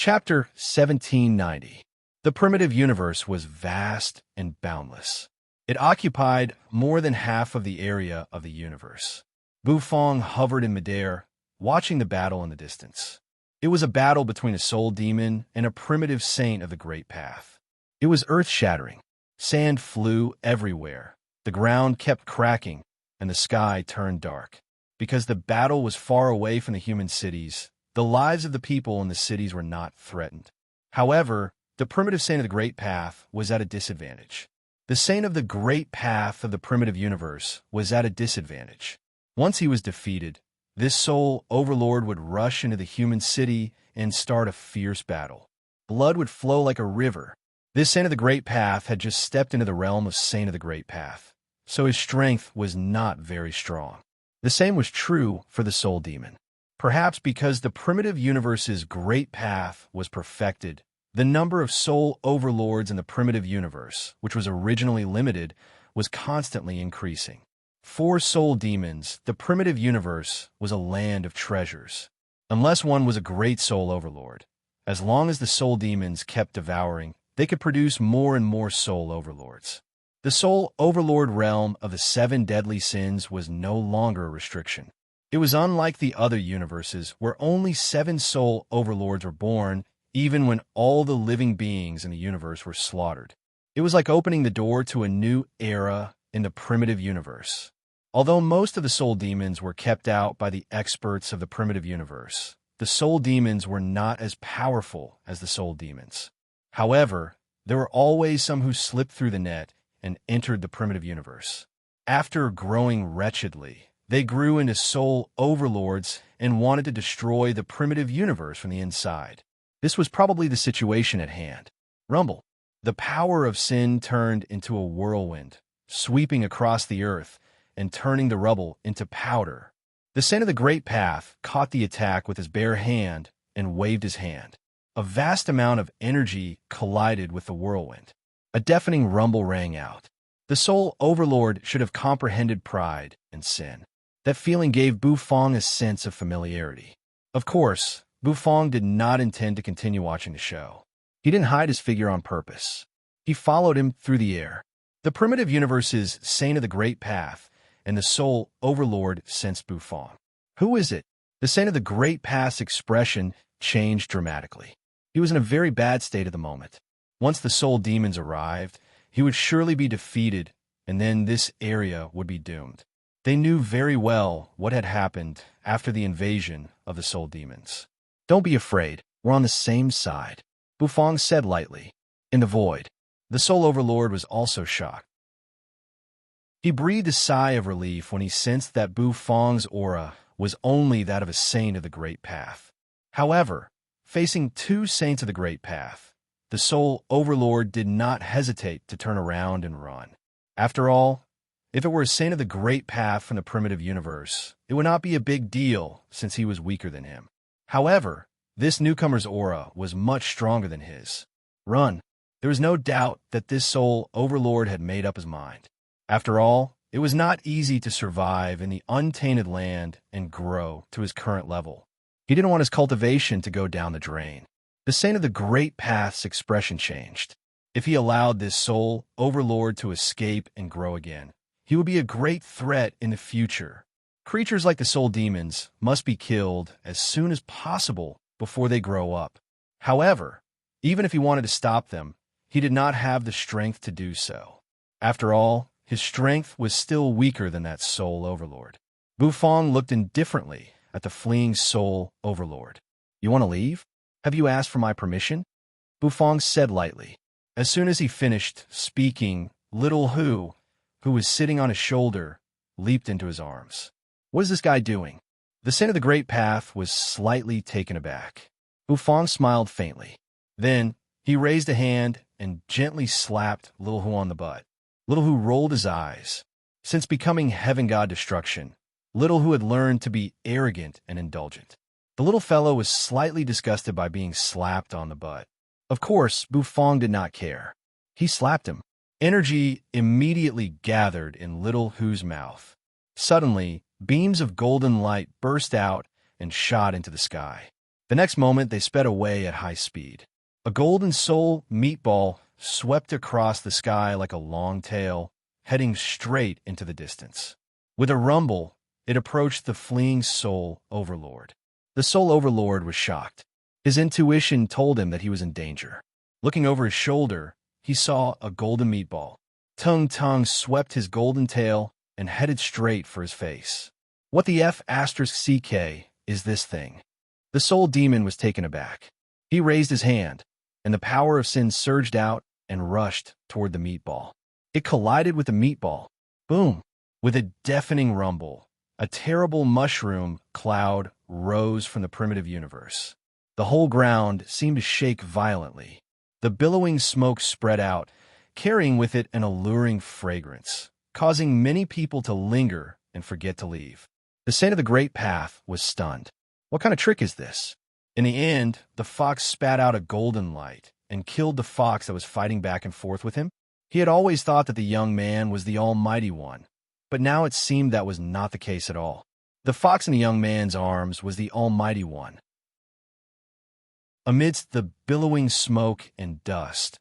Chapter 1790. The primitive universe was vast and boundless. It occupied more than half of the area of the universe. Bufong hovered in midair, watching the battle in the distance. It was a battle between a soul demon and a primitive saint of the Great Path. It was earth-shattering. Sand flew everywhere. The ground kept cracking, and the sky turned dark. Because the battle was far away from the human cities, the lives of the people in the cities were not threatened. However, the primitive saint of the Great Path was at a disadvantage. The saint of the Great Path of the primitive universe was at a disadvantage. Once he was defeated, this soul overlord would rush into the human city and start a fierce battle. Blood would flow like a river. This saint of the Great Path had just stepped into the realm of saint of the Great Path, so his strength was not very strong. The same was true for the soul demon. Perhaps because the primitive universe's great path was perfected, the number of soul overlords in the primitive universe, which was originally limited, was constantly increasing. For soul demons, the primitive universe was a land of treasures. Unless one was a great soul overlord, as long as the soul demons kept devouring, they could produce more and more soul overlords. The soul overlord realm of the 7 deadly sins was no longer a restriction. It was unlike the other universes where only 7 soul overlords were born, even when all the living beings in the universe were slaughtered. It was like opening the door to a new era in the primitive universe. Although most of the soul demons were kept out by the experts of the primitive universe, the soul demons were not as powerful as the soul demons. However, there were always some who slipped through the net and entered the primitive universe. After growing wretchedly, they grew into soul overlords and wanted to destroy the primitive universe from the inside. This was probably the situation at hand. Rumble. The power of sin turned into a whirlwind, sweeping across the earth and turning the rubble into powder. The saint of the Great Path caught the attack with his bare hand and waved his hand. A vast amount of energy collided with the whirlwind. A deafening rumble rang out. The soul overlord should have comprehended pride and sin. That feeling gave Bufong a sense of familiarity. Of course, Bufong did not intend to continue watching the show. He didn't hide his figure on purpose. He followed him through the air. The primitive universe's saint of the Great Path and the soul overlord sensed Bufong. Who is it? The saint of the Great Path's expression changed dramatically. He was in a very bad state at the moment. Once the soul demons arrived, he would surely be defeated, and then this area would be doomed. They knew very well what had happened after the invasion of the soul demons. Don't be afraid, we're on the same side, Bufong said lightly. In the void, the soul overlord was also shocked. He breathed a sigh of relief when he sensed that Bufong's aura was only that of a saint of the Great Path. However, facing 2 saints of the Great Path, the soul overlord did not hesitate to turn around and run. After all, if it were a saint of the Great Path from the primitive universe, it would not be a big deal since he was weaker than him. However, this newcomer's aura was much stronger than his. Run. There was no doubt that this soul overlord had made up his mind. After all, it was not easy to survive in the untainted land and grow to his current level. He didn't want his cultivation to go down the drain. The saint of the Great Path's expression changed. If he allowed this soul overlord to escape and grow again, he would be a great threat in the future. Creatures like the soul demons must be killed as soon as possible before they grow up. However, even if he wanted to stop them, he did not have the strength to do so. After all, his strength was still weaker than that soul overlord. Bufong looked indifferently at the fleeing soul overlord. You want to leave? Have you asked for my permission? Bufong said lightly. As soon as he finished speaking, little who was sitting on his shoulder, leaped into his arms. What is this guy doing? The saint of the Great Path was slightly taken aback. Bufong smiled faintly. Then, he raised a hand and gently slapped Little Who on the butt. Little Who rolled his eyes. Since becoming Heaven God Destruction, Little Who had learned to be arrogant and indulgent. The little fellow was slightly disgusted by being slapped on the butt. Of course, Bufong did not care. He slapped him. Energy immediately gathered in Little Who's mouth. Suddenly, beams of golden light burst out and shot into the sky. The next moment, they sped away at high speed. A golden soul meatball swept across the sky like a long tail, heading straight into the distance. With a rumble, it approached the fleeing soul overlord. The soul overlord was shocked. His intuition told him that he was in danger. Looking over his shoulder, he saw a golden meatball. Tung swept his golden tail and headed straight for his face. What the F***CK is this thing? The soul demon was taken aback. He raised his hand, and the power of sin surged out and rushed toward the meatball. It collided with the meatball. Boom! With a deafening rumble, a terrible mushroom cloud rose from the primitive universe. The whole ground seemed to shake violently. The billowing smoke spread out, carrying with it an alluring fragrance, causing many people to linger and forget to leave. The saint of the Great Path was stunned. What kind of trick is this? In the end, the fox spat out a golden light and killed the fox that was fighting back and forth with him. He had always thought that the young man was the Almighty One, but now it seemed that was not the case at all. The fox in the young man's arms was the Almighty One. Amidst the billowing smoke and dust,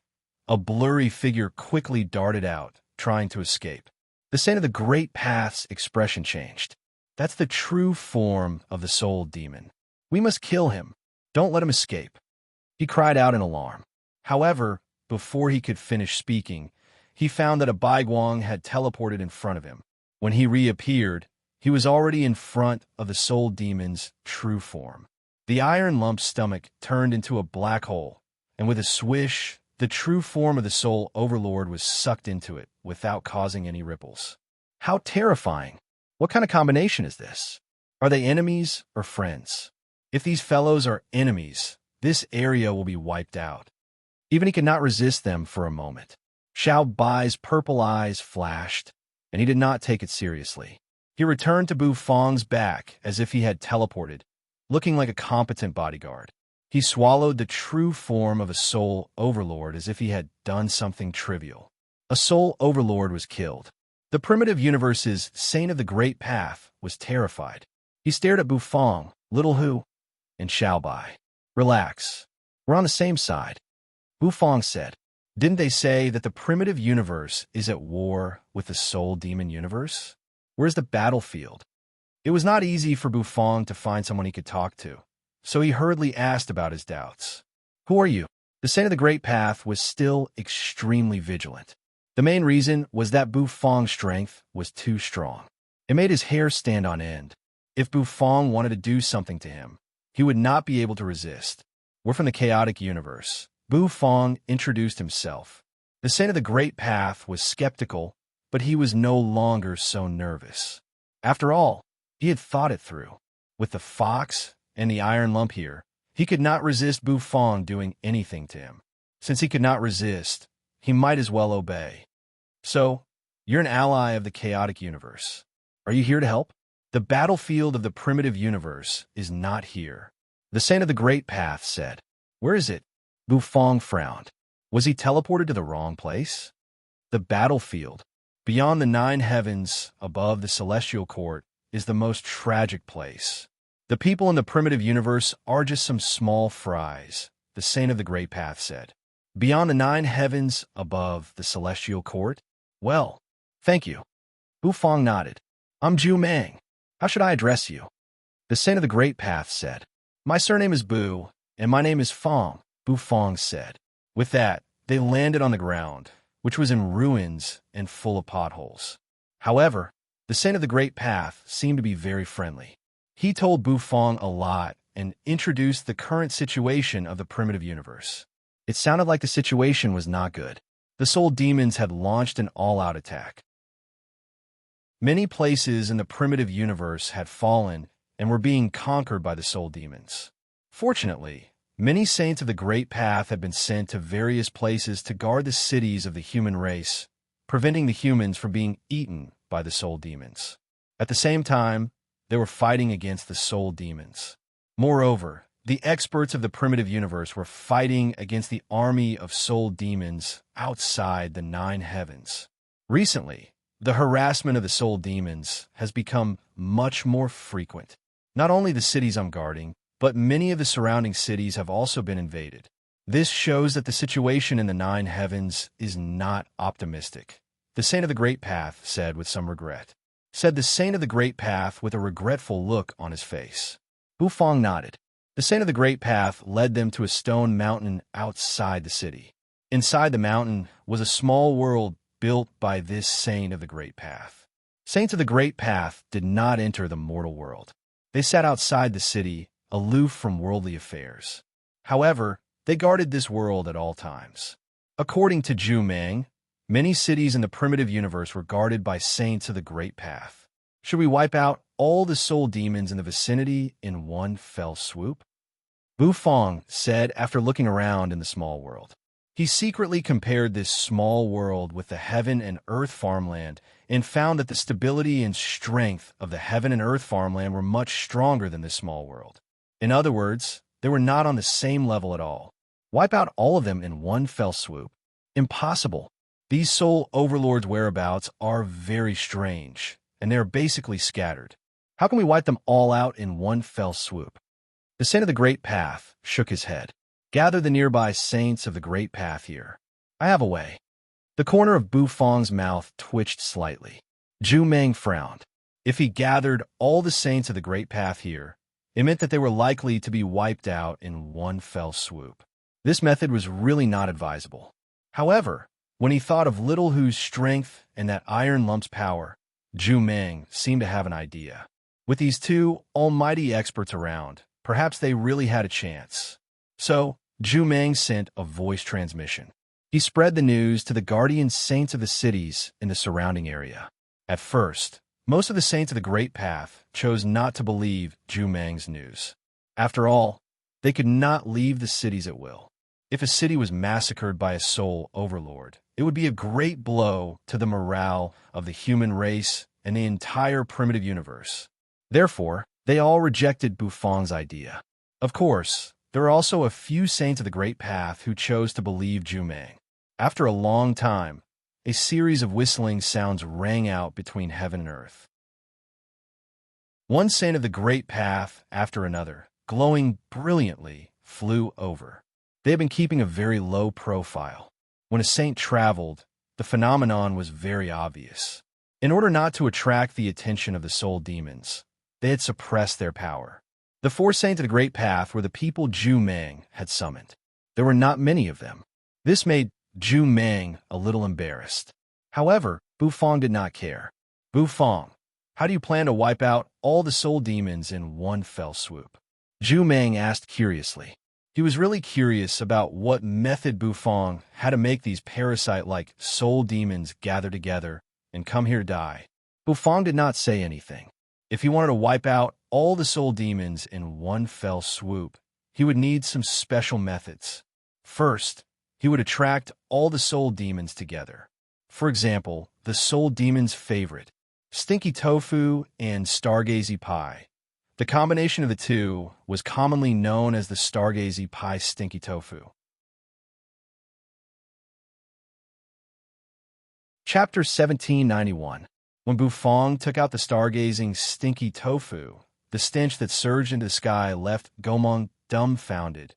a blurry figure quickly darted out, trying to escape. The saint of the Great Path's expression changed. That's the true form of the soul demon. We must kill him. Don't let him escape. He cried out in alarm. However, before he could finish speaking, he found that a Baiguang had teleported in front of him. When he reappeared, he was already in front of the soul demon's true form. The iron lump's stomach turned into a black hole, and with a swish, the true form of the soul overlord was sucked into it without causing any ripples. How terrifying! What kind of combination is this? Are they enemies or friends? If these fellows are enemies, this area will be wiped out. Even he could not resist them for a moment. Xiao Bai's purple eyes flashed, and he did not take it seriously. He returned to Bu Fang's back as if he had teleported, looking like a competent bodyguard. He swallowed the true form of a soul overlord as if he had done something trivial. A soul overlord was killed. The primitive universe's saint of the Great Path was terrified. He stared at Bu Fang, Little Hu, and Xiao Bai. Relax. We're on the same side. Bu Fang said. Didn't they say that the primitive universe is at war with the soul demon universe? Where's the battlefield? It was not easy for Bu Fang to find someone he could talk to, so he hurriedly asked about his doubts. Who are you? The saint of the Great Path was still extremely vigilant. The main reason was that Bu Fang's strength was too strong. It made his hair stand on end. If Bu Fang wanted to do something to him, he would not be able to resist. We're from the chaotic universe. Bu Fang introduced himself. The saint of the Great Path was skeptical, but he was no longer so nervous. After all, he had thought it through. With the fox and the iron lump here, he could not resist Bu Fang doing anything to him. Since he could not resist, he might as well obey. So, you're an ally of the chaotic universe. Are you here to help? The battlefield of the primitive universe is not here. The saint of the Great Path said. Where is it? Bu Fang frowned. Was he teleported to the wrong place? The battlefield, beyond the 9 heavens, above the celestial court, is the most tragic place. The people in the primitive universe are just some small fries, the saint of the Great Path said. Beyond the 9 heavens, above the celestial court? Well, thank you. Bu Fang nodded. I'm Zhu Mang. How should I address you? The saint of the Great Path said. My surname is Bu, and my name is Fang, Bu Fang said. With that, they landed on the ground, which was in ruins and full of potholes. However, the saint of the Great Path seemed to be very friendly. He told Bu Fang a lot and introduced the current situation of the primitive universe. It sounded like the situation was not good. The soul demons had launched an all-out attack. Many places in the primitive universe had fallen and were being conquered by the soul demons. Fortunately, many saints of the Great Path had been sent to various places to guard the cities of the human race, preventing the humans from being eaten by the soul demons. At the same time, they were fighting against the soul demons. Moreover, the experts of the primitive universe were fighting against the army of soul demons outside the 9 heavens. Recently, the harassment of the soul demons has become much more frequent. Not only the cities I'm guarding, but many of the surrounding cities have also been invaded. This shows that the situation in the nine heavens is not optimistic. The Saint of the Great Path said with some regret. Said the Saint of the Great Path with a regretful look on his face. Bufang nodded. The Saint of the Great Path led them to a stone mountain outside the city. Inside the mountain was a small world built by this Saint of the Great Path. Saints of the Great Path did not enter the mortal world. They sat outside the city, aloof from worldly affairs. However, they guarded this world at all times. According to Zhu Meng, many cities in the primitive universe were guarded by Saints of the Great Path. Should we wipe out all the soul demons in the vicinity in one fell swoop? Bufang said after looking around in the small world. He secretly compared this small world with the heaven and earth farmland and found that the stability and strength of the heaven and earth farmland were much stronger than this small world. In other words, they were not on the same level at all. Wipe out all of them in one fell swoop. Impossible. These soul overlords' whereabouts are very strange, and they are basically scattered. How can we wipe them all out in one fell swoop? The Saint of the Great Path shook his head. Gather the nearby Saints of the Great Path here. I have a way. The corner of Bufang's mouth twitched slightly. Zhu Meng frowned. If he gathered all the Saints of the Great Path here, it meant that they were likely to be wiped out in one fell swoop. This method was really not advisable. However, when he thought of Little Hu's strength and that Iron Lump's power, Zhu Meng seemed to have an idea. With these two almighty experts around, perhaps they really had a chance. So, Zhu Meng sent a voice transmission. He spread the news to the guardian saints of the cities in the surrounding area. At first, most of the saints of the Great Path chose not to believe Zhu Meng's news. After all, they could not leave the cities at will. If a city was massacred by a soul overlord, it would be a great blow to the morale of the human race and the entire primitive universe. Therefore, they all rejected Bufang's idea. Of course, there are also a few saints of the Great Path who chose to believe Zhu Meng. After a long time, a series of whistling sounds rang out between heaven and earth. One saint of the Great Path after another, glowing brilliantly, flew over. They had been keeping a very low profile. When a saint traveled, the phenomenon was very obvious. In order not to attract the attention of the soul demons, they had suppressed their power. The four saints of the Great Path were the people Zhu Meng had summoned. There were not many of them. This made Zhu Meng a little embarrassed. However, Bufang did not care. Bufang, how do you plan to wipe out all the soul demons in one fell swoop? Zhu Meng asked curiously. He was really curious about what method Bufang had to make these parasite-like soul demons gather together and come here to die. Bufang did not say anything. If he wanted to wipe out all the soul demons in one fell swoop, he would need some special methods. First, he would attract all the soul demons together. For example, the soul demon's favorite, stinky tofu and stargazy pie. The combination of the two was commonly known as the stargazy pie stinky tofu. Chapter 1791. When Bufang took out the stargazing stinky tofu, the stench that surged into the sky left Gomong dumbfounded.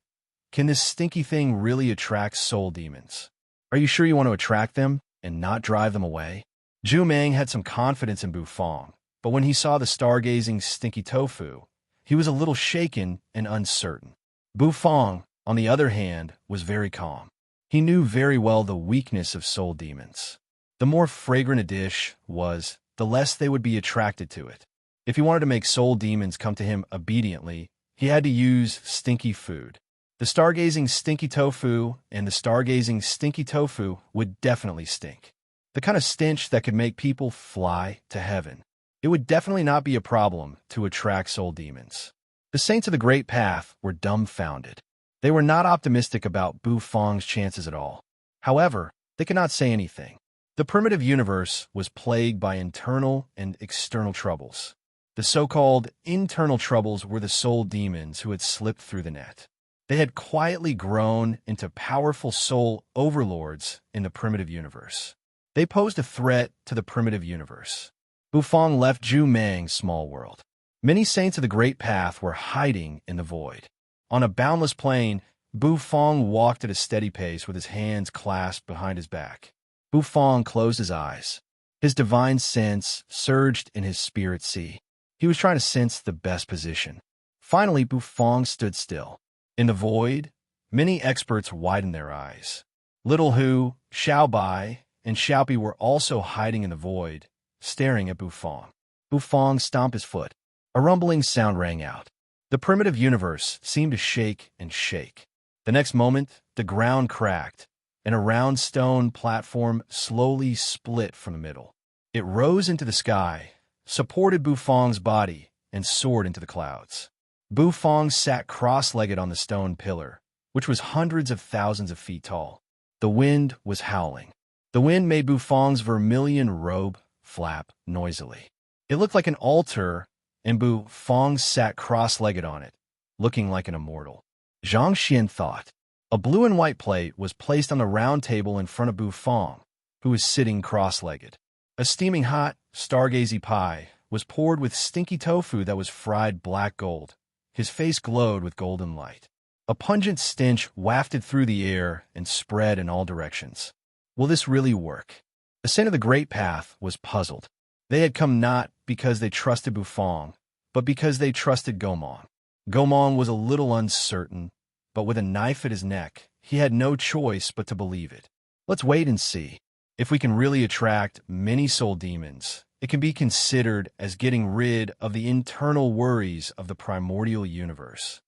Can this stinky thing really attract soul demons? Are you sure you want to attract them and not drive them away? Zhu Meng had some confidence in Bufang, but when he saw the stargazing stinky tofu, he was a little shaken and uncertain. Bufang, on the other hand, was very calm. He knew very well the weakness of soul demons. The more fragrant a dish was, the less they would be attracted to it. If he wanted to make soul demons come to him obediently, he had to use stinky food. The stargazing stinky tofu and the stargazing stinky tofu would definitely stink. The kind of stench that could make people fly to heaven. It would definitely not be a problem to attract soul demons. The saints of the Great Path were dumbfounded. They were not optimistic about Bufang's chances at all. However, they could not say anything. The primitive universe was plagued by internal and external troubles. The so-called internal troubles were the soul demons who had slipped through the net. They had quietly grown into powerful soul overlords in the primitive universe. They posed a threat to the primitive universe. Bufang left Zhu Meng's small world. Many saints of the Great Path were hiding in the void. On a boundless plain, Bufong walked at a steady pace with his hands clasped behind his back. Bufong closed his eyes. His divine sense surged in his spirit sea. He was trying to sense the best position. Finally, Bufong stood still. In the void, many experts widened their eyes. Little Hu, Xiaobai, and Xiaopi were also hiding in the void, staring at Bufong. Bufong stomped his foot. A rumbling sound rang out. The primitive universe seemed to shake and shake. The next moment, the ground cracked, and a round stone platform slowly split from the middle. It rose into the sky, supported Bufong's body, and soared into the clouds. Bufong sat cross-legged on the stone pillar, which was hundreds of thousands of feet tall. The wind was howling. The wind made Bufong's vermilion robe flap noisily. It looked like an altar, and Bufong sat cross-legged on it, looking like an immortal. Zhang Xian thought. A blue and white plate was placed on the round table in front of Bufong, who was sitting cross-legged. A steaming hot, stargazy pie was poured with stinky tofu that was fried black gold. His face glowed with golden light. A pungent stench wafted through the air and spread in all directions. Will this really work? The Saint of the Great Path was puzzled. They had come not because they trusted Bufong, but because they trusted Gomong. Gomong was a little uncertain, but with a knife at his neck, he had no choice but to believe it. Let's wait and see. If we can really attract many soul demons, it can be considered as getting rid of the internal worries of the primordial universe.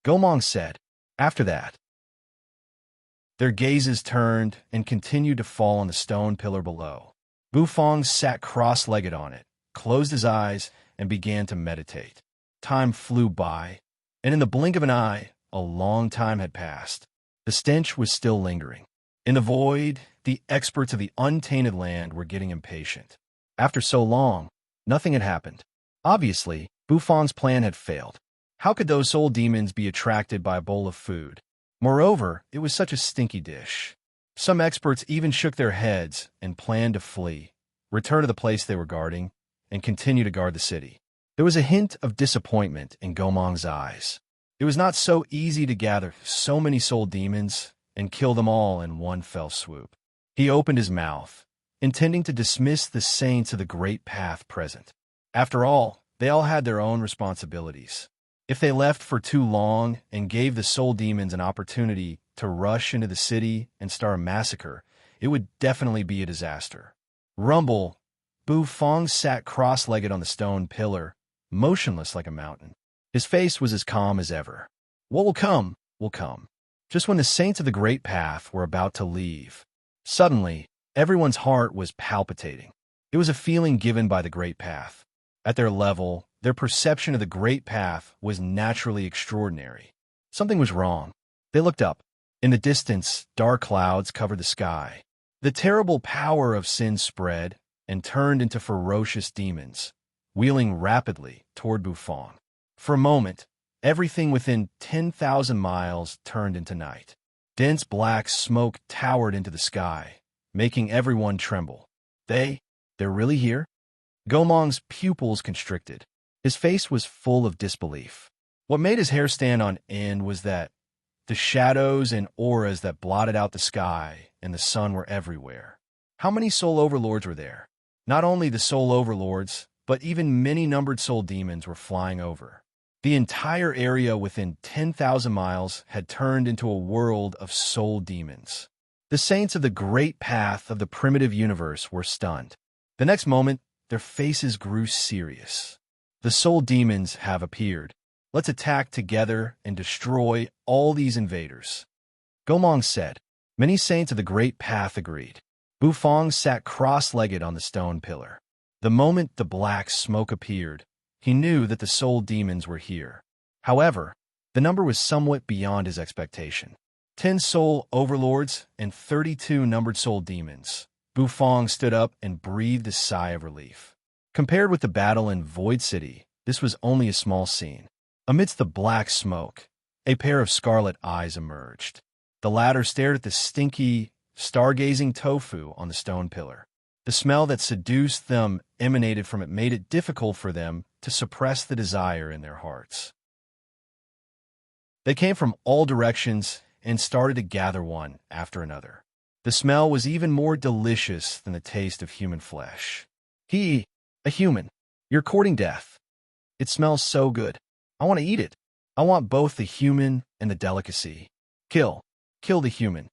Gomong said. After that, their gazes turned and continued to fall on the stone pillar below. Bufong sat cross-legged on it, closed his eyes, and began to meditate. Time flew by, and in the blink of an eye, a long time had passed. The stench was still lingering. In the void, the experts of the untainted land were getting impatient. After so long, nothing had happened. Obviously, Bufong's plan had failed. How could those soul demons be attracted by a bowl of food? Moreover, it was such a stinky dish. Some experts even shook their heads and planned to flee, return to the place they were guarding, and continue to guard the city. There was a hint of disappointment in Gomong's eyes. It was not so easy to gather so many soul demons and kill them all in one fell swoop. He opened his mouth, intending to dismiss the saints of the Great Path present. After all, they all had their own responsibilities. If they left for too long and gave the soul demons an opportunity to rush into the city and start a massacre, it would definitely be a disaster. Rumble, Bufong sat cross-legged on the stone pillar, motionless like a mountain. His face was as calm as ever. What will come, will come. Just when the saints of the Great Path were about to leave, suddenly, everyone's heart was palpitating. It was a feeling given by the Great Path. At their level, their perception of the Great Path was naturally extraordinary. Something was wrong. They looked up. In the distance, dark clouds covered the sky. The terrible power of sin spread and turned into ferocious demons, wheeling rapidly toward Bufong. For a moment, everything within 10,000 miles turned into night. Dense black smoke towered into the sky, making everyone tremble. They're really here? Gomong's pupils constricted. His face was full of disbelief. What made his hair stand on end was that the shadows and auras that blotted out the sky and the sun were everywhere. How many soul overlords were there? Not only the soul overlords, but even many numbered soul demons were flying over. The entire area within 10,000 miles had turned into a world of soul demons. The saints of the Great Path of the primitive universe were stunned. The next moment, their faces grew serious. The soul demons have appeared. Let's attack together and destroy all these invaders. Gomong said. Many saints of the Great Path agreed. Bufong sat cross-legged on the stone pillar. The moment the black smoke appeared, he knew that the soul demons were here. However, the number was somewhat beyond his expectation. 10 soul overlords and 32 numbered soul demons. Bufong stood up and breathed a sigh of relief. Compared with the battle in Void City, this was only a small scene. Amidst the black smoke, a pair of scarlet eyes emerged. The latter stared at the stinky, stargazing tofu on the stone pillar. The smell that seduced them emanated from it made it difficult for them to suppress the desire in their hearts. They came from all directions and started to gather one after another. The smell was even more delicious than the taste of human flesh. A human. You're courting death. It smells so good. I want to eat it. I want both the human and the delicacy. Kill. Kill the human.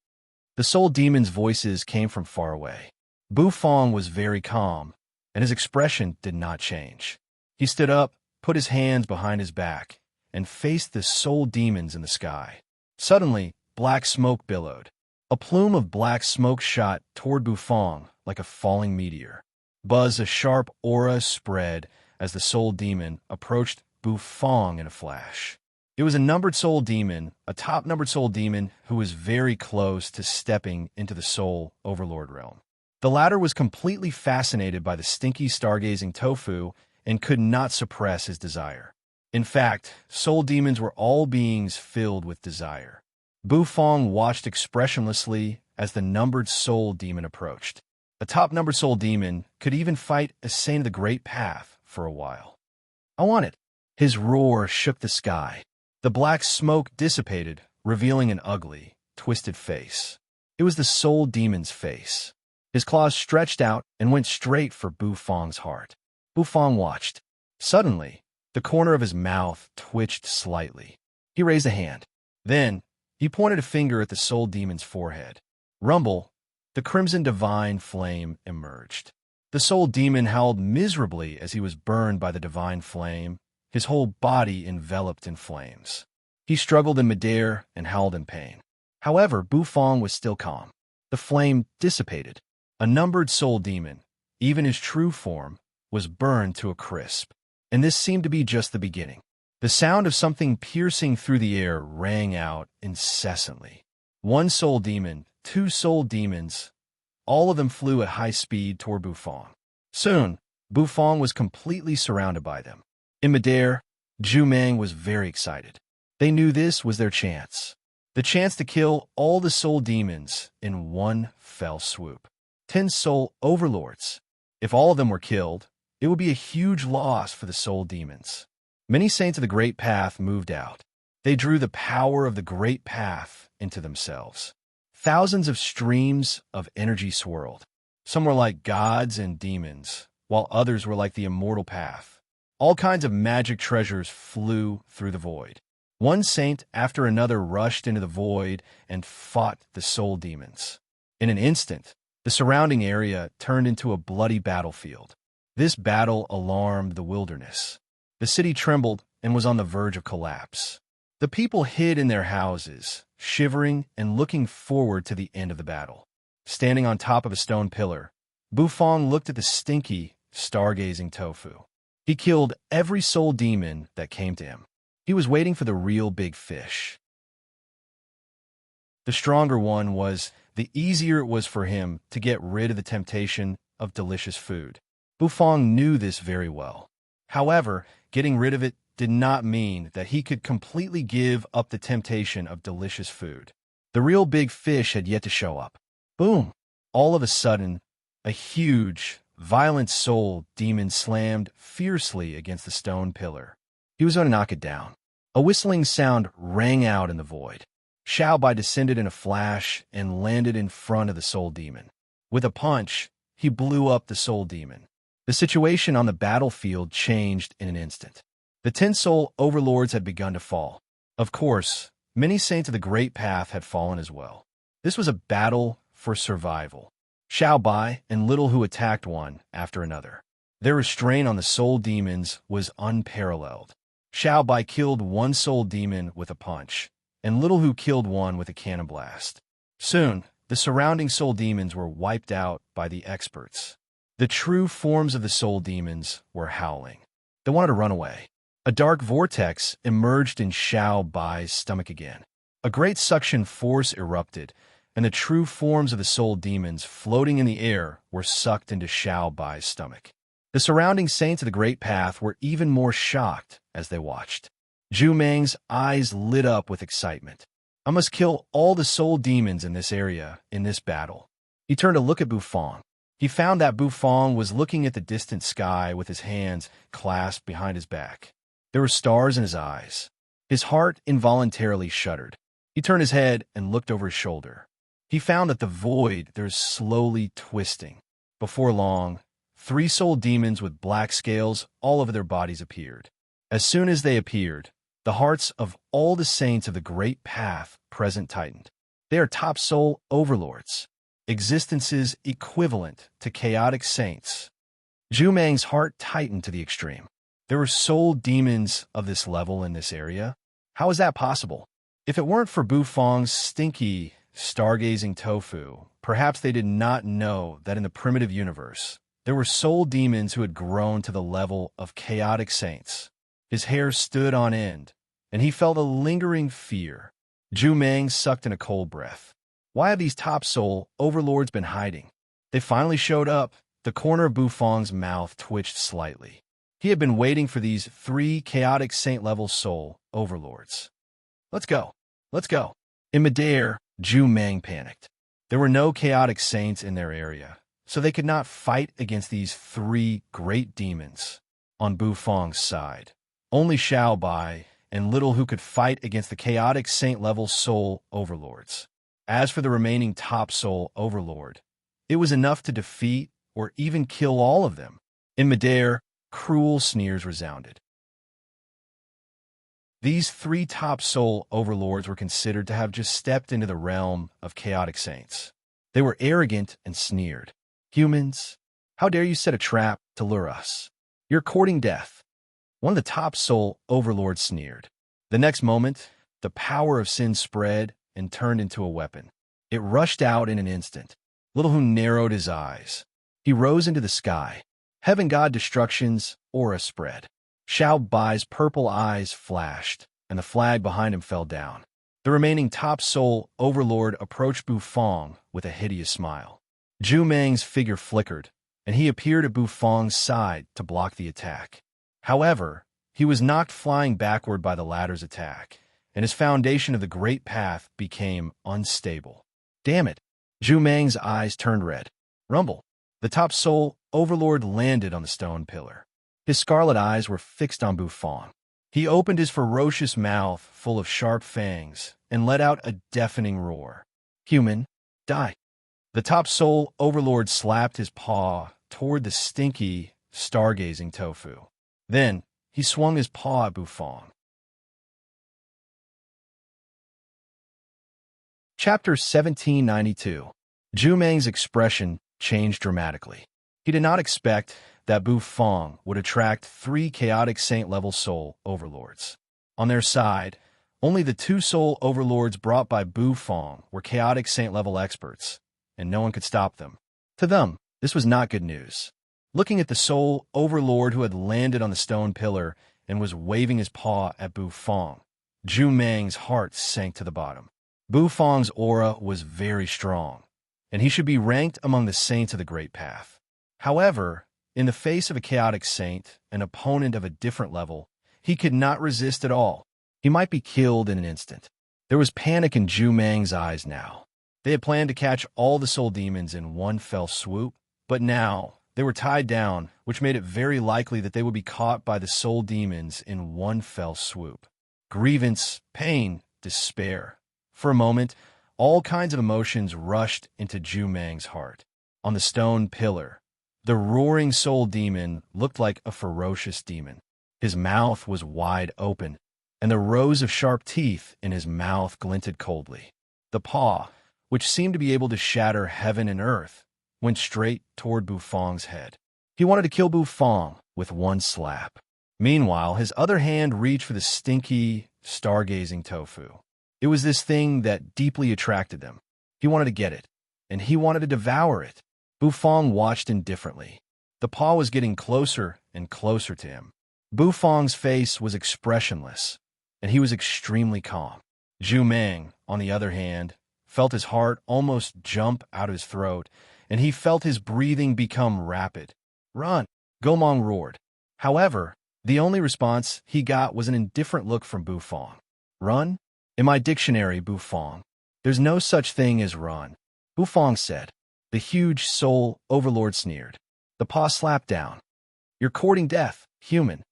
The soul demon's voices came from far away. Bufong was very calm, and his expression did not change. He stood up, put his hands behind his back, and faced the soul demons in the sky. Suddenly, black smoke billowed. A plume of black smoke shot toward Bufong like a falling meteor. Buzz, a sharp aura spread as the soul demon approached Bufong in a flash. It was a numbered soul demon, a top-numbered soul demon who was very close to stepping into the soul overlord realm. The latter was completely fascinated by the stinky stargazing tofu and could not suppress his desire. In fact, soul demons were all beings filled with desire. Bufong watched expressionlessly as the numbered soul demon approached. A top-numbered soul demon could even fight a saint of the Great Path for a while. I want it. His roar shook the sky. The black smoke dissipated, revealing an ugly, twisted face. It was the soul demon's face. His claws stretched out and went straight for Bufong's heart. Bufong watched. Suddenly, the corner of his mouth twitched slightly. He raised a hand. Then, he pointed a finger at the soul demon's forehead. Rumble, the crimson divine flame emerged. The soul demon howled miserably as he was burned by the divine flame, his whole body enveloped in flames. He struggled in midair and howled in pain. However, Bufong was still calm. The flame dissipated. A numbered soul demon, even his true form, was burned to a crisp. And this seemed to be just the beginning. The sound of something piercing through the air rang out incessantly. One soul demon, two soul demons, all of them flew at high speed toward Bufong. Soon, Bufong was completely surrounded by them. In midair, Zhu was very excited. They knew this was their chance. The chance to kill all the soul demons in one fell swoop. 10 soul overlords. If all of them were killed, it would be a huge loss for the soul demons. Many saints of the Great Path moved out. They drew the power of the Great Path into themselves. Thousands of streams of energy swirled. Some were like gods and demons, while others were like the immortal path. All kinds of magic treasures flew through the void. One saint after another rushed into the void and fought the soul demons. In an instant, the surrounding area turned into a bloody battlefield. This battle alarmed the wilderness. The city trembled and was on the verge of collapse. The people hid in their houses, shivering and looking forward to the end of the battle. Standing on top of a stone pillar, Bufong looked at the stinky, stargazing tofu. He killed every soul demon that came to him. He was waiting for the real big fish. The stronger one was, the easier it was for him to get rid of the temptation of delicious food. Bufong knew this very well. However, getting rid of it did not mean that he could completely give up the temptation of delicious food. The real big fish had yet to show up. Boom! All of a sudden, a huge, violent soul demon slammed fiercely against the stone pillar. He was going to knock it down. A whistling sound rang out in the void. Xiaobai descended in a flash and landed in front of the soul demon. With a punch, he blew up the soul demon. The situation on the battlefield changed in an instant. The 10 soul overlords had begun to fall. Of course, many saints of the Great Path had fallen as well. This was a battle for survival. Xiaobai and Little Who attacked one after another. Their restraint on the soul demons was unparalleled. Xiaobai killed one soul demon with a punch, and Little Who killed one with a cannon blast. Soon, the surrounding soul demons were wiped out by the experts. The true forms of the soul demons were howling. They wanted to run away. A dark vortex emerged in Xiaobai's stomach again. A great suction force erupted, and the true forms of the soul demons floating in the air were sucked into Xiaobai's stomach. The surrounding saints of the Great Path were even more shocked as they watched. Zhu eyes lit up with excitement. I must kill all the soul demons in this area in this battle. He turned to look at Bufong. He found that Bufong was looking at the distant sky with his hands clasped behind his back. There were stars in his eyes. His heart involuntarily shuddered. He turned his head and looked over his shoulder. He found that the void there was slowly twisting. Before long, 3 soul demons with black scales all over their bodies appeared. As soon as they appeared, the hearts of all the saints of the great path present tightened. They are top soul overlords, existences equivalent to chaotic saints. Zhu Meng's heart tightened to the extreme. There were soul demons of this level in this area. How is that possible? If it weren't for Bufong's stinky, stargazing tofu, perhaps they did not know that in the primitive universe, there were soul demons who had grown to the level of chaotic saints. His hair stood on end, and he felt a lingering fear. Zhu Meng sucked in a cold breath. Why have these top soul overlords been hiding? They finally showed up. The corner of Bufong's mouth twitched slightly. He had been waiting for these 3 chaotic saint-level soul overlords. Let's go. Let's go. In midair, Zhu Meng panicked. There were no chaotic saints in their area, so they could not fight against these 3 great demons. On Bufong's side, only Xiao Bai and Little who could fight against the chaotic saint-level soul overlords. As for the remaining top soul overlord, it was enough to defeat or even kill all of them. In midair, cruel sneers resounded. These 3 top soul overlords were considered to have just stepped into the realm of chaotic saints. They were arrogant and sneered. Humans, how dare you set a trap to lure us? You're courting death. One of the top soul overlords sneered. The next moment, the power of sin spread and turned into a weapon. It rushed out in an instant. Little Hu narrowed his eyes. He rose into the sky. Heaven God Destruction's aura spread. Xiao Bai's purple eyes flashed, and the flag behind him fell down. The remaining top soul overlord approached Bufong with a hideous smile. Zhu Meng's figure flickered, and he appeared at Bufong's side to block the attack. However, he was knocked flying backward by the latter's attack, and his foundation of the great path became unstable. Damn it! Zhu Meng's eyes turned red. Rumble. The top soul overlord landed on the stone pillar. His scarlet eyes were fixed on Bufong. He opened his ferocious mouth full of sharp fangs and let out a deafening roar. Human, die. The top soul overlord slapped his paw toward the stinky, stargazing tofu. Then, he swung his paw at Bufong. Chapter 1792. Zhu Meng's expression changed dramatically. He did not expect that Bufong would attract 3 chaotic saint-level soul overlords. On their side, only the 2 soul overlords brought by Bufong were chaotic saint-level experts, and no one could stop them. To them, this was not good news. Looking at the soul overlord who had landed on the stone pillar and was waving his paw at Bufong, Zhu Meng's heart sank to the bottom. Bufong's aura was very strong, and he should be ranked among the saints of the Great Path. However, in the face of a chaotic saint, an opponent of a different level, he could not resist at all. He might be killed in an instant. There was panic in Zhu Meng's eyes now. They had planned to catch all the soul demons in one fell swoop, but now they were tied down, which made it very likely that they would be caught by the soul demons in one fell swoop. Grievance, pain, despair. For a moment, all kinds of emotions rushed into Zhu Meng's heart. On the stone pillar, the roaring soul demon looked like a ferocious demon. His mouth was wide open, and the rows of sharp teeth in his mouth glinted coldly. The paw, which seemed to be able to shatter heaven and earth, went straight toward Bufong's head. He wanted to kill Bufong with one slap. Meanwhile, his other hand reached for the stinky, stargazing tofu. It was this thing that deeply attracted them. He wanted to get it, and he wanted to devour it. Bufong watched indifferently. The paw was getting closer and closer to him. Bufong's face was expressionless, and he was extremely calm. Zhu Meng, on the other hand, felt his heart almost jump out of his throat, and he felt his breathing become rapid. Run! Gomong roared. However, the only response he got was an indifferent look from Bufong. Run? In my dictionary, Bufong, there's no such thing as run, Bufong said. The huge soul overlord sneered. The paw slapped down. You're courting death, human.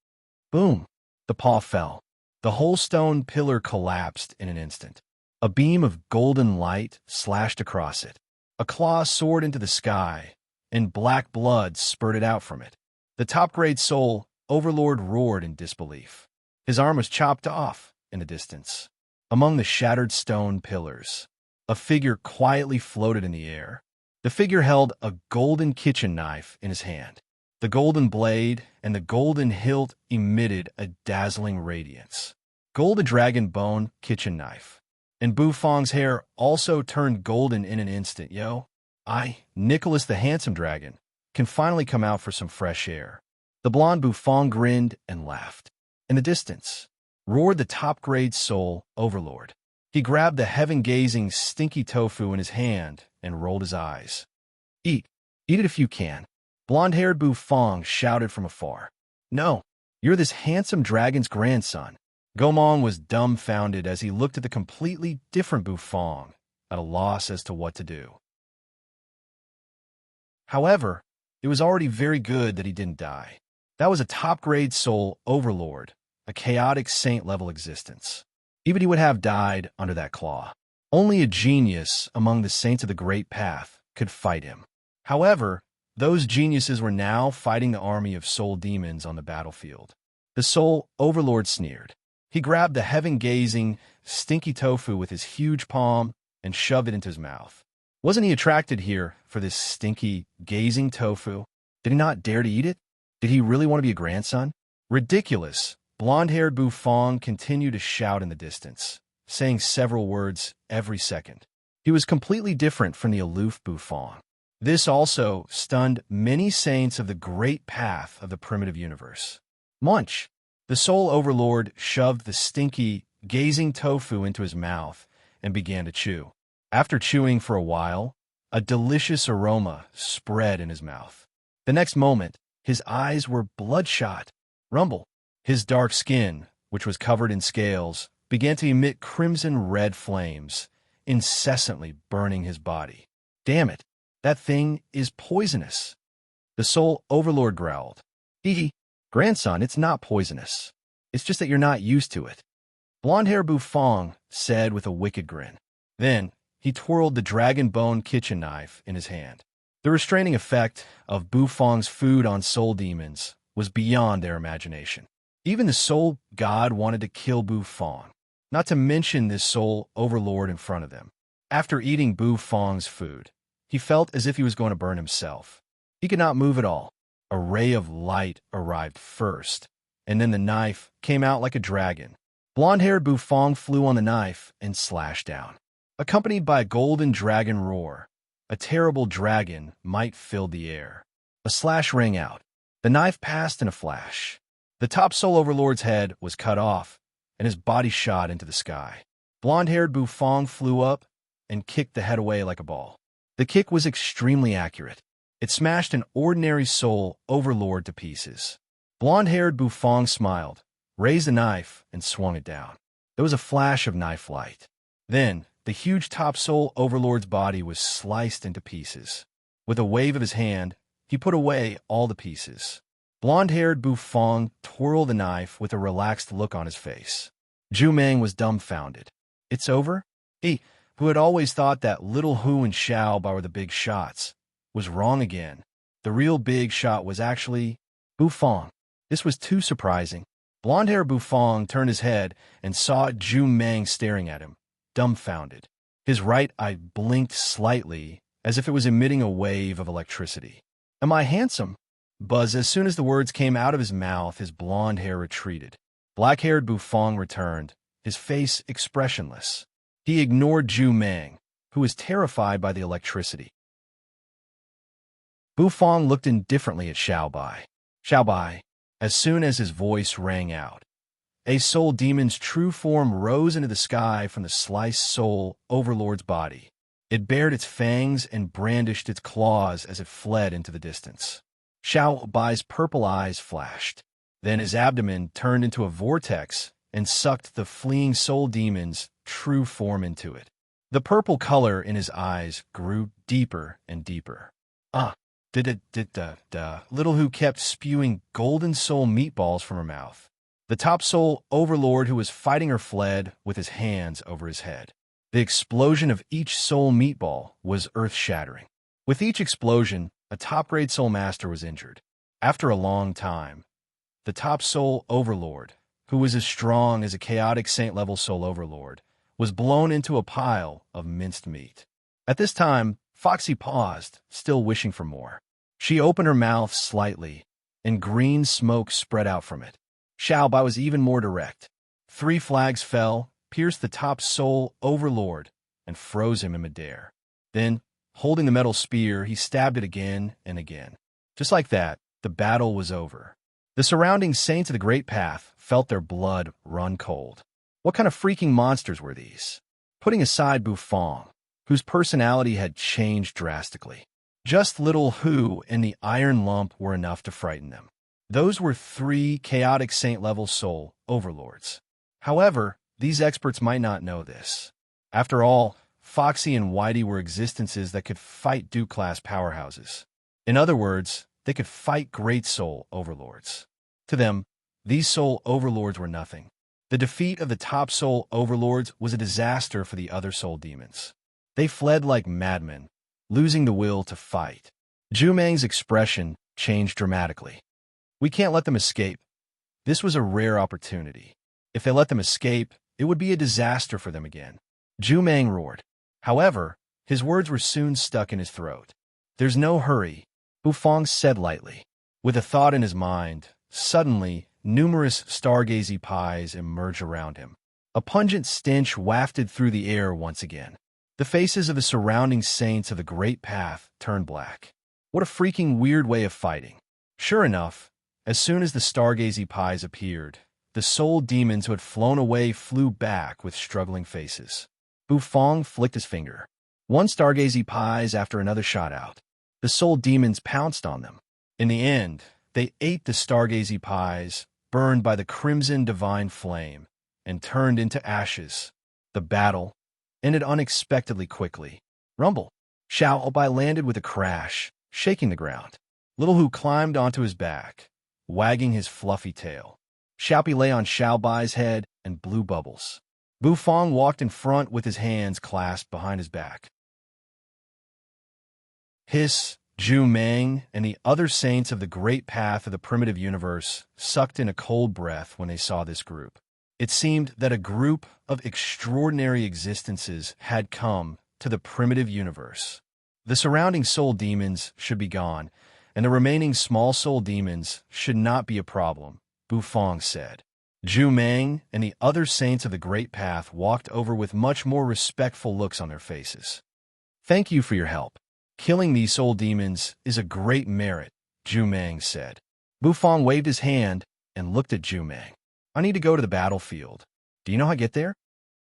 Boom. The paw fell. The whole stone pillar collapsed in an instant. A beam of golden light slashed across it. A claw soared into the sky, and black blood spurted out from it. The top-grade soul overlord roared in disbelief. His arm was chopped off in the distance. Among the shattered stone pillars, a figure quietly floated in the air. The figure held a golden kitchen knife in his hand. The golden blade and the golden hilt emitted a dazzling radiance. Golden dragon bone kitchen knife. And Bufong's hair also turned golden in an instant, yo. Nicholas the handsome dragon, can finally come out for some fresh air. The blonde Bufong grinned and laughed. In the distance, roared the top-grade soul overlord. He grabbed the heaven-gazing stinky tofu in his hand and rolled his eyes. Eat. Eat it if you can. Blonde-haired Bufong shouted from afar. No, you're this handsome dragon's grandson. Gomong was dumbfounded as he looked at the completely different Bufong, at a loss as to what to do. However, it was already very good that he didn't die. That was a top-grade soul overlord, a chaotic saint-level existence. Even he would have died under that claw. Only a genius among the saints of the Great Path could fight him. However, those geniuses were now fighting the army of soul demons on the battlefield. The soul overlord sneered. He grabbed the heaven-gazing, stinky tofu with his huge palm and shoved it into his mouth. Wasn't he attracted here for this stinky, gazing tofu? Did he not dare to eat it? Did he really want to be a grandson? Ridiculous. Blonde-haired Bufong continued to shout in the distance, saying several words every second. He was completely different from the aloof Bufong. This also stunned many saints of the great path of the primitive universe. Munch! The soul overlord shoved the stinky, gazing tofu into his mouth and began to chew. After chewing for a while, a delicious aroma spread in his mouth. The next moment, his eyes were bloodshot. Rumble! His dark skin, which was covered in scales, began to emit crimson-red flames, incessantly burning his body. Damn it! That thing is poisonous. The soul overlord growled. Grandson, it's not poisonous. It's just that you're not used to it. Blonde-haired Bufong said with a wicked grin. Then, he twirled the dragon bone kitchen knife in his hand. The restraining effect of Bufong's food on soul demons was beyond their imagination. Even the soul god wanted to kill Bufong, not to mention this soul overlord in front of them. After eating Bufong's food, he felt as if he was going to burn himself. He could not move at all. A ray of light arrived first, and then the knife came out like a dragon. Blonde-haired Bufong flew on the knife and slashed down. Accompanied by a golden dragon roar, a terrible dragon might fill the air. A slash rang out. The knife passed in a flash. The top soul overlord's head was cut off, and his body shot into the sky. Blonde-haired Bufong flew up and kicked the head away like a ball. The kick was extremely accurate. It smashed an ordinary soul overlord to pieces. Blonde-haired Bufong smiled, raised the knife, and swung it down. There was a flash of knife light. Then, the huge top soul overlord's body was sliced into pieces. With a wave of his hand, he put away all the pieces. Blonde-haired Bufong twirled the knife with a relaxed look on his face. Jumeng was dumbfounded. It's over? He, who had always thought that Little Hu and Xiaobai were the big shots, was wrong again. The real big shot was actually Bufong. This was too surprising. Blonde-haired Bufong turned his head and saw Jumeng staring at him, dumbfounded. His right eye blinked slightly, as if it was emitting a wave of electricity. Am I handsome? Buzz, as soon as the words came out of his mouth, his blonde hair retreated. Black-haired Bufong returned, his face expressionless. He ignored Jumeng, who was terrified by the electricity. Bufong looked indifferently at Xiaobai. Xiaobai, as soon as his voice rang out, a soul demon's true form rose into the sky from the sliced soul overlord's body. It bared its fangs and brandished its claws as it fled into the distance. Xiaobai's purple eyes flashed. Then his abdomen turned into a vortex and sucked the fleeing soul demon's true form into it. The purple color in his eyes grew deeper and deeper. Ah, Little Who kept spewing golden soul meatballs from her mouth. The top soul overlord who was fighting her fled with his hands over his head. The explosion of each soul meatball was earth-shattering. With each explosion, a top-grade soul master was injured. After a long time, the top soul overlord, who was as strong as a chaotic saint-level soul overlord, was blown into a pile of minced meat. At this time, Foxy paused, still wishing for more. She opened her mouth slightly, and green smoke spread out from it. Xiaobai was even more direct. 3 flags fell, pierced the top soul overlord, and froze him in midair. Then, holding the metal spear, he stabbed it again and again. Just like that, the battle was over. The surrounding saints of the Great Path felt their blood run cold. What kind of freaking monsters were these? Putting aside Bufong, whose personality had changed drastically, just Little Who and the Iron Lump were enough to frighten them. Those were 3 chaotic saint-level soul overlords. However, these experts might not know this. After all, Foxy and Whitey were existences that could fight Duke-class powerhouses. In other words, they could fight great soul overlords. To them, these soul overlords were nothing. The defeat of the top soul overlords was a disaster for the other soul demons. They fled like madmen, losing the will to fight. Zhu expression changed dramatically. We can't let them escape. This was a rare opportunity. If they let them escape, it would be a disaster for them again. Zhu roared. However, his words were soon stuck in his throat. There's no hurry, Bufong said lightly. With a thought in his mind, suddenly, numerous stargazy pies emerged around him. A pungent stench wafted through the air once again. The faces of the surrounding saints of the Great Path turned black. What a freaking weird way of fighting. Sure enough, as soon as the stargazy pies appeared, the soul demons who had flown away flew back with struggling faces. Bufong flicked his finger. One stargazy pies after another shot out. The soul demons pounced on them. In the end, they ate the stargazy pies, burned by the crimson divine flame, and turned into ashes. The battle ended unexpectedly quickly. Rumble. Xiaobai landed with a crash, shaking the ground. Little Who climbed onto his back, wagging his fluffy tail. Xiaopi lay on Xiaobai's head and blew bubbles. Bufong walked in front with his hands clasped behind his back. Hiss, Zhu and the other saints of the Great Path of the primitive universe sucked in a cold breath when they saw this group. It seemed that a group of extraordinary existences had come to the primitive universe. The surrounding soul demons should be gone, and the remaining small soul demons should not be a problem, Bufong said. Zhu and the other saints of the Great Path walked over with much more respectful looks on their faces. Thank you for your help. Killing these soul demons is a great merit, Zhu said. Bufong waved his hand and looked at Zhu. I need to go to the battlefield. Do you know how to get there?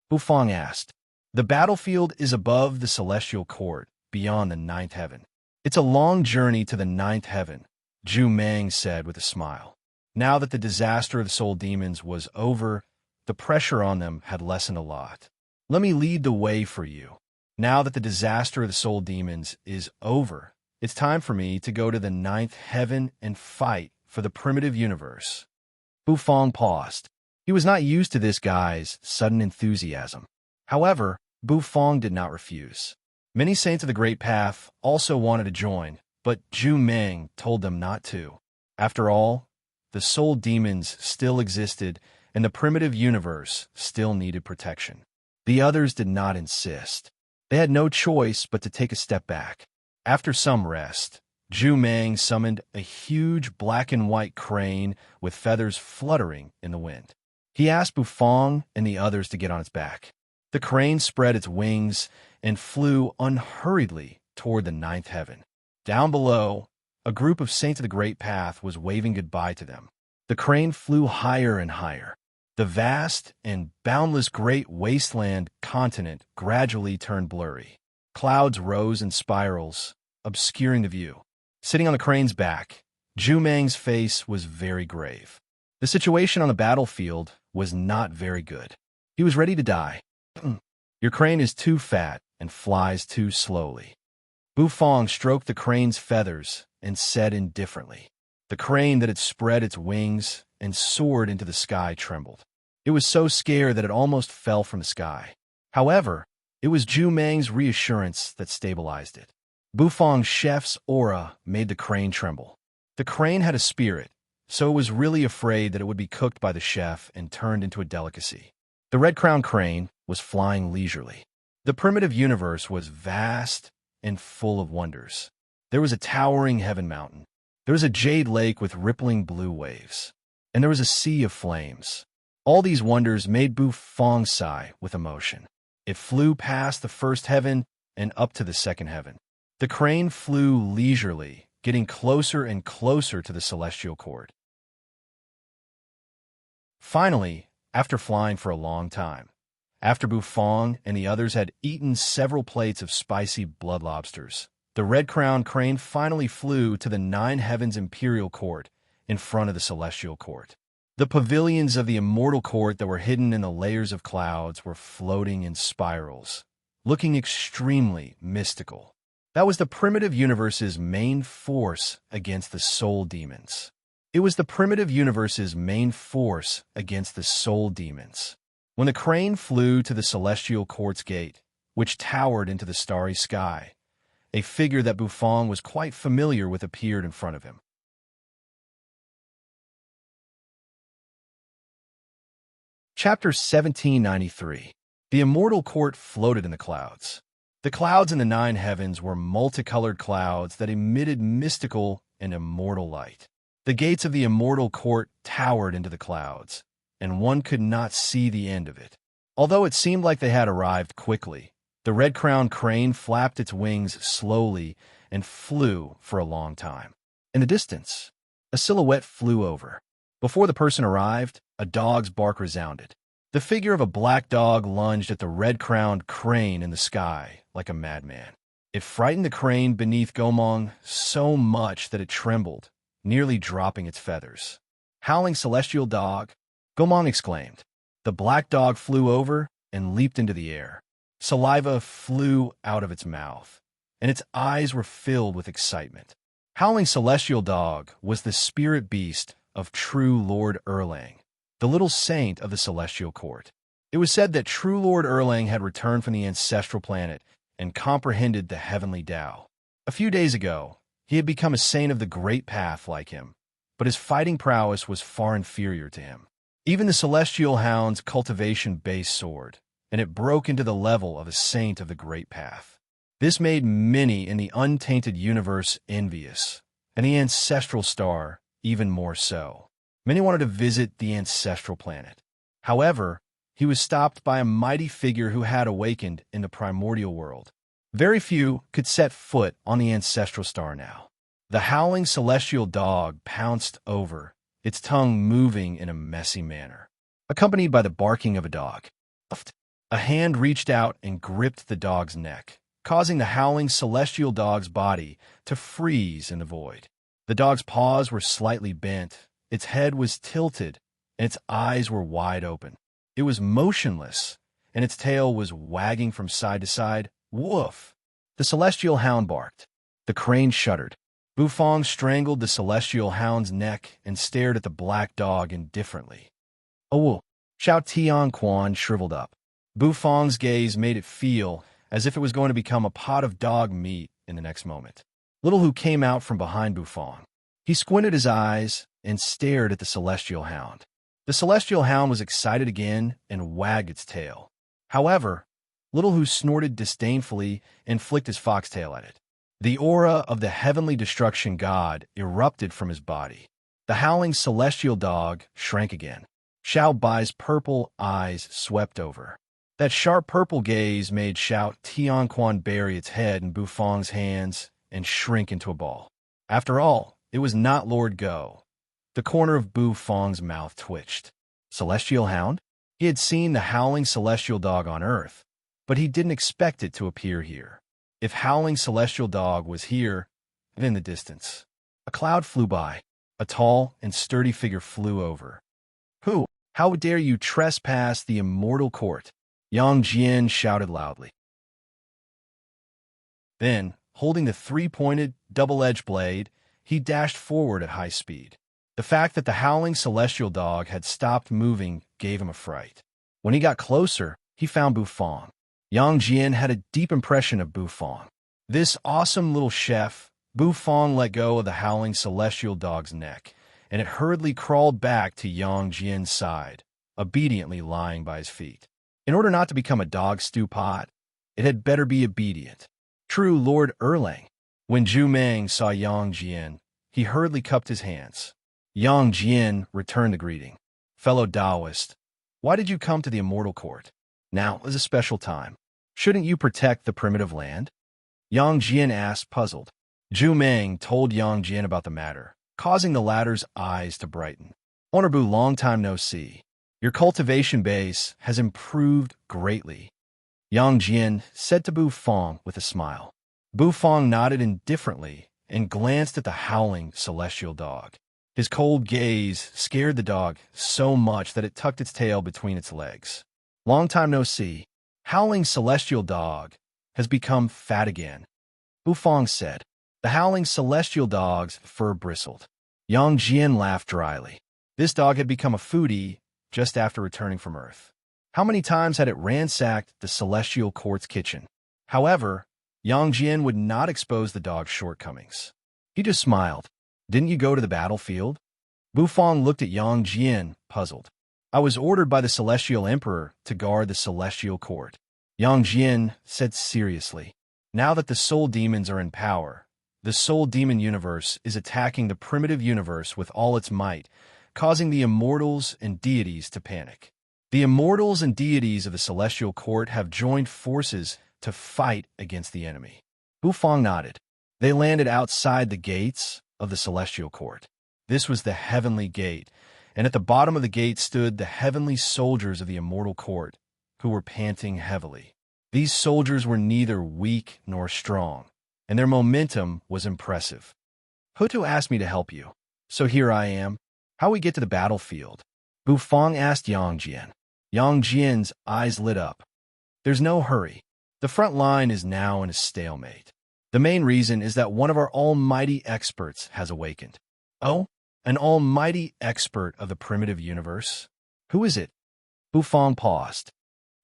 Bufong asked. The battlefield is above the celestial court, beyond the 9th heaven. It's a long journey to the 9th heaven, Zhu said with a smile. Now that the disaster of the soul demons was over, the pressure on them had lessened a lot. Let me lead the way for you. Now that the disaster of the soul demons is over, it's time for me to go to the 9th heaven and fight for the primitive universe. Bufong paused. He was not used to this guy's sudden enthusiasm. However, Bufong did not refuse. Many saints of the Great Path also wanted to join, but Zhu told them not to. After all, the soul demons still existed, and the primitive universe still needed protection. The others did not insist. They had no choice but to take a step back. After some rest, Zhu summoned a huge black and white crane with feathers fluttering in the wind. He asked Bufong and the others to get on its back. The crane spread its wings and flew unhurriedly toward the 9th heaven. Down below, a group of saints of the Great Path was waving goodbye to them. The crane flew higher and higher. The vast and boundless great wasteland continent gradually turned blurry. Clouds rose in spirals, obscuring the view. Sitting on the crane's back, Zhu face was very grave. The situation on the battlefield was not very good. He was ready to die. Your crane is too fat and flies too slowly. Bufong stroked the crane's feathers and said indifferently. The crane that had spread its wings and soared into the sky trembled. It was so scared that it almost fell from the sky. However, it was Zhu Meng's reassurance that stabilized it. Bufong's chef's aura made the crane tremble. The crane had a spirit, so it was really afraid that it would be cooked by the chef and turned into a delicacy. The red-crowned crane was flying leisurely. The primitive universe was vast and full of wonders. There was a towering heaven mountain. There was a jade lake with rippling blue waves. And there was a sea of flames. All these wonders made Bufong sigh with emotion. It flew past the first heaven and up to the second heaven. The crane flew leisurely, getting closer and closer to the celestial court. Finally, after flying for a long time, after Bufong and the others had eaten several plates of spicy blood lobsters, the red-crowned crane finally flew to the nine heavens imperial court in front of the celestial court. The pavilions of the immortal court that were hidden in the layers of clouds were floating in spirals, looking extremely mystical. That was the primitive universe's main force against the soul demons. It was the primitive universe's main force against the soul demons. When the crane flew to the celestial court's gate, which towered into the starry sky, a figure that Bufong was quite familiar with appeared in front of him. Chapter 1793. The immortal court floated in the clouds. The clouds in the nine heavens were multicolored clouds that emitted mystical and immortal light. The gates of the immortal court towered into the clouds, and one could not see the end of it. Although it seemed like they had arrived quickly, the red-crowned crane flapped its wings slowly and flew for a long time. In the distance, a silhouette flew over. Before the person arrived, a dog's bark resounded. The figure of a black dog lunged at the red-crowned crane in the sky like a madman. It frightened the crane beneath Gomong so much that it trembled, nearly dropping its feathers. "Howling celestial dog!" Gomong exclaimed. The black dog flew over and leaped into the air. Saliva flew out of its mouth, and its eyes were filled with excitement. Howling celestial dog was the spirit beast of true Lord Erlang, the little saint of the celestial court. It was said that true Lord Erlang had returned from the ancestral planet and comprehended the heavenly Tao. A few days ago, he had become a saint of the great path like him, but his fighting prowess was far inferior to him. Even the celestial hound's cultivation-based sword, and it broke into the level of a saint of the great path. This made many in the untainted universe envious, and the ancestral star even more so. Many wanted to visit the ancestral planet. However, he was stopped by a mighty figure who had awakened in the primordial world. Very few could set foot on the ancestral star now. The howling celestial dog pounced over, its tongue moving in a messy manner, accompanied by the barking of a dog. A hand reached out and gripped the dog's neck, causing the howling celestial dog's body to freeze in the void. The dog's paws were slightly bent, its head was tilted, and its eyes were wide open. It was motionless, and its tail was wagging from side to side. Woof! The celestial hound barked. The crane shuddered. Bufong strangled the celestial hound's neck and stared at the black dog indifferently. "Oh!" Xiao Tianquan shriveled up. Bufong's gaze made it feel as if it was going to become a pot of dog meat in the next moment. Little Hu came out from behind Bufong. He squinted his eyes and stared at the celestial hound. The celestial hound was excited again and wagged its tail. However, Little Hu snorted disdainfully and flicked his foxtail at it. The aura of the heavenly destruction god erupted from his body. The howling celestial dog shrank again. Xiao Bai's purple eyes swept over. That sharp purple gaze made Xiao Tianquan bury its head in Bufong's hands and shrink into a ball. After all, it was not Lord Go. The corner of Bufong's mouth twitched. Celestial hound? He had seen the howling celestial dog on Earth, but he didn't expect it to appear here. If howling celestial dog was here, then in the distance. A cloud flew by. A tall and sturdy figure flew over. "Who? How dare you trespass the immortal court?" Yang Jian shouted loudly. Then, holding the three-pointed, double-edged blade, he dashed forward at high speed. The fact that the howling celestial dog had stopped moving gave him a fright. When he got closer, he found Bufang. Yang Jian had a deep impression of Bufang. This awesome little chef, Bufang let go of the howling celestial dog's neck, and it hurriedly crawled back to Yang Jian's side, obediently lying by his feet. In order not to become a dog stew pot, it had better be obedient. True Lord Erlang. When Zhu Meng saw Yang Jian, he hurriedly cupped his hands. Yang Jian returned the greeting. Fellow Taoist, why did you come to the immortal court? Now is a special time. Shouldn't you protect the primitive land? Yang Jian asked, puzzled. Zhu Meng told Yang Jian about the matter, causing the latter's eyes to brighten. Honorable, long time no see. Your cultivation base has improved greatly. Yang Jian said to Bufang with a smile. Bufang nodded indifferently and glanced at the howling celestial dog. His cold gaze scared the dog so much that it tucked its tail between its legs. Long time no see. Howling celestial dog has become fat again, Bufang said. The howling celestial dog's fur bristled. Yang Jian laughed dryly. This dog had become a foodie just after returning from Earth. How many times had it ransacked the celestial court's kitchen? However, Yang Jian would not expose the dog's shortcomings. He just smiled. Didn't you go to the battlefield? Bufang looked at Yang Jian, puzzled. I was ordered by the Celestial Emperor to guard the Celestial Court. Yang Jian said seriously. Now that the soul demons are in power, the soul demon universe is attacking the primitive universe with all its might, causing the immortals and deities to panic. The immortals and deities of the Celestial Court have joined forces to fight against the enemy. Bufang nodded. They landed outside the gates of the Celestial Court. This was the Heavenly Gate, and at the bottom of the gate stood the heavenly soldiers of the immortal court, who were panting heavily. These soldiers were neither weak nor strong, and their momentum was impressive. Hutu asked me to help you, so here I am. How we get to the battlefield? Bufang asked Yang Jian. Yang Jian's eyes lit up. There's no hurry. The front line is now in a stalemate. The main reason is that one of our almighty experts has awakened. Oh, an almighty expert of the primitive universe? Who is it? Bufang paused.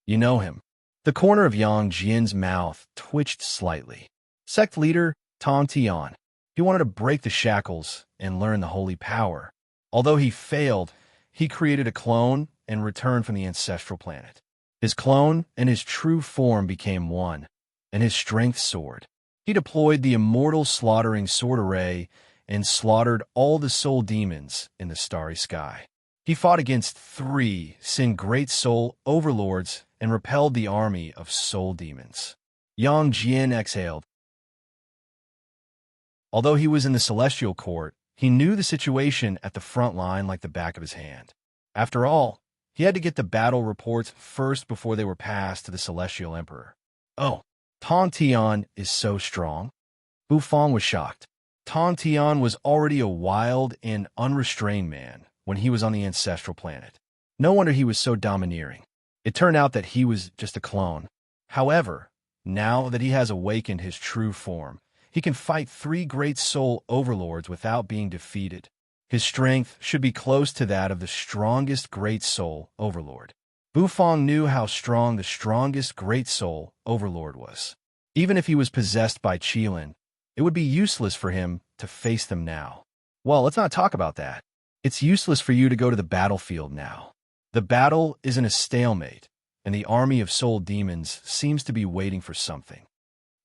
You know him. The corner of Yang Jian's mouth twitched slightly. Sect leader Tong Tian. He wanted to break the shackles and learn the holy power. Although he failed, he created a clone and returned from the ancestral planet. His clone and his true form became one, and his strength soared. He deployed the immortal slaughtering sword array and slaughtered all the soul demons in the starry sky. He fought against 3 Sin great soul overlords and repelled the army of soul demons. Yang Jian exhaled. Although he was in the celestial court, he knew the situation at the front line like the back of his hand. After all, he had to get the battle reports first before they were passed to the Celestial Emperor. Oh, Tong Tian is so strong. Bufang was shocked. Tong Tian was already a wild and unrestrained man when he was on the ancestral planet. No wonder he was so domineering. It turned out that he was just a clone. However, now that he has awakened his true form, he can fight 3 great soul overlords without being defeated. His strength should be close to that of the strongest great soul overlord. Bufang knew how strong the strongest great soul overlord was. Even if he was possessed by Qilin, it would be useless for him to face them now. Well, let's not talk about that. It's useless for you to go to the battlefield now. The battle is in a stalemate, and the army of soul demons seems to be waiting for something.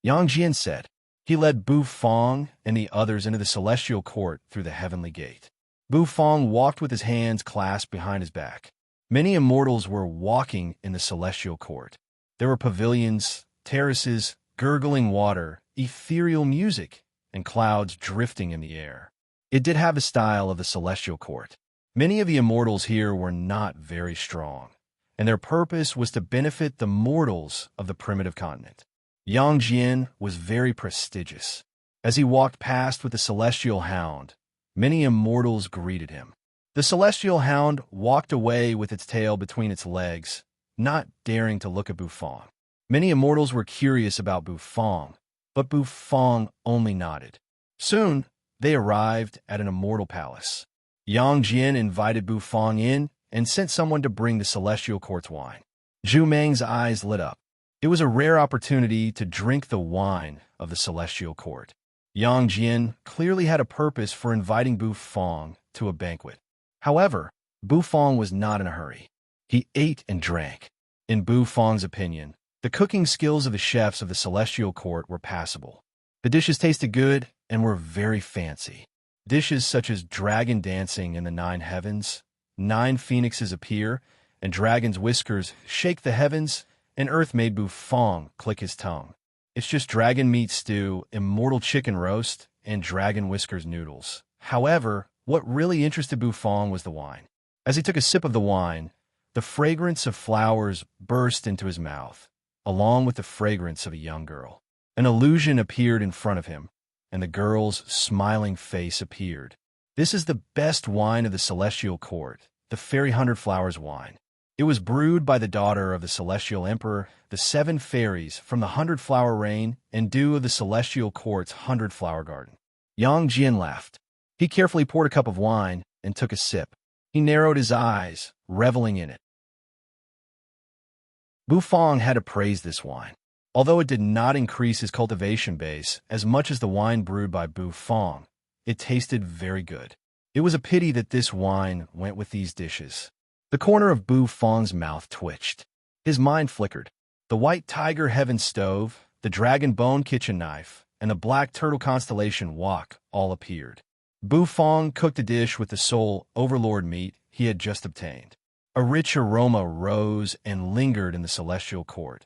Yang Jian said. He led Bufang and the others into the celestial court through the heavenly gate. Bufang walked with his hands clasped behind his back. Many immortals were walking in the celestial court. There were pavilions, terraces, gurgling water, ethereal music, and clouds drifting in the air. It did have the style of the celestial court. Many of the immortals here were not very strong, and their purpose was to benefit the mortals of the primitive continent. Yang Jian was very prestigious. As he walked past with the celestial hound, many immortals greeted him. The celestial hound walked away with its tail between its legs, not daring to look at Bufong. Many immortals were curious about Bufong, but Bufong only nodded. Soon, they arrived at an immortal palace. Yang Jian invited Bufong in and sent someone to bring the celestial court's wine. Zhu Meng's eyes lit up. It was a rare opportunity to drink the wine of the celestial court. Yang Jian clearly had a purpose for inviting Bufong to a banquet. However, Bufong was not in a hurry. He ate and drank. In Bufong's opinion, the cooking skills of the chefs of the celestial court were passable. The dishes tasted good and were very fancy. Dishes such as dragon dancing in the 9 heavens, 9 phoenixes appear, and dragon's whiskers shake the heavens, and earth made Bufong click his tongue. It's just dragon meat stew, immortal chicken roast, and dragon whiskers noodles. However, what really interested Bufong was the wine. As he took a sip of the wine, the fragrance of flowers burst into his mouth, along with the fragrance of a young girl. An illusion appeared in front of him, and the girl's smiling face appeared. This is the best wine of the celestial court, the Fairy 100 Flowers wine. It was brewed by the daughter of the celestial emperor, the 7 fairies from the 100-flower reign, and dew of the celestial court's 100-flower garden. Yang Jian laughed. He carefully poured a cup of wine and took a sip. He narrowed his eyes, reveling in it. Bufong had to praise this wine. Although it did not increase his cultivation base as much as the wine brewed by Bufong, it tasted very good. It was a pity that this wine went with these dishes. The corner of Bufong's mouth twitched. His mind flickered. The white tiger heaven stove, the dragon bone kitchen knife, and the black turtle constellation wok all appeared. Bufong cooked a dish with the soul overlord meat he had just obtained. A rich aroma rose and lingered in the celestial court.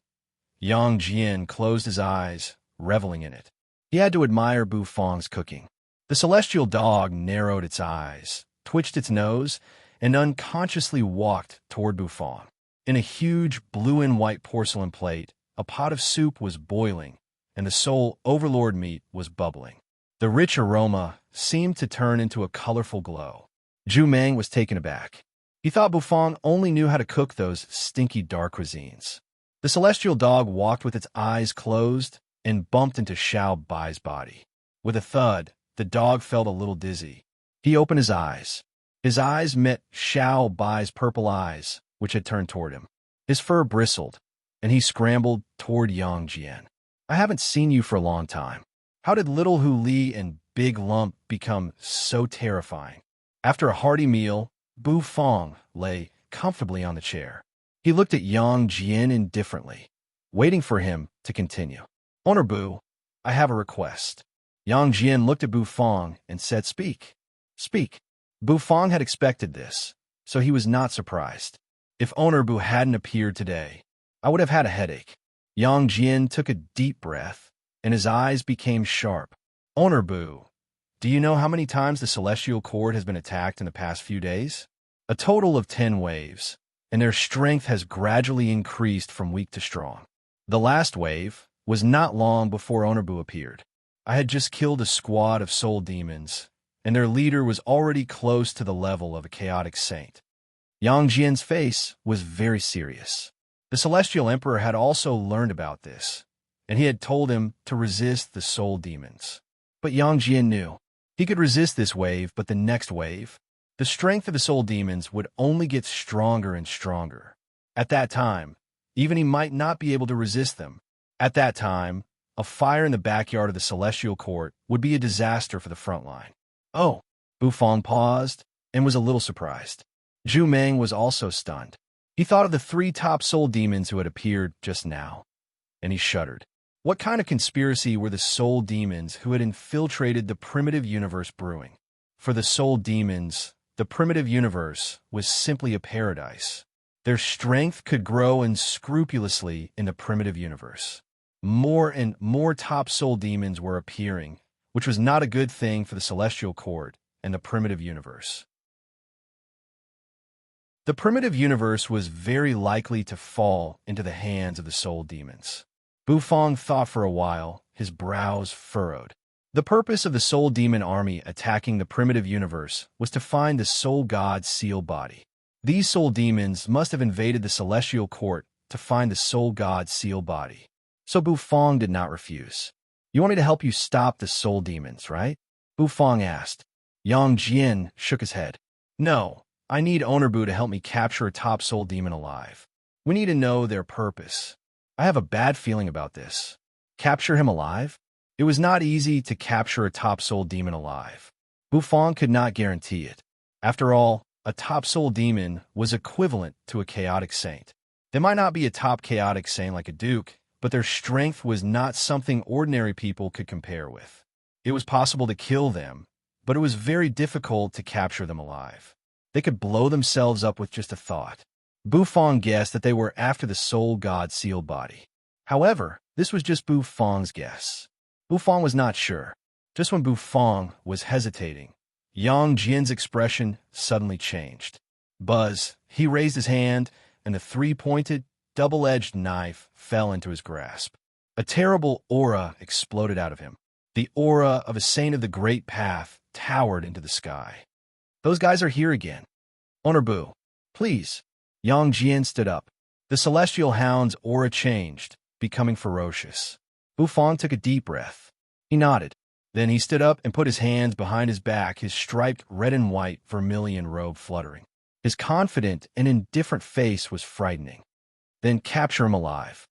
Yang Jian closed his eyes, reveling in it. He had to admire Bufong's cooking. The celestial dog narrowed its eyes, twitched its nose, and unconsciously walked toward Bufong. In a huge blue and white porcelain plate, a pot of soup was boiling, and the soul overlord meat was bubbling. The rich aroma seemed to turn into a colorful glow. Zhu Meng was taken aback. He thought Bufong only knew how to cook those stinky dark cuisines. The celestial dog walked with its eyes closed and bumped into Xiao Bai's body. With a thud, the dog felt a little dizzy. He opened his eyes. His eyes met Xiao Bai's purple eyes, which had turned toward him. His fur bristled, and he scrambled toward Yang Jian. I haven't seen you for a long time. How did Little Hu Li and Big Lump become so terrifying? After a hearty meal, Bufong lay comfortably on the chair. He looked at Yang Jian indifferently, waiting for him to continue. Owner Bu, I have a request. Yang Jian looked at Bufong and said, Speak. Speak. Bufong had expected this, so he was not surprised. If Owner Bu hadn't appeared today, I would have had a headache. Yang Jian took a deep breath, and his eyes became sharp. Owner Bu, do you know how many times the celestial court has been attacked in the past few days? A total of 10 waves, and their strength has gradually increased from weak to strong. The last wave was not long before Owner Bu appeared. I had just killed a squad of soul demons, and their leader was already close to the level of a chaotic saint. Yang Jian's face was very serious. The celestial emperor had also learned about this, and he had told him to resist the soul demons. But Yang Jian knew. He could resist this wave, but the next wave, the strength of the soul demons would only get stronger and stronger. At that time, even he might not be able to resist them. At that time, a fire in the backyard of the celestial court would be a disaster for the front line. Oh, Bufong paused and was a little surprised. Zhu Meng was also stunned. He thought of the 3 top soul demons who had appeared just now, and he shuddered. What kind of conspiracy were the soul demons who had infiltrated the primitive universe brewing? For the soul demons, the primitive universe was simply a paradise. Their strength could grow unscrupulously in the primitive universe. More and more top soul demons were appearing, which was not a good thing for the celestial court and the primitive universe. The primitive universe was very likely to fall into the hands of the soul demons. Bufong thought for a while, his brows furrowed. The purpose of the soul demon army attacking the primitive universe was to find the soul god's seal body. These soul demons must have invaded the celestial court to find the soul god's sealed body. So Bufong did not refuse. You want me to help you stop the soul demons, right? Bufong asked. Yang Jian shook his head. No, I need Onerbu to help me capture a top soul demon alive. We need to know their purpose. I have a bad feeling about this. Capture him alive? It was not easy to capture a top soul demon alive. Bufong could not guarantee it. After all, a top soul demon was equivalent to a chaotic saint. They might not be a top chaotic saint like a duke, but their strength was not something ordinary people could compare with. It was possible to kill them, but it was very difficult to capture them alive. They could blow themselves up with just a thought. Bufong guessed that they were after the soul god's sealed body. However, this was just Bufong's guess. Bufong was not sure. Just when Bufong was hesitating, Yang Jian's expression suddenly changed. Buzz, he raised his hand, and the three-pointed, double-edged knife fell into his grasp. A terrible aura exploded out of him. The aura of a saint of the great path towered into the sky. Those guys are here again. Onerbu, please. Yang Jian stood up. The celestial hound's aura changed, becoming ferocious. Bufong took a deep breath. He nodded. Then he stood up and put his hands behind his back, his striped red and white vermilion robe fluttering. His confident and indifferent face was frightening. Then capture him alive.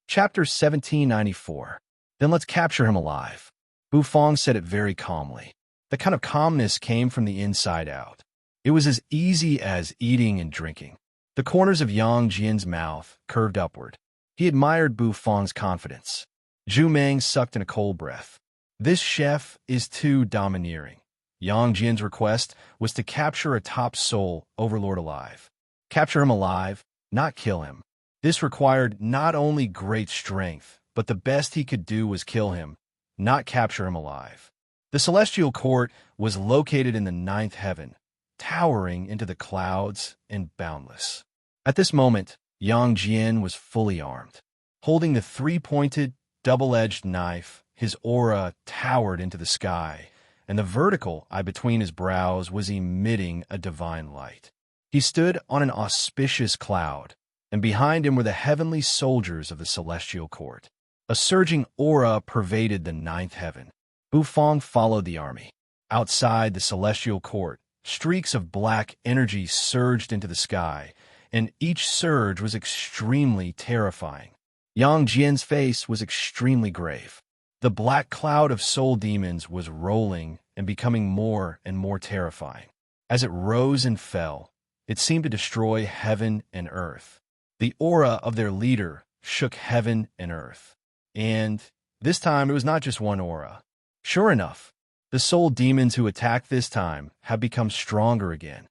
Chapter 1794. Then let's capture him alive. Bufong said it very calmly. The kind of calmness came from the inside out. It was as easy as eating and drinking. The corners of Yang Jian's mouth curved upward. He admired Bufong's confidence. Zhu Meng sucked in a cold breath. This chef is too domineering. Yang Jian's request was to capture a top soul overlord alive. Capture him alive, not kill him. This required not only great strength, but the best he could do was kill him, not capture him alive. The celestial court was located in the ninth heaven, towering into the clouds and boundless. At this moment, Yang Jian was fully armed. Holding the three-pointed, double-edged knife, his aura towered into the sky, and the vertical eye between his brows was emitting a divine light. He stood on an auspicious cloud, and behind him were the heavenly soldiers of the celestial court. A surging aura pervaded the ninth heaven. Bufong followed the army. Outside the celestial court, streaks of black energy surged into the sky, and each surge was extremely terrifying. Yang Jian's face was extremely grave. The black cloud of soul demons was rolling and becoming more and more terrifying. As it rose and fell, it seemed to destroy heaven and earth. The aura of their leader shook heaven and earth. And this time it was not just one aura. Sure enough, the soul demons who attacked this time have become stronger again.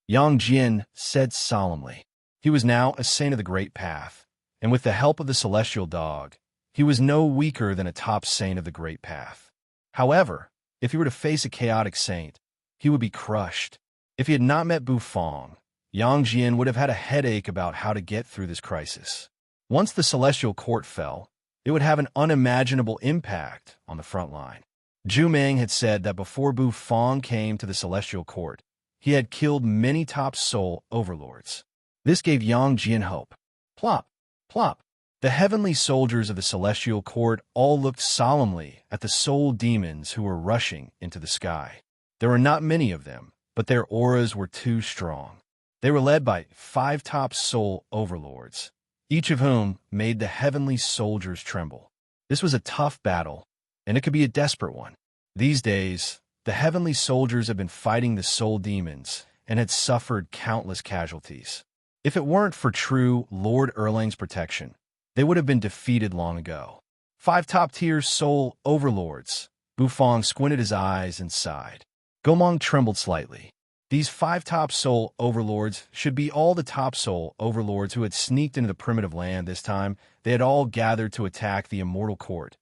Yang Jian said solemnly. He was now a saint of the great path, and with the help of the celestial dog, he was no weaker than a top saint of the great path. However, if he were to face a chaotic saint, he would be crushed. If he had not met Bufong, Yang Jian would have had a headache about how to get through this crisis. Once the celestial court fell, it would have an unimaginable impact on the front line. Zhu Meng had said that before Bufong came to the celestial court, he had killed many top soul overlords. This gave Yang Jian hope. Plop, plop. The heavenly soldiers of the celestial court all looked solemnly at the soul demons who were rushing into the sky. There were not many of them, but their auras were too strong. They were led by 5 top soul overlords, each of whom made the heavenly soldiers tremble. This was a tough battle, and it could be a desperate one. These days, the heavenly soldiers have been fighting the soul demons and had suffered countless casualties. If it weren't for true Lord Erlang's protection, they would have been defeated long ago. 5 top-tier soul overlords. Bufong squinted his eyes and sighed. Gomong trembled slightly. These 5 top soul overlords should be all the top soul overlords who had sneaked into the primitive land this time. They had all gathered to attack the immortal court.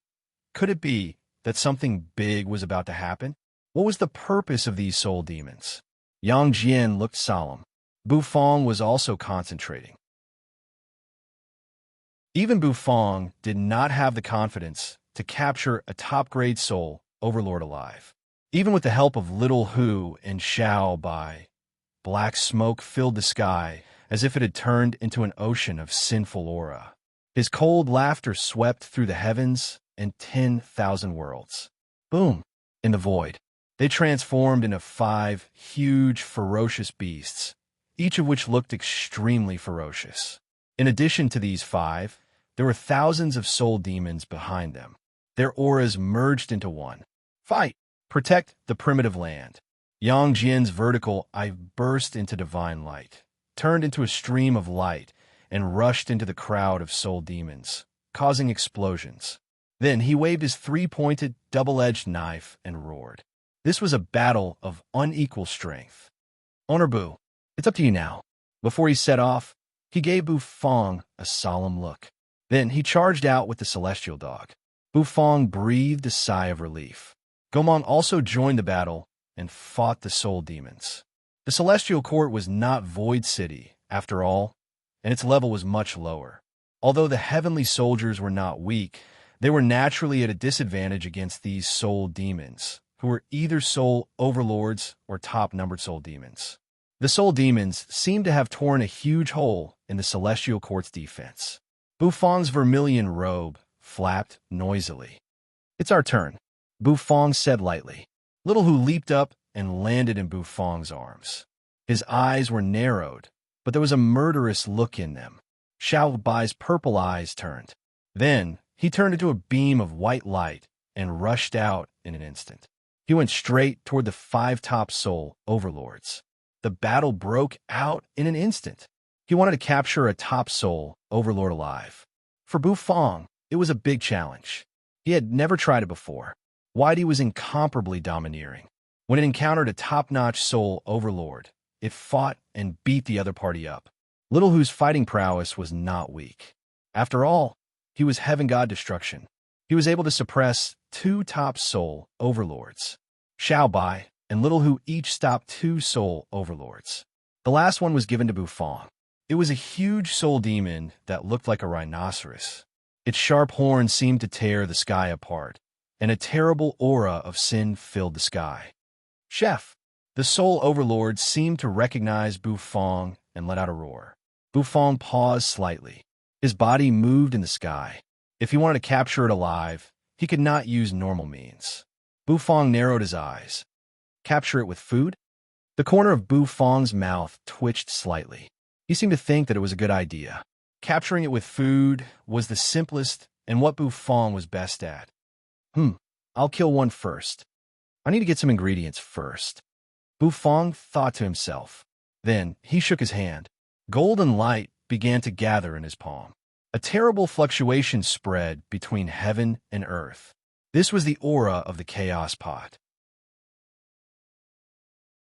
Could it be that something big was about to happen? What was the purpose of these soul demons? Yang Jian looked solemn. Bufong was also concentrating. Even Bufong did not have the confidence to capture a top-grade soul overlord alive. Even with the help of Little Hu and Xiao Bai, black smoke filled the sky as if it had turned into an ocean of sinful aura. His cold laughter swept through the heavens and 10,000 worlds. Boom! In the void, they transformed into 5 huge, ferocious beasts, each of which looked extremely ferocious. In addition to these 5, there were thousands of soul demons behind them. Their auras merged into one. Fight! Protect the primitive land. Yang Jian's vertical eye burst into divine light, turned into a stream of light, and rushed into the crowd of soul demons, causing explosions. Then he waved his 3-pointed, double-edged knife and roared. This was a battle of unequal strength. Owner Bu, it's up to you now. Before he set off, he gave Bu Fong a solemn look. Then he charged out with the celestial dog. Bu Fong breathed a sigh of relief. Gomong also joined the battle and fought the soul demons. The celestial court was not Void City, after all, and its level was much lower. Although the heavenly soldiers were not weak, they were naturally at a disadvantage against these soul demons, who were either soul overlords or top-numbered soul demons. The soul demons seemed to have torn a huge hole in the celestial court's defense. Bu Fong's vermilion robe flapped noisily. It's our turn, Bu Fong said lightly. Little Hu leaped up and landed in Bu Fong's arms. His eyes were narrowed, but there was a murderous look in them. Xiao Bai's purple eyes turned. Then he turned into a beam of white light and rushed out in an instant. He went straight toward the 5 top soul overlords. The battle broke out in an instant. He wanted to capture a top soul overlord alive. For Bu Fong, it was a big challenge. He had never tried it before. Whitey was incomparably domineering. When it encountered a top-notch soul overlord, it fought and beat the other party up. Little Hu's fighting prowess was not weak. After all, he was Heaven God Destruction. He was able to suppress 2 top soul overlords. Xiao Bai and Little Hu each stopped 2 soul overlords. The last one was given to Bu Fong. It was a huge soul demon that looked like a rhinoceros. Its sharp horns seemed to tear the sky apart, and a terrible aura of sin filled the sky. Chef! The soul overlord seemed to recognize Bu Fong and let out a roar. Bu Fong paused slightly. His body moved in the sky. If he wanted to capture it alive, he could not use normal means. Bu Fong narrowed his eyes. Capture it with food? The corner of Bu Fong's mouth twitched slightly. He seemed to think that it was a good idea. Capturing it with food was the simplest and what Bu Fong was best at. I'll kill one first. I need to get some ingredients first. Bu Fong thought to himself. Then he shook his hand. Golden light began to gather in his palm. A terrible fluctuation spread between heaven and earth. This was the aura of the chaos pot.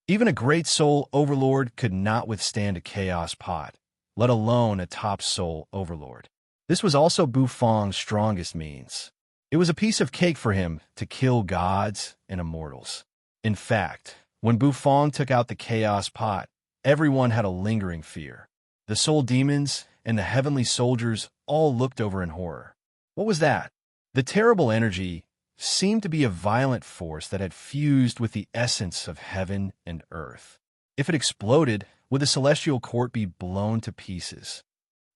Even a great soul overlord could not withstand a chaos pot, let alone a top soul overlord. This was also Bu Fong's strongest means. It was a piece of cake for him to kill gods and immortals. In fact, when Bu Fong took out the chaos pot, everyone had a lingering fear. The soul demons and the heavenly soldiers all looked over in horror. What was that? The terrible energy seemed to be a violent force that had fused with the essence of heaven and earth. If it exploded, would the celestial court be blown to pieces?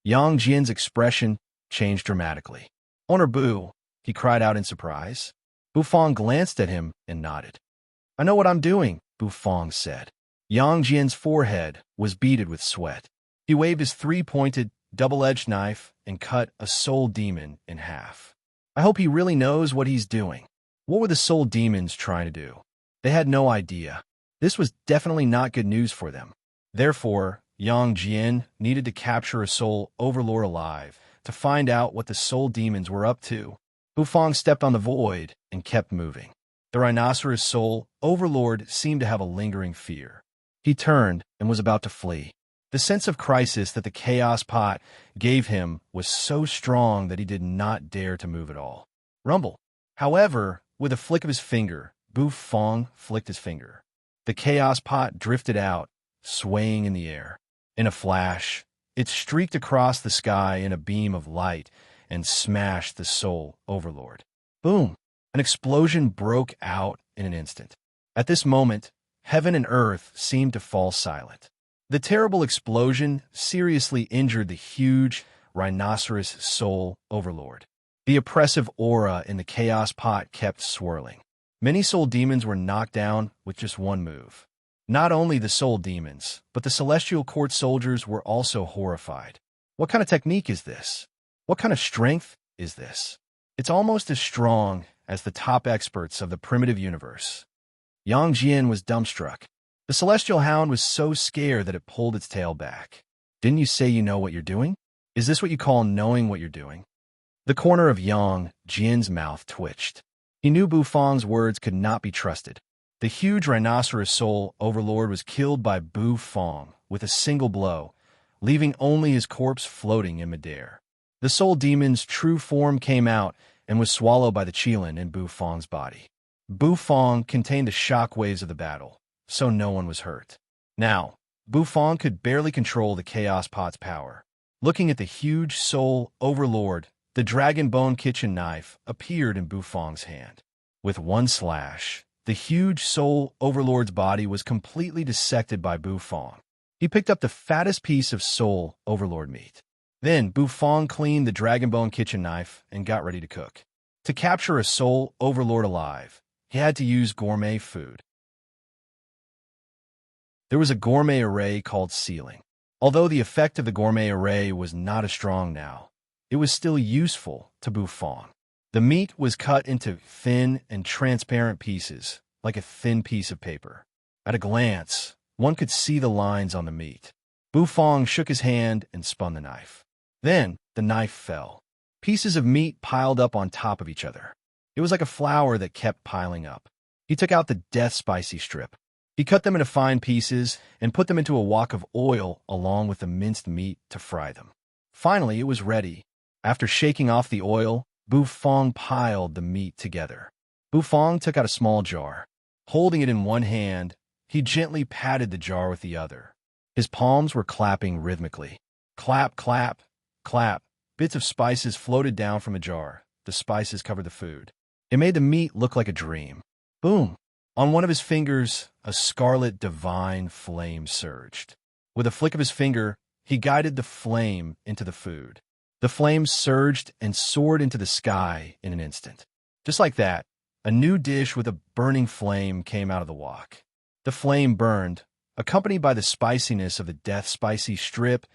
Yang Jian's expression changed dramatically. Owner Bu, he cried out in surprise. Bu Fong glanced at him and nodded. I know what I'm doing, Bu Fong said. Yang Jian's forehead was beaded with sweat. He waved his 3-pointed, double-edged knife and cut a soul demon in half. I hope he really knows what he's doing. What were the soul demons trying to do? They had no idea. This was definitely not good news for them. Therefore, Yang Jian needed to capture a soul overlord alive to find out what the soul demons were up to. Bu Fong stepped on the void and kept moving. The rhinoceros soul overlord seemed to have a lingering fear. He turned and was about to flee. The sense of crisis that the chaos pot gave him was so strong that he did not dare to move at all. Rumble. However, with a flick of his finger, Bu Fong flicked his finger. The chaos pot drifted out, swaying in the air. In a flash, it streaked across the sky in a beam of light and smashed the soul overlord. Boom! An explosion broke out in an instant. At this moment, heaven and earth seemed to fall silent. The terrible explosion seriously injured the huge rhinoceros soul overlord. The oppressive aura in the chaos pot kept swirling. Many soul demons were knocked down with just one move. Not only the soul demons, but the celestial court soldiers were also horrified. What kind of technique is this? What kind of strength is this? It's almost as strong as the top experts of the primitive universe. Yang Jian was dumbstruck. The celestial hound was so scared that it pulled its tail back. Didn't you say you know what you're doing? Is this what you call knowing what you're doing? The corner of Yang Jian's mouth twitched. He knew Bufang's words could not be trusted. The huge rhinoceros soul overlord was killed by Bufang with a single blow, leaving only his corpse floating in midair. The soul demon's true form came out and was swallowed by the qilin in Bufang's body. Bufang contained the shock waves of the battle, so no one was hurt. Now, Bufang could barely control the chaos pot's power. Looking at the huge soul overlord, the dragon bone kitchen knife appeared in Bufang's hand. With one slash, the huge soul overlord's body was completely dissected by Bufang. He picked up the fattest piece of soul overlord meat. Then Bufang cleaned the dragon bone kitchen knife and got ready to cook. To capture a soul overlord alive, he had to use gourmet food. There was a gourmet array called sealing. Although the effect of the gourmet array was not as strong now, it was still useful to Bufang. The meat was cut into thin and transparent pieces, like a thin piece of paper. At a glance, one could see the lines on the meat. Bufang shook his hand and spun the knife. Then, the knife fell. Pieces of meat piled up on top of each other. It was like a flower that kept piling up. He took out the death spicy strip. He cut them into fine pieces and put them into a wok of oil along with the minced meat to fry them. Finally, it was ready. After shaking off the oil, Bufang piled the meat together. Bufang took out a small jar. Holding it in one hand, he gently patted the jar with the other. His palms were clapping rhythmically. Clap, clap, clap. Bits of spices floated down from a jar. The spices covered the food. It made the meat look like a dream. Boom! On one of his fingers, a scarlet divine flame surged. With a flick of his finger, he guided the flame into the food. The flame surged and soared into the sky in an instant. Just like that, a new dish with a burning flame came out of the wok. The flame burned, accompanied by the spiciness of the death spicy strip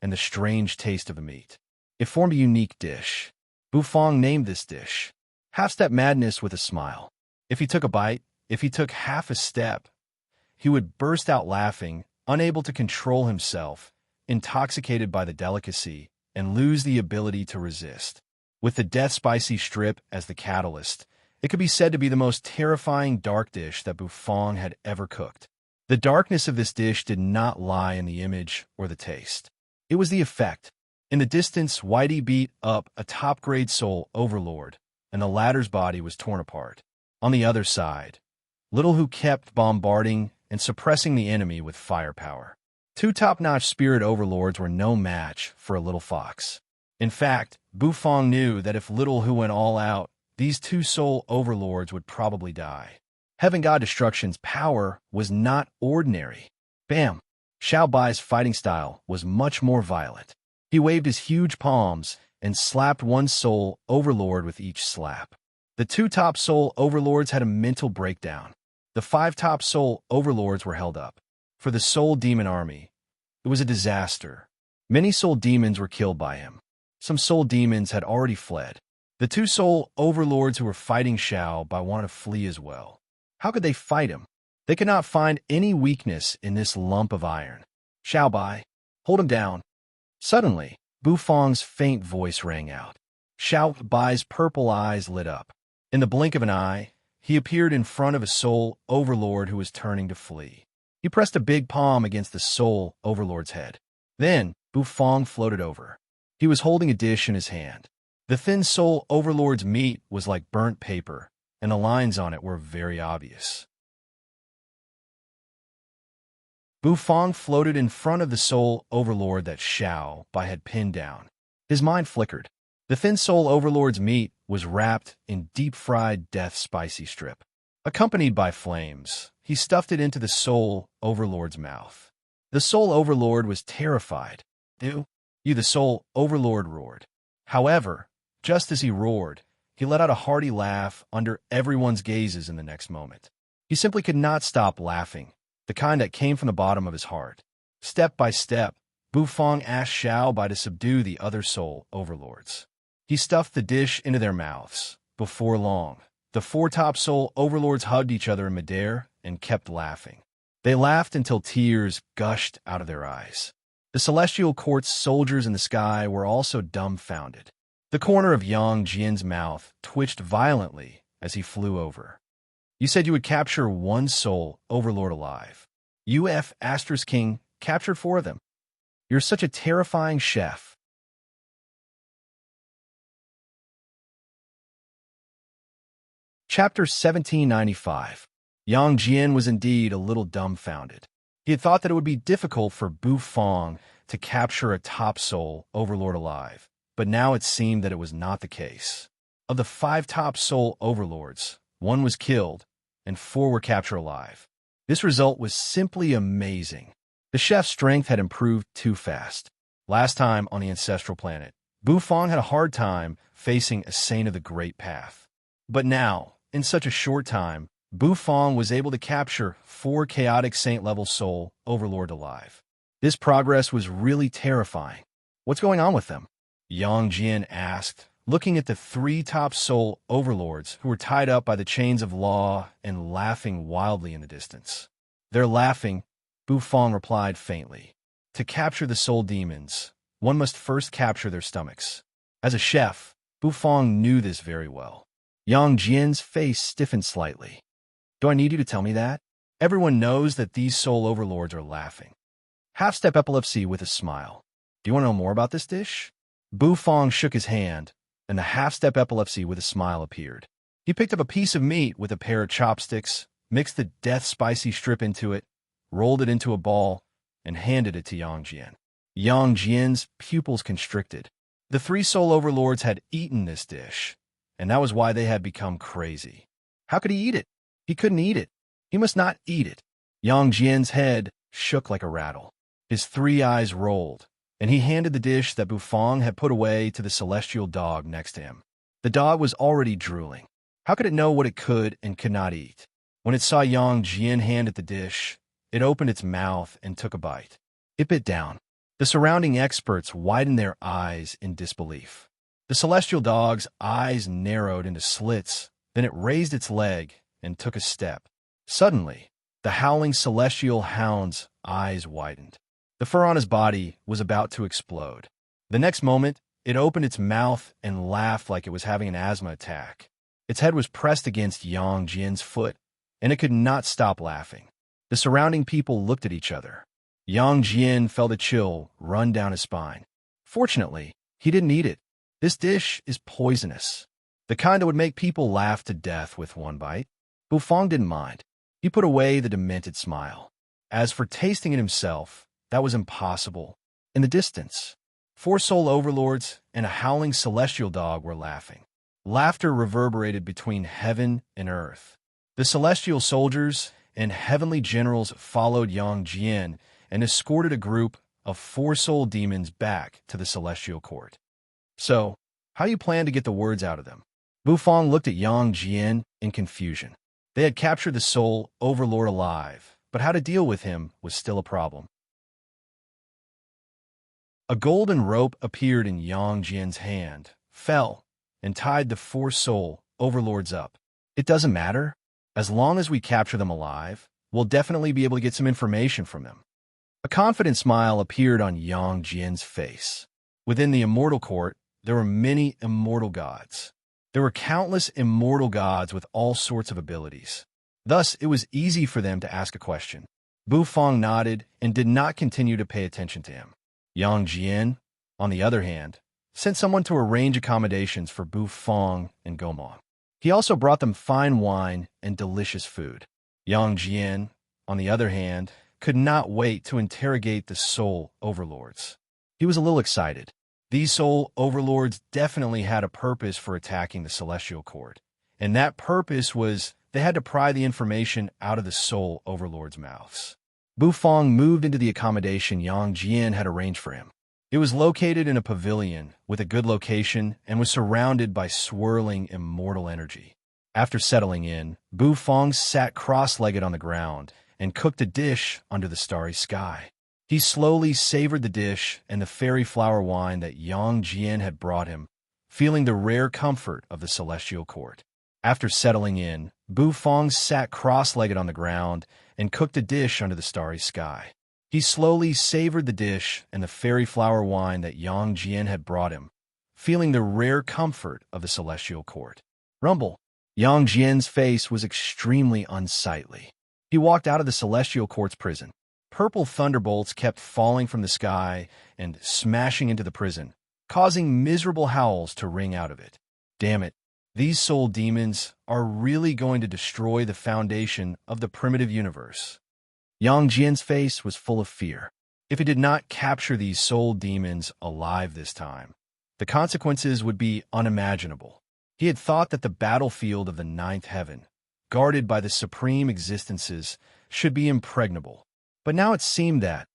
and the strange taste of the meat. It formed a unique dish. Bufang named this dish Half-Step Madness with a smile. If he took a bite, if he took half a step, he would burst out laughing, unable to control himself, intoxicated by the delicacy, and lose the ability to resist. With the death spicy strip as the catalyst, it could be said to be the most terrifying dark dish that Bufang had ever cooked. The darkness of this dish did not lie in the image or the taste. It was the effect. In the distance, Whitey beat up a top-grade soul overlord, and the latter's body was torn apart. On the other side, Little Who kept bombarding and suppressing the enemy with firepower. Two top-notch spirit overlords were no match for a little fox. In fact, Bufang knew that if Little Who went all out, these two soul overlords would probably die. Heaven God Destruction's power was not ordinary. Bam! Xiao Bai's fighting style was much more violent. He waved his huge palms and slapped one soul overlord with each slap. The two top soul overlords had a mental breakdown. The 5 top soul overlords were held up. For the soul demon army, it was a disaster. Many soul demons were killed by him. Some soul demons had already fled. The 2 soul overlords who were fighting Xiao Bai wanted to flee as well. How could they fight him? They could not find any weakness in this lump of iron. Xiao Bai, hold him down. Suddenly, Bufang's faint voice rang out. Xiao Bai's purple eyes lit up. In the blink of an eye, he appeared in front of a soul overlord who was turning to flee. He pressed a big palm against the soul overlord's head. Then, Bufang floated over. He was holding a dish in his hand. The thin soul overlord's meat was like burnt paper, and the lines on it were very obvious. Bufang floated in front of the soul overlord that Xiao Bai had pinned down. His mind flickered. The thin soul overlord's meat was wrapped in deep-fried death spicy strip. Accompanied by flames, he stuffed it into the Soul Overlord's mouth. The Soul Overlord was terrified. "You, the Soul Overlord roared. However, just as he roared, he let out a hearty laugh under everyone's gazes in the next moment. He simply could not stop laughing, the kind that came from the bottom of his heart. Step by step, Bufong asked Xiao Bai to subdue the other Soul Overlords. He stuffed the dish into their mouths. Before long, the four top Soul Overlords hugged each other in midair and kept laughing. They laughed until tears gushed out of their eyes. The Celestial Court's soldiers in the sky were also dumbfounded. The corner of Yang Jian's mouth twitched violently as he flew over. "You said you would capture one Soul Overlord alive. UF Asterisk King captured 4 of them. You're such a terrifying chef." Chapter 1795. Yang Jian was indeed a little dumbfounded. He had thought that it would be difficult for Bufong to capture a top Soul Overlord alive, but now it seemed that it was not the case. Of the 5 top Soul Overlords, 1 was killed, and 4 were captured alive. This result was simply amazing. The chef's strength had improved too fast. Last time on the ancestral planet, Bufong had a hard time facing a saint of the Great Path. But now, in such a short time, Bufong was able to capture 4 chaotic saint-level Soul Overlord alive. This progress was really terrifying. "What's going on with them?" Yang Jian asked, looking at the 3 top Soul Overlords who were tied up by the chains of law and laughing wildly in the distance. "They're laughing," Bufong replied faintly. "To capture the Soul Demons, one must first capture their stomachs." As a chef, Bufong knew this very well. Yang Jian's face stiffened slightly. "Do I need you to tell me that? Everyone knows that these Soul Overlords are laughing." Half-step epilepsy with a smile. "Do you want to know more about this dish?" Bufong shook his hand, and the half-step epilepsy with a smile appeared. He picked up a piece of meat with a pair of chopsticks, mixed the death-spicy strip into it, rolled it into a ball, and handed it to Yang Jian. Yang Jian's pupils constricted. The 3 Soul Overlords had eaten this dish, and that was why they had become crazy. How could he eat it? He couldn't eat it. He must not eat it. Yang Jian's head shook like a rattle. His 3 eyes rolled, and he handed the dish that Bufong had put away to the celestial dog next to him. The dog was already drooling. How could it know what it could and could not eat? When it saw Yang Jian hand it the dish, it opened its mouth and took a bite. It bit down. The surrounding experts widened their eyes in disbelief. The celestial dog's eyes narrowed into slits, then it raised its leg and took a step. Suddenly, the howling celestial hound's eyes widened. The fur on his body was about to explode. The next moment, it opened its mouth and laughed like it was having an asthma attack. Its head was pressed against Yang Jian's foot, and it could not stop laughing. The surrounding people looked at each other. Yang Jian felt a chill run down his spine. Fortunately, he didn't eat it. This dish is poisonous, the kind that would make people laugh to death with one bite. Bufong didn't mind. He put away the demented smile. As for tasting it himself, that was impossible. In the distance, 4 Soul Overlords and a howling celestial dog were laughing. Laughter reverberated between heaven and earth. The celestial soldiers and heavenly generals followed Yang Jian and escorted a group of 4 soul demons back to the celestial court. "So, how do you plan to get the words out of them?" Bufong looked at Yang Jian in confusion. They had captured the Soul Overlord alive, but how to deal with him was still a problem. A golden rope appeared in Yang Jian's hand, fell, and tied the 4 Soul Overlords up. "It doesn't matter. As long as we capture them alive, we'll definitely be able to get some information from them." A confident smile appeared on Yang Jian's face. Within the immortal court, there were many immortal gods. There were countless immortal gods with all sorts of abilities. Thus, it was easy for them to ask a question. Bufong nodded and did not continue to pay attention to him. Yang Jian, on the other hand, sent someone to arrange accommodations for Bufong and Gomong. He also brought them fine wine and delicious food. Yang Jian, on the other hand, could not wait to interrogate the Soul Overlords. He was a little excited. These Soul Overlords definitely had a purpose for attacking the Celestial Court, and that purpose was they had to pry the information out of the soul overlords' mouths. Bufang moved into the accommodation Yang Jian had arranged for him. It was located in a pavilion with a good location and was surrounded by swirling immortal energy. After settling in, Bufang sat cross-legged on the ground and cooked a dish under the starry sky. He slowly savored the dish and the fairy flower wine that Yang Jian had brought him, feeling the rare comfort of the celestial court. After settling in, Bufang sat cross-legged on the ground and cooked a dish under the starry sky. He slowly savored the dish and the fairy flower wine that Yang Jian had brought him, feeling the rare comfort of the celestial court. Rumble. Yang Jian's face was extremely unsightly. He walked out of the celestial court's prison. Purple thunderbolts kept falling from the sky and smashing into the prison, causing miserable howls to ring out of it. Damn it, these soul demons are really going to destroy the foundation of the primitive universe. Yang Jian's face was full of fear. If he did not capture these soul demons alive this time, the consequences would be unimaginable. He had thought that the battlefield of the ninth heaven, guarded by the supreme existences, should be impregnable. But now it seemed that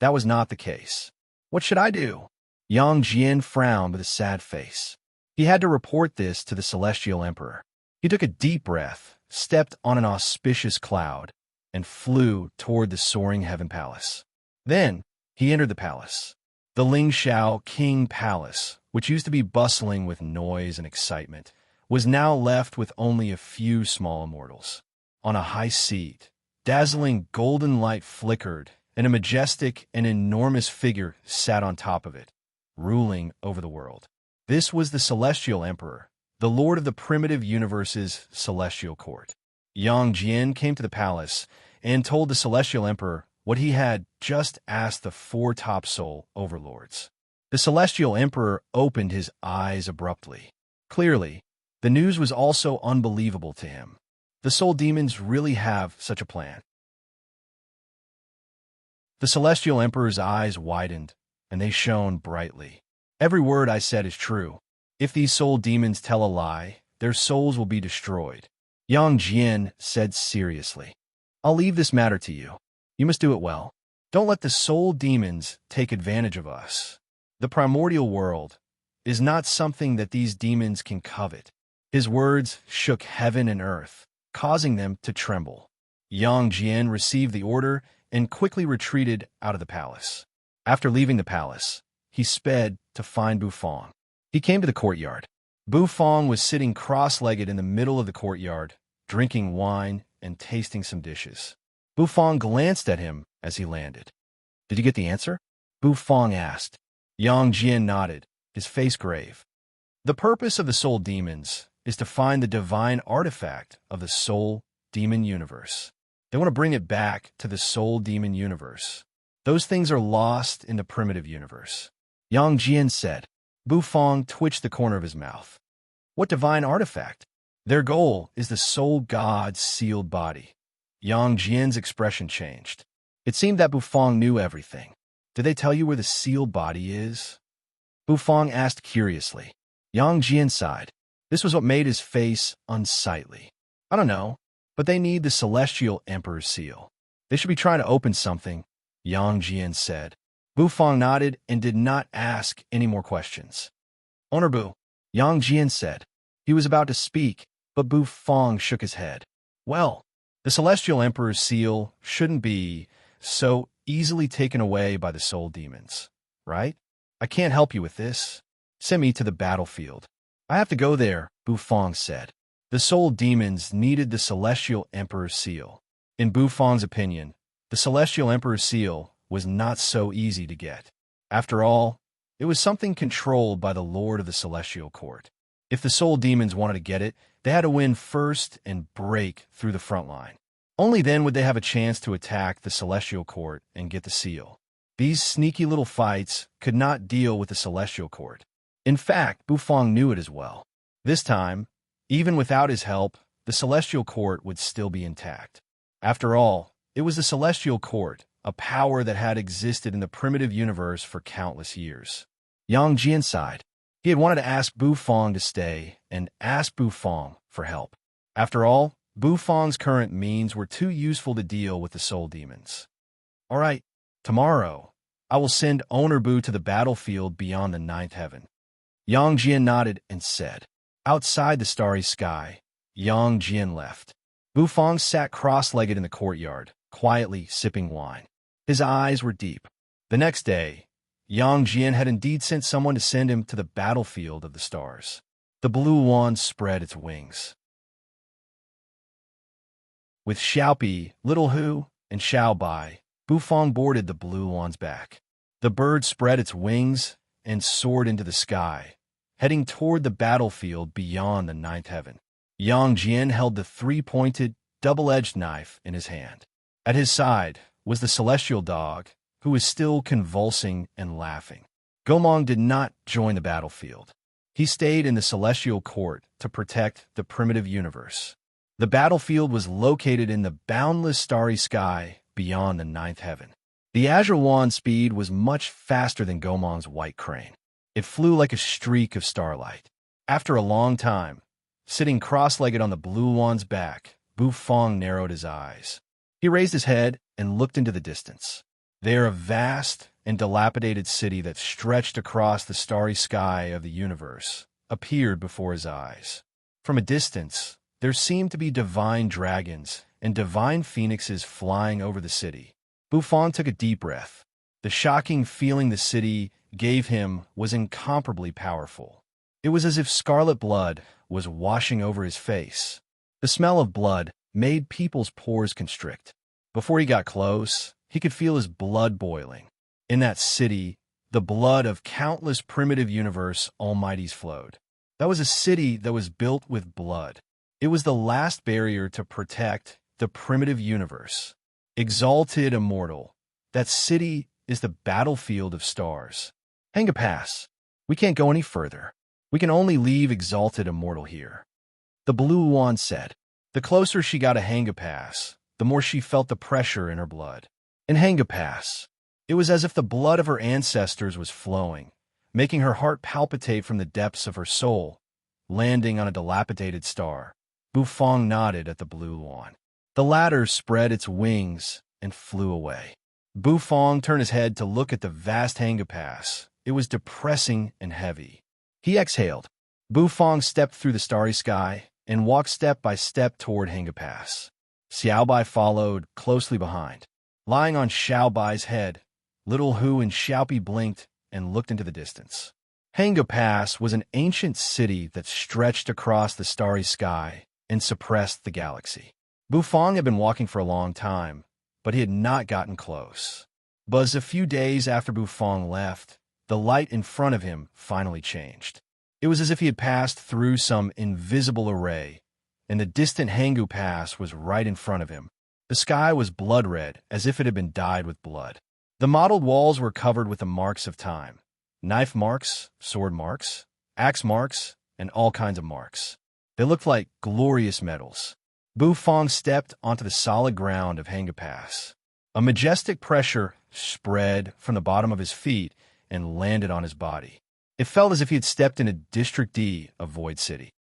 that was not the case. What should I do? Yang Jian frowned with a sad face. He had to report this to the Celestial Emperor. He took a deep breath, stepped on an auspicious cloud, and flew toward the soaring heaven palace. Then he entered the palace. The Lingxiao King Palace, which used to be bustling with noise and excitement, was now left with only a few small immortals. On a high seat, dazzling golden light flickered, and a majestic and enormous figure sat on top of it, ruling over the world. This was the Celestial Emperor, the Lord of the primitive universe's celestial court. Yang Jian came to the palace and told the Celestial Emperor what he had just asked the four top soul overlords. The Celestial Emperor opened his eyes abruptly. Clearly, the news was also unbelievable to him. The soul demons really have such a plan. The Celestial Emperor's eyes widened, and they shone brightly. Every word I said is true. If these soul demons tell a lie, their souls will be destroyed. Yang Jian said seriously. I'll leave this matter to you. You must do it well. Don't let the soul demons take advantage of us. The primordial world is not something that these demons can covet. His words shook heaven and earth, causing them to tremble. Yang Jian received the order and quickly retreated out of the palace. After leaving the palace, he sped to find Bufang. He came to the courtyard. Bufang was sitting cross-legged in the middle of the courtyard, drinking wine and tasting some dishes. Bufang glanced at him as he landed. Did you get the answer? Bufang asked. Yang Jian nodded, his face grave. The purpose of the soul demons is to find the divine artifact of the soul demon universe. They want to bring it back to the soul demon universe. Those things are lost in the primitive universe. Yang Jian said. Bufang twitched the corner of his mouth. What divine artifact? Their goal is the soul god's sealed body. Yang Jian's expression changed. It seemed that Bufang knew everything. Did they tell you where the sealed body is? Bufang asked curiously. Yang Jian sighed. This was what made his face unsightly. I don't know, but they need the Celestial Emperor's seal. They should be trying to open something, Yang Jian said. Bufang nodded and did not ask any more questions. Owner Bu, Yang Jian said. He was about to speak, but Bufang shook his head. Well, the Celestial Emperor's seal shouldn't be so easily taken away by the soul demons, right? I can't help you with this. Send me to the battlefield. I have to go there, Bufang said. The soul demons needed the Celestial Emperor's seal. In Bufang's opinion, the Celestial Emperor's seal was not so easy to get. After all, it was something controlled by the Lord of the Celestial Court. If the soul demons wanted to get it, they had to win first and break through the front line. Only then would they have a chance to attack the Celestial Court and get the seal. These sneaky little fights could not deal with the Celestial Court. In fact, Bufang knew it as well. This time, even without his help, the Celestial Court would still be intact. After all, it was the Celestial Court, a power that had existed in the primitive universe for countless years. Yang Jian sighed. He had wanted to ask Bufang to stay and ask Bufang for help. After all, Bufong's current means were too useful to deal with the soul demons. All right, tomorrow, I will send Owner Bu to the battlefield beyond the ninth heaven. Yang Jian nodded and said. Outside the starry sky, Yang Jian left. Bufong sat cross-legged in the courtyard, quietly sipping wine. His eyes were deep. The next day, Yang Jian had indeed sent someone to send him to the battlefield of the stars. The blue wand spread its wings. With Xiaopi, Little Hu, and Xiaobai, Bufong boarded the blue wand's back. The bird spread its wings and soared into the sky, heading toward the battlefield beyond the ninth heaven. Yang Jian held the three-pointed, double-edged knife in his hand. At his side was the celestial dog, who was still convulsing and laughing. Gomong did not join the battlefield. He stayed in the celestial court to protect the primitive universe. The battlefield was located in the boundless starry sky beyond the ninth heaven. The azure wand's speed was much faster than Gomong's white crane. It flew like a streak of starlight. After a long time, sitting cross-legged on the blue wand's back, Bufong narrowed his eyes. He raised his head and looked into the distance. There, a vast and dilapidated city that stretched across the starry sky of the universe appeared before his eyes. From a distance, there seemed to be divine dragons and divine phoenixes flying over the city. Bufong took a deep breath. The shocking feeling the city gave him was incomparably powerful. It was as if scarlet blood was washing over his face. The smell of blood made people's pores constrict. Before he got close, he could feel his blood boiling. In that city, the blood of countless primitive universe almighties flowed. That was a city that was built with blood. It was the last barrier to protect the primitive universe. Exalted immortal, that city is the battlefield of stars. Hang a pass. We can't go any further. We can only leave exalted immortal here. The blue wand said. The closer she got to Hanga Pass, the more she felt the pressure in her blood. In Hanga Pass, it was as if the blood of her ancestors was flowing, making her heart palpitate from the depths of her soul, landing on a dilapidated star. Bufong nodded at the blue wand. The latter spread its wings and flew away. Bufong turned his head to look at the vast Hanga Pass. It was depressing and heavy. He exhaled. Bufong stepped through the starry sky and walked step by step toward Hanga Pass. Xiaobai followed closely behind. Lying on Xiaobai's head, Little Hu and Xiaopi blinked and looked into the distance. Hanga Pass was an ancient city that stretched across the starry sky and suppressed the galaxy. Bufong had been walking for a long time, but he had not gotten close. But a few days after Bufong left, the light in front of him finally changed. It was as if he had passed through some invisible array, and the distant Hanga Pass was right in front of him. The sky was blood-red, as if it had been dyed with blood. The mottled walls were covered with the marks of time. Knife marks, sword marks, axe marks, and all kinds of marks. They looked like glorious medals. Bufong stepped onto the solid ground of Hanga Pass. A majestic pressure spread from the bottom of his feet and landed on his body. It felt as if he had stepped into District D of Void City.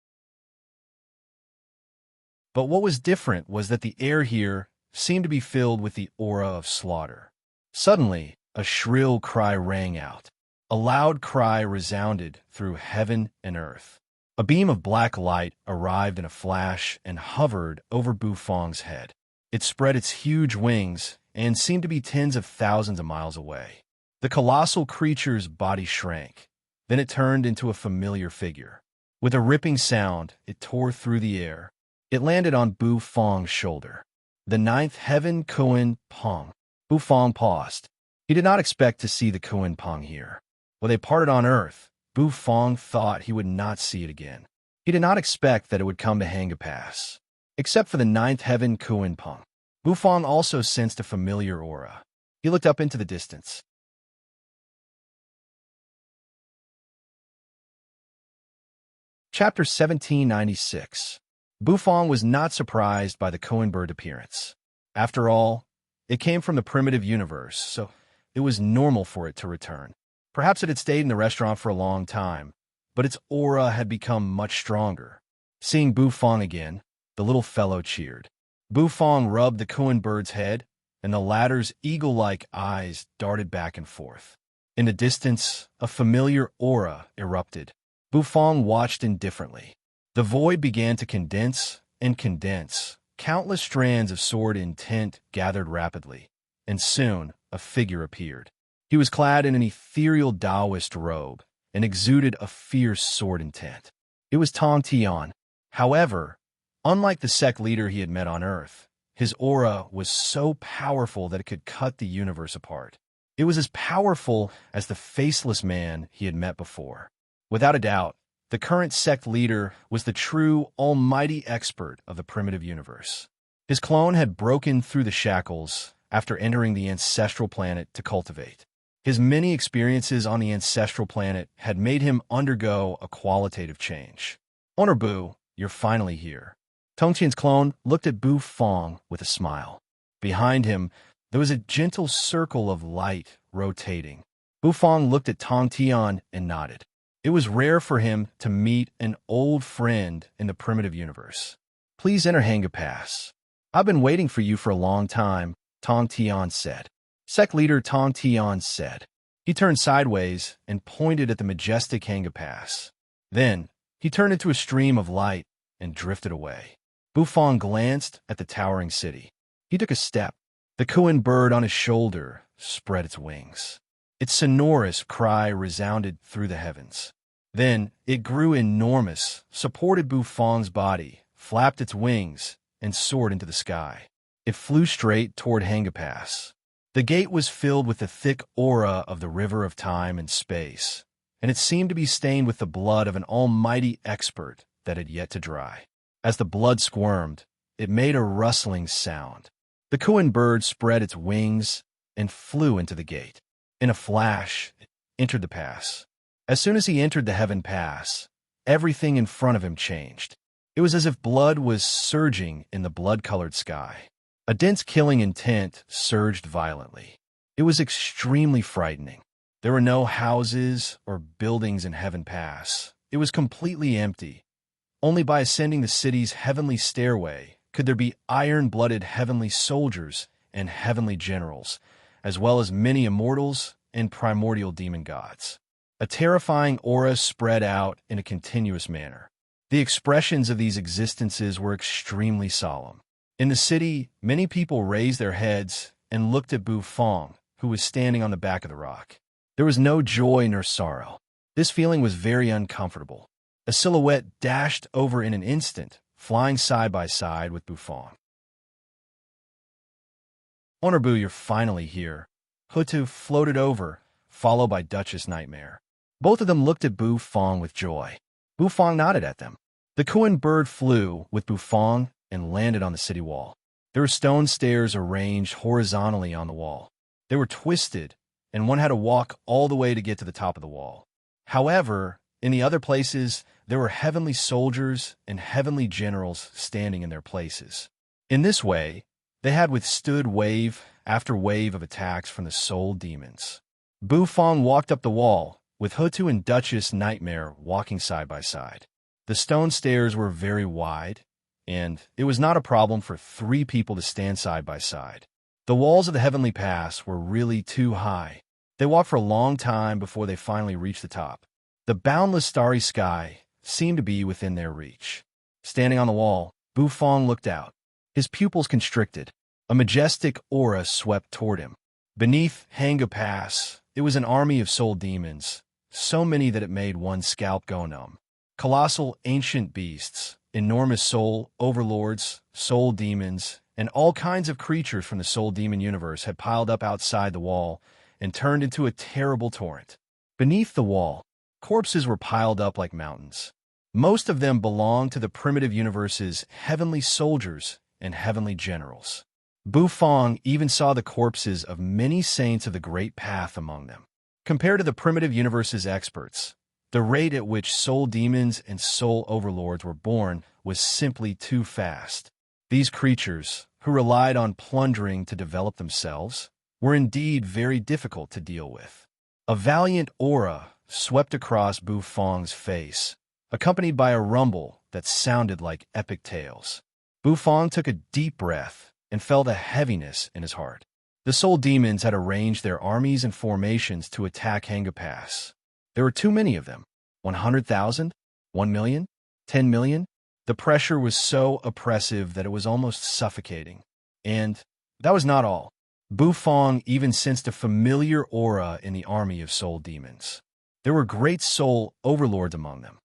But what was different was that the air here seemed to be filled with the aura of slaughter. Suddenly, a shrill cry rang out. A loud cry resounded through heaven and earth. A beam of black light arrived in a flash and hovered over Bufong's head. It spread its huge wings and seemed to be tens of thousands of miles away. The colossal creature's body shrank. Then it turned into a familiar figure. With a ripping sound, it tore through the air. It landed on Bufong's shoulder. The ninth heaven Kuan Pong. Bufong paused. He did not expect to see the Kuan Pong here. When they parted on Earth, Bufong thought he would not see it again. He did not expect that it would come to Hanga Pass. Except for the ninth heaven Kuan Pong. Bufong also sensed a familiar aura. He looked up into the distance. Chapter 1796. Bufong was not surprised by the Koan bird appearance. After all, it came from the primitive universe, so it was normal for it to return. Perhaps it had stayed in the restaurant for a long time, but its aura had become much stronger. Seeing Bufong again, The little fellow cheered. Bufong rubbed the Kuan bird's head, and the latter's eagle-like eyes darted back and forth. In the distance, a familiar aura erupted. Bufong watched indifferently. The void began to condense and condense. Countless strands of sword intent gathered rapidly, and soon a figure appeared. He was clad in an ethereal Taoist robe and exuded a fierce sword intent. It was Tong Tian. However, unlike the sect leader he had met on Earth, his aura was so powerful that it could cut the universe apart. It was as powerful as the faceless man he had met before. Without a doubt, the current sect leader was the true, almighty expert of the primitive universe. His clone had broken through the shackles after entering the ancestral planet to cultivate. His many experiences on the ancestral planet had made him undergo a qualitative change. Honor Bu, you're finally here. Tongqian's clone looked at Bufong with a smile. Behind him, there was a gentle circle of light rotating. Bufong looked at Tong Tian and nodded. It was rare for him to meet an old friend in the primitive universe. Please enter Hanga Pass. I've been waiting for you for a long time, Tong Tian said. Sect leader Tong Tian said. He turned sideways and pointed at the majestic Hanga Pass. Then, he turned into a stream of light and drifted away. Bufong glanced at the towering city. He took a step. The Kuan bird on his shoulder spread its wings. Its sonorous cry resounded through the heavens. Then it grew enormous, supported Bufong's body, flapped its wings, and soared into the sky. It flew straight toward Hanga Pass. The gate was filled with the thick aura of the river of time and space, and it seemed to be stained with the blood of an almighty expert that had yet to dry. As the blood squirmed, it made a rustling sound. The Kuan bird spread its wings and flew into the gate. In a flash, it entered the pass. As soon as he entered the Heaven Pass, everything in front of him changed. It was as if blood was surging in the blood-colored sky. A dense killing intent surged violently. It was extremely frightening. There were no houses or buildings in Heaven Pass. It was completely empty. Only by ascending the city's heavenly stairway could there be iron-blooded heavenly soldiers and heavenly generals, as well as many immortals and primordial demon gods. A terrifying aura spread out in a continuous manner. The expressions of these existences were extremely solemn. In the city, many people raised their heads and looked at Bufong, who was standing on the back of the rock. There was no joy nor sorrow. This feeling was very uncomfortable. A silhouette dashed over in an instant, flying side by side with Bufong. Honor Bu, you're finally here. Hutu floated over, followed by Duchess Nightmare. Both of them looked at Bufong with joy. Bufong nodded at them. The Kuan bird flew with Bufong and landed on the city wall. There were stone stairs arranged horizontally on the wall. They were twisted, and one had to walk all the way to get to the top of the wall. However, in the other places, there were heavenly soldiers and heavenly generals standing in their places. In this way, they had withstood wave after wave of attacks from the soul demons. Bufong walked up the wall, with Hutu and Duchess Nightmare walking side by side. The stone stairs were very wide, and it was not a problem for 3 people to stand side by side. The walls of the Heavenly Pass were really too high. They walked for a long time before they finally reached the top. The boundless starry sky seemed to be within their reach. Standing on the wall, Bufong looked out. His pupils constricted. A majestic aura swept toward him. Beneath Hanga Pass, it was an army of soul demons, so many that it made one's scalp go numb. Colossal ancient beasts, enormous soul overlords, soul demons, and all kinds of creatures from the soul demon universe had piled up outside the wall and turned into a terrible torrent. Beneath the wall, corpses were piled up like mountains. Most of them belonged to the primitive universe's heavenly soldiers and heavenly generals. Bufong even saw the corpses of many saints of the Great Path among them. Compared to the primitive universe's experts, the rate at which soul demons and soul overlords were born was simply too fast. These creatures, who relied on plundering to develop themselves, were indeed very difficult to deal with. A valiant aura swept across Bufong's face, accompanied by a rumble that sounded like epic tales. Bufong took a deep breath and felt a heaviness in his heart. The soul demons had arranged their armies and formations to attack Hanga Pass. There were too many of them. 100,000? 1 million? 10 million? The pressure was so oppressive that it was almost suffocating. And that was not all. Bufong even sensed a familiar aura in the army of soul demons. There were great soul overlords among them.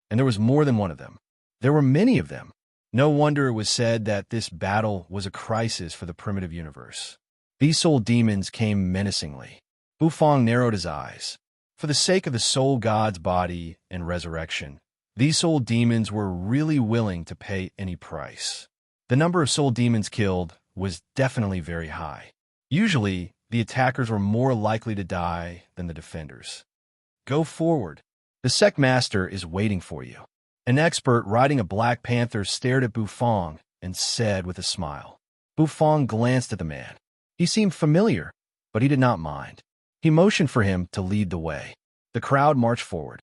And there was more than one of them. There were many of them. No wonder it was said that this battle was a crisis for the primitive universe. These soul demons came menacingly. Bufong narrowed his eyes. For the sake of the soul god's body and resurrection, these soul demons were really willing to pay any price. The number of soul demons killed was definitely very high. Usually, the attackers were more likely to die than the defenders. Go forward. The sect master is waiting for you. An expert riding a black panther stared at Bufong and said with a smile. Bufong glanced at the man. He seemed familiar, but he did not mind. He motioned for him to lead the way. The crowd marched forward.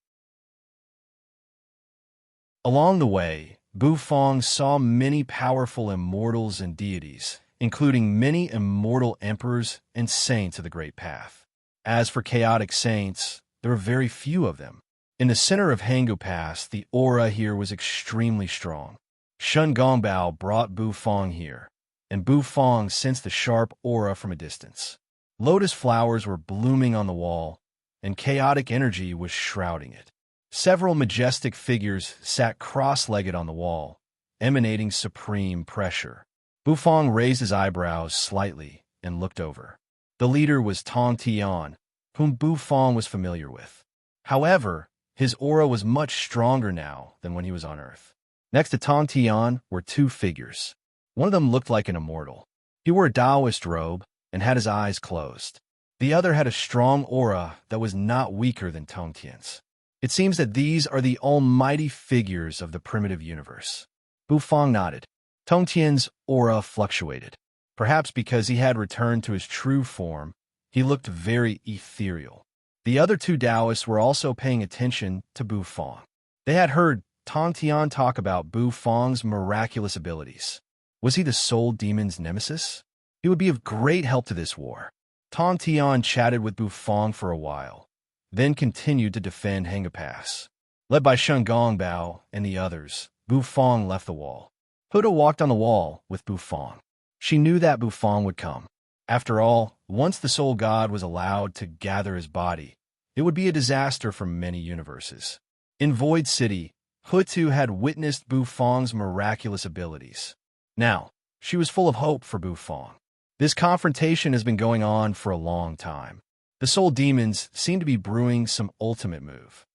Along the way, Bufong saw many powerful immortals and deities, including many immortal emperors and saints of the Great Path. As for chaotic saints, there were very few of them. In the center of Hanga Pass, the aura here was extremely strong. Shun Gongbao brought Bufong here, and Bufong sensed the sharp aura from a distance. Lotus flowers were blooming on the wall, and chaotic energy was shrouding it. Several majestic figures sat cross-legged on the wall, emanating supreme pressure. Bufong raised his eyebrows slightly and looked over. The leader was Tong Tian, whom Bufong was familiar with. However, his aura was much stronger now than when he was on Earth. Next to Tong Tian were two figures. One of them looked like an immortal. He wore a Taoist robe and had his eyes closed. The other had a strong aura that was not weaker than Tong Tian's. It seems that these are the almighty figures of the primitive universe. Bufong nodded. Tong Tian's aura fluctuated. Perhaps because he had returned to his true form, he looked very ethereal. The other two Taoists were also paying attention to Bufong. They had heard Tong Tian talk about Bufong's miraculous abilities. Was he the soul demon's nemesis? He would be of great help to this war. Tong Tian chatted with Bufong for a while, then continued to defend Hanga Pass. Led by Shun Gongbao and the others, Bufong left the wall. Huda walked on the wall with Bufong. She knew that Bufong would come. After all, once the soul god was allowed to gather his body, it would be a disaster for many universes. In Void City, Hutu had witnessed Bufong's miraculous abilities. Now, she was full of hope for Bufong. This confrontation has been going on for a long time. The soul demons seem to be brewing some ultimate move.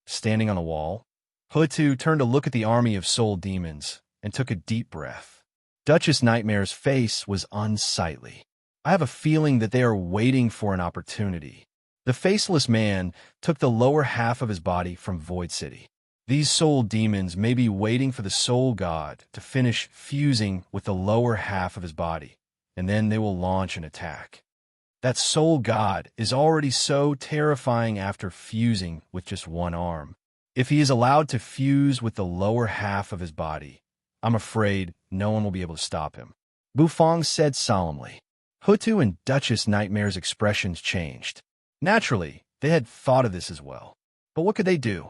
Standing on the wall, Hutu turned to look at the army of soul demons and took a deep breath. Duchess Nightmare's face was unsightly. I have a feeling that they are waiting for an opportunity. The faceless man took the lower half of his body from Void City. These soul demons may be waiting for the soul god to finish fusing with the lower half of his body, and then they will launch an attack. That soul god is already so terrifying after fusing with just one arm. If he is allowed to fuse with the lower half of his body, I'm afraid no one will be able to stop him. Bufong said solemnly. Hutu and Duchess Nightmare's expressions changed. Naturally, they had thought of this as well. But what could they do?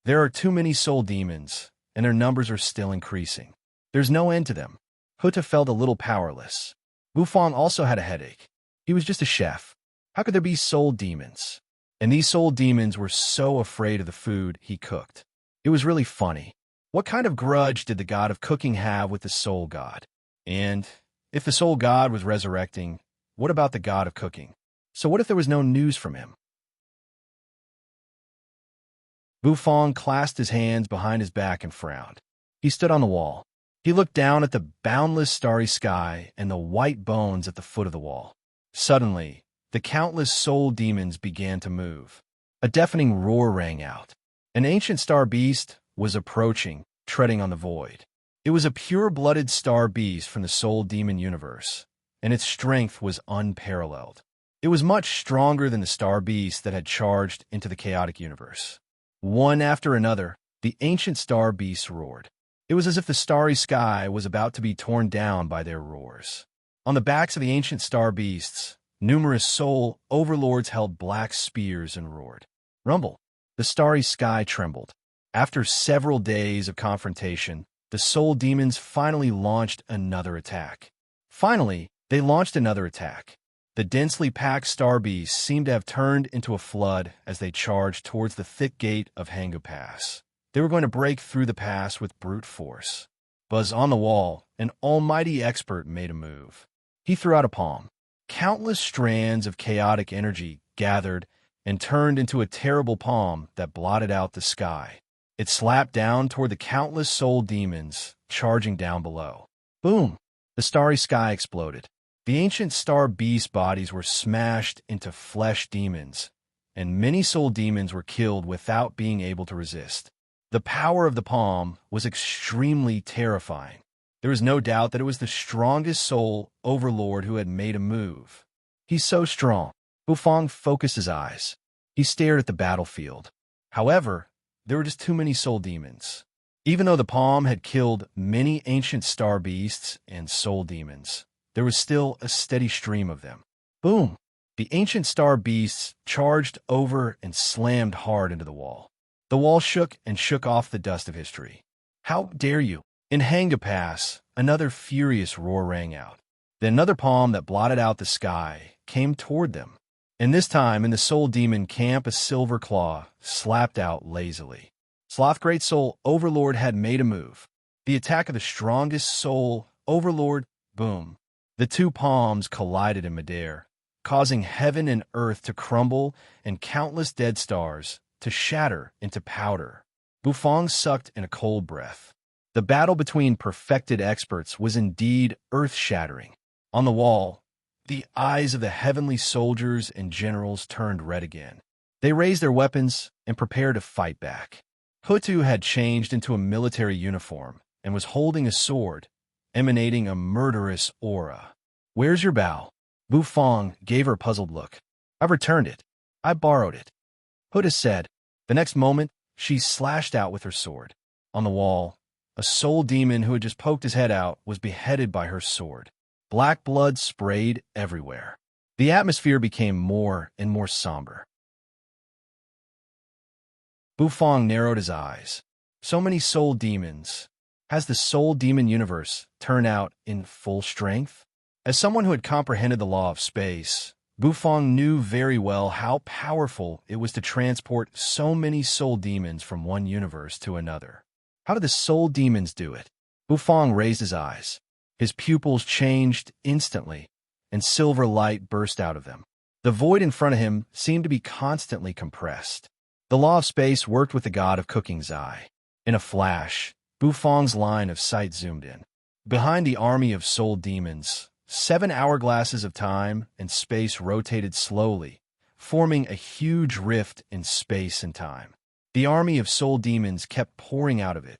There are too many soul demons, and their numbers are still increasing. There's no end to them. Hutu felt a little powerless. Bufong also had a headache. He was just a chef. How could there be soul demons? And these soul demons were so afraid of the food he cooked. It was really funny. What kind of grudge did the god of cooking have with the soul god? And if the soul god was resurrecting, what about the god of cooking? So what if there was no news from him? Bufong clasped his hands behind his back and frowned. He stood on the wall. He looked down at the boundless starry sky and the white bones at the foot of the wall. Suddenly, the countless soul demons began to move. A deafening roar rang out. An ancient star beast was approaching, treading on the void. It was a pure-blooded star beast from the soul demon universe, and its strength was unparalleled. It was much stronger than the star beast that had charged into the chaotic universe. One after another, the ancient star beasts roared. It was as if the starry sky was about to be torn down by their roars. On the backs of the ancient star beasts, numerous soul overlords held black spears and roared. Rumble. The starry sky trembled. After several days of confrontation, the soul demons finally launched another attack. The densely packed star beasts seemed to have turned into a flood as they charged towards the thick gate of Hangu Pass. They were going to break through the pass with brute force. Buzz on the wall, an almighty expert made a move. He threw out a palm. Countless strands of chaotic energy gathered and turned into a terrible palm that blotted out the sky. It slapped down toward the countless soul demons charging down below. Boom! The starry sky exploded. The ancient star beast bodies were smashed into flesh demons, and many soul demons were killed without being able to resist. The power of the palm was extremely terrifying. There was no doubt that it was the strongest soul overlord who had made a move. He's so strong. Bufang focused his eyes. He stared at the battlefield. However, there were just too many soul demons. Even though the palm had killed many ancient star beasts and soul demons, there was still a steady stream of them. Boom! The ancient star beasts charged over and slammed hard into the wall. The wall shook and shook off the dust of history. How dare you! In Hangu Pass, another furious roar rang out. Then another palm that blotted out the sky came toward them. And this time, in the soul demon camp, a silver claw slapped out lazily. Sloth Great Soul Overlord had made a move. The attack of the strongest soul overlord, boom. The two palms collided in midair, causing heaven and earth to crumble and countless dead stars to shatter into powder. Bufang sucked in a cold breath. The battle between perfected experts was indeed earth-shattering. On the wall, the eyes of the heavenly soldiers and generals turned red again. They raised their weapons and prepared to fight back. Hutu had changed into a military uniform and was holding a sword, emanating a murderous aura. Where's your bow? Bufang gave her a puzzled look. I've returned it. I borrowed it. Hutu said. The next moment, she slashed out with her sword. On the wall, a soul demon who had just poked his head out was beheaded by her sword. Black blood sprayed everywhere. The atmosphere became more and more somber. Bufang narrowed his eyes. So many soul demons. Has the soul demon universe turned out in full strength? As someone who had comprehended the law of space, Bufang knew very well how powerful it was to transport so many soul demons from one universe to another. How did the soul demons do it? Bufang raised his eyes. His pupils changed instantly, and silver light burst out of them. The void in front of him seemed to be constantly compressed. The law of space worked with the god of cooking's eye. In a flash, Bufang's line of sight zoomed in. Behind the army of soul demons, 7 hourglasses of time and space rotated slowly, forming a huge rift in space and time. The army of soul demons kept pouring out of it.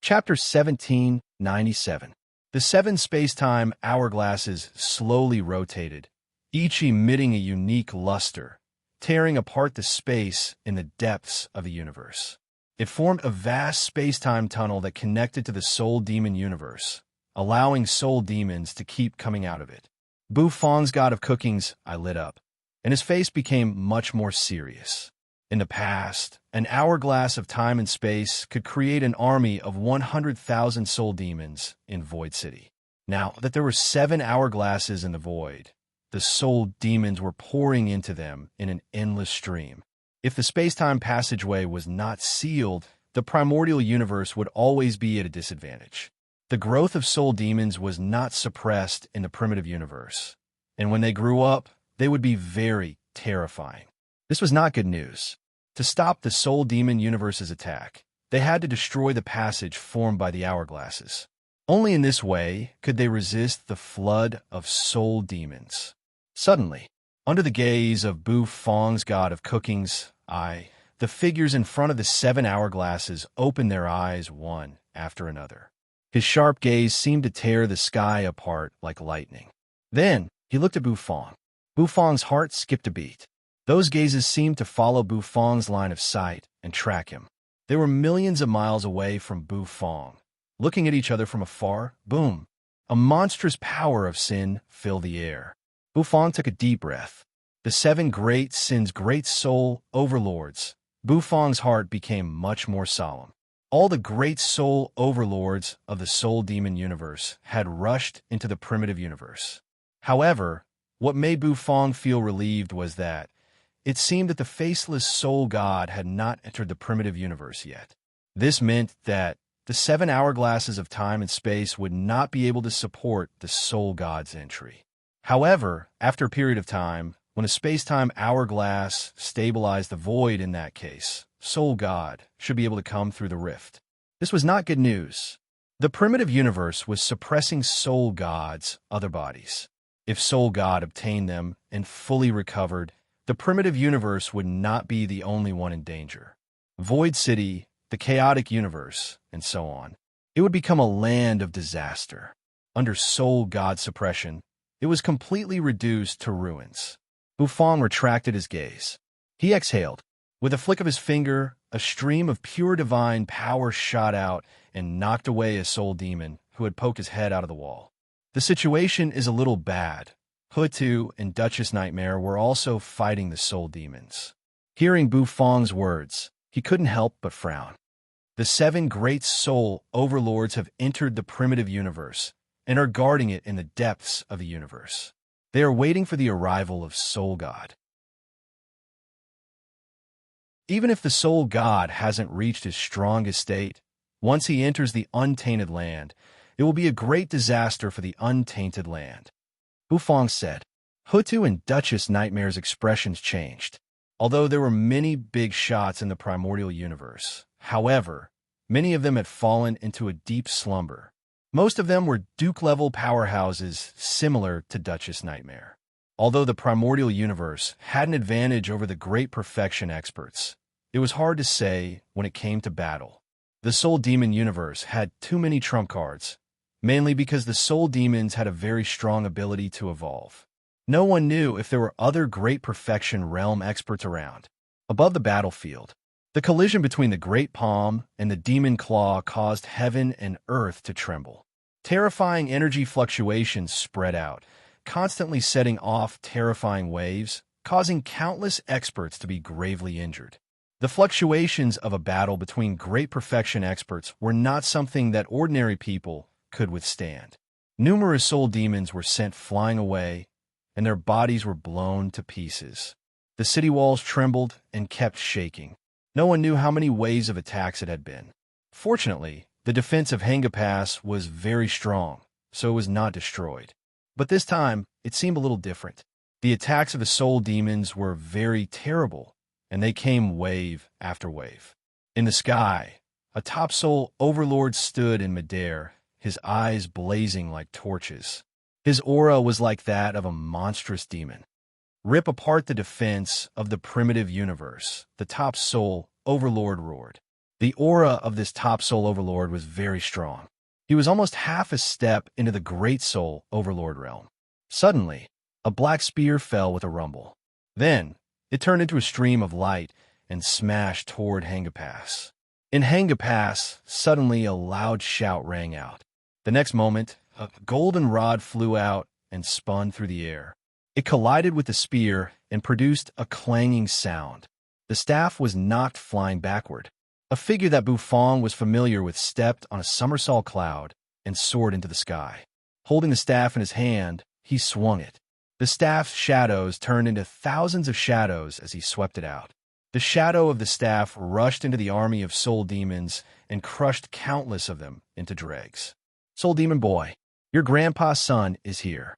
Chapter 1797. The 7 space-time hourglasses slowly rotated, each emitting a unique luster, tearing apart the space in the depths of the universe. It formed a vast space-time tunnel that connected to the soul demon universe, allowing soul demons to keep coming out of it. Bufang's god of cooking's eye lit up, and his face became much more serious. In the past, an hourglass of time and space could create an army of 100,000 soul demons in Void City. Now that there were 7 hourglasses in the void, the soul demons were pouring into them in an endless stream. If the space-time passageway was not sealed, the primordial universe would always be at a disadvantage. The growth of soul demons was not suppressed in the primitive universe, and when they grew up, they would be very terrifying. This was not good news. To stop the soul demon universe's attack, they had to destroy the passage formed by the hourglasses. Only in this way could they resist the flood of soul demons. Suddenly, under the gaze of Bufang's god of cooking's eye, the figures in front of the 7 hourglasses opened their eyes one after another. His sharp gaze seemed to tear the sky apart like lightning. Then he looked at Bufang. Bufong's heart skipped a beat. Those gazes seemed to follow Bufong's line of sight and track him. They were millions of miles away from Bufong. Looking at each other from afar, boom! A monstrous power of sin filled the air. Bufong took a deep breath. The seven great sins, great soul overlords. Bufong's heart became much more solemn. All the great soul overlords of the soul demon universe had rushed into the primitive universe. However, what made Bufong feel relieved was that it seemed that the faceless soul god had not entered the primitive universe yet. This meant that the 7 hourglasses of time and space would not be able to support the soul god's entry. However, after a period of time, when a space-time hourglass stabilized the void in that case, soul god should be able to come through the rift. This was not good news. The primitive universe was suppressing soul god's other bodies. If soul god obtained them and fully recovered, the primitive universe would not be the only one in danger. Void City, the chaotic universe, and so on. It would become a land of disaster. Under soul god suppression, it was completely reduced to ruins. Bufong retracted his gaze. He exhaled. With a flick of his finger, a stream of pure divine power shot out and knocked away a soul demon who had poked his head out of the wall. The situation is a little bad. Hutu and Duchess Nightmare were also fighting the soul demons. Hearing Bufong's words, he couldn't help but frown. The 7 great soul overlords have entered the primitive universe and are guarding it in the depths of the universe. They are waiting for the arrival of Soul God. Even if the Soul God hasn't reached his strongest state, once he enters the untainted land, it will be a great disaster for the untainted land. Bufong said. Hutu and Duchess Nightmare's expressions changed. Although there were many big shots in the primordial universe, however, many of them had fallen into a deep slumber. Most of them were Duke-level powerhouses similar to Duchess Nightmare. Although the primordial universe had an advantage over the great perfection experts, it was hard to say when it came to battle. The Soul Demon universe had too many trump cards, mainly because the Soul Demons had a very strong ability to evolve. No one knew if there were other great perfection realm experts around. Above the battlefield, the collision between the Great Palm and the Demon Claw caused heaven and earth to tremble. Terrifying energy fluctuations spread out, constantly setting off terrifying waves, causing countless experts to be gravely injured. The fluctuations of a battle between great perfection experts were not something that ordinary people could withstand. Numerous soul demons were sent flying away, and their bodies were blown to pieces. The city walls trembled and kept shaking. No one knew how many waves of attacks it had been. Fortunately, the defense of Hanga Pass was very strong, so it was not destroyed. But this time, it seemed a little different. The attacks of the soul demons were very terrible, and they came wave after wave. In the sky, a top soul overlord stood in midair, his eyes blazing like torches. His aura was like that of a monstrous demon. Rip apart the defense of the primitive universe, the top soul overlord roared. The aura of this top soul overlord was very strong. He was almost half a step into the great soul overlord realm. Suddenly, a black spear fell with a rumble. Then, it turned into a stream of light and smashed toward Hanga Pass. In Hanga Pass, suddenly a loud shout rang out. The next moment, a golden rod flew out and spun through the air. It collided with the spear and produced a clanging sound. The staff was knocked flying backward. A figure that Bufong was familiar with stepped on a somersault cloud and soared into the sky. Holding the staff in his hand, he swung it. The staff's shadows turned into thousands of shadows as he swept it out. The shadow of the staff rushed into the army of soul demons and crushed countless of them into dregs. Soul Demon Boy, your grandpa's son is here.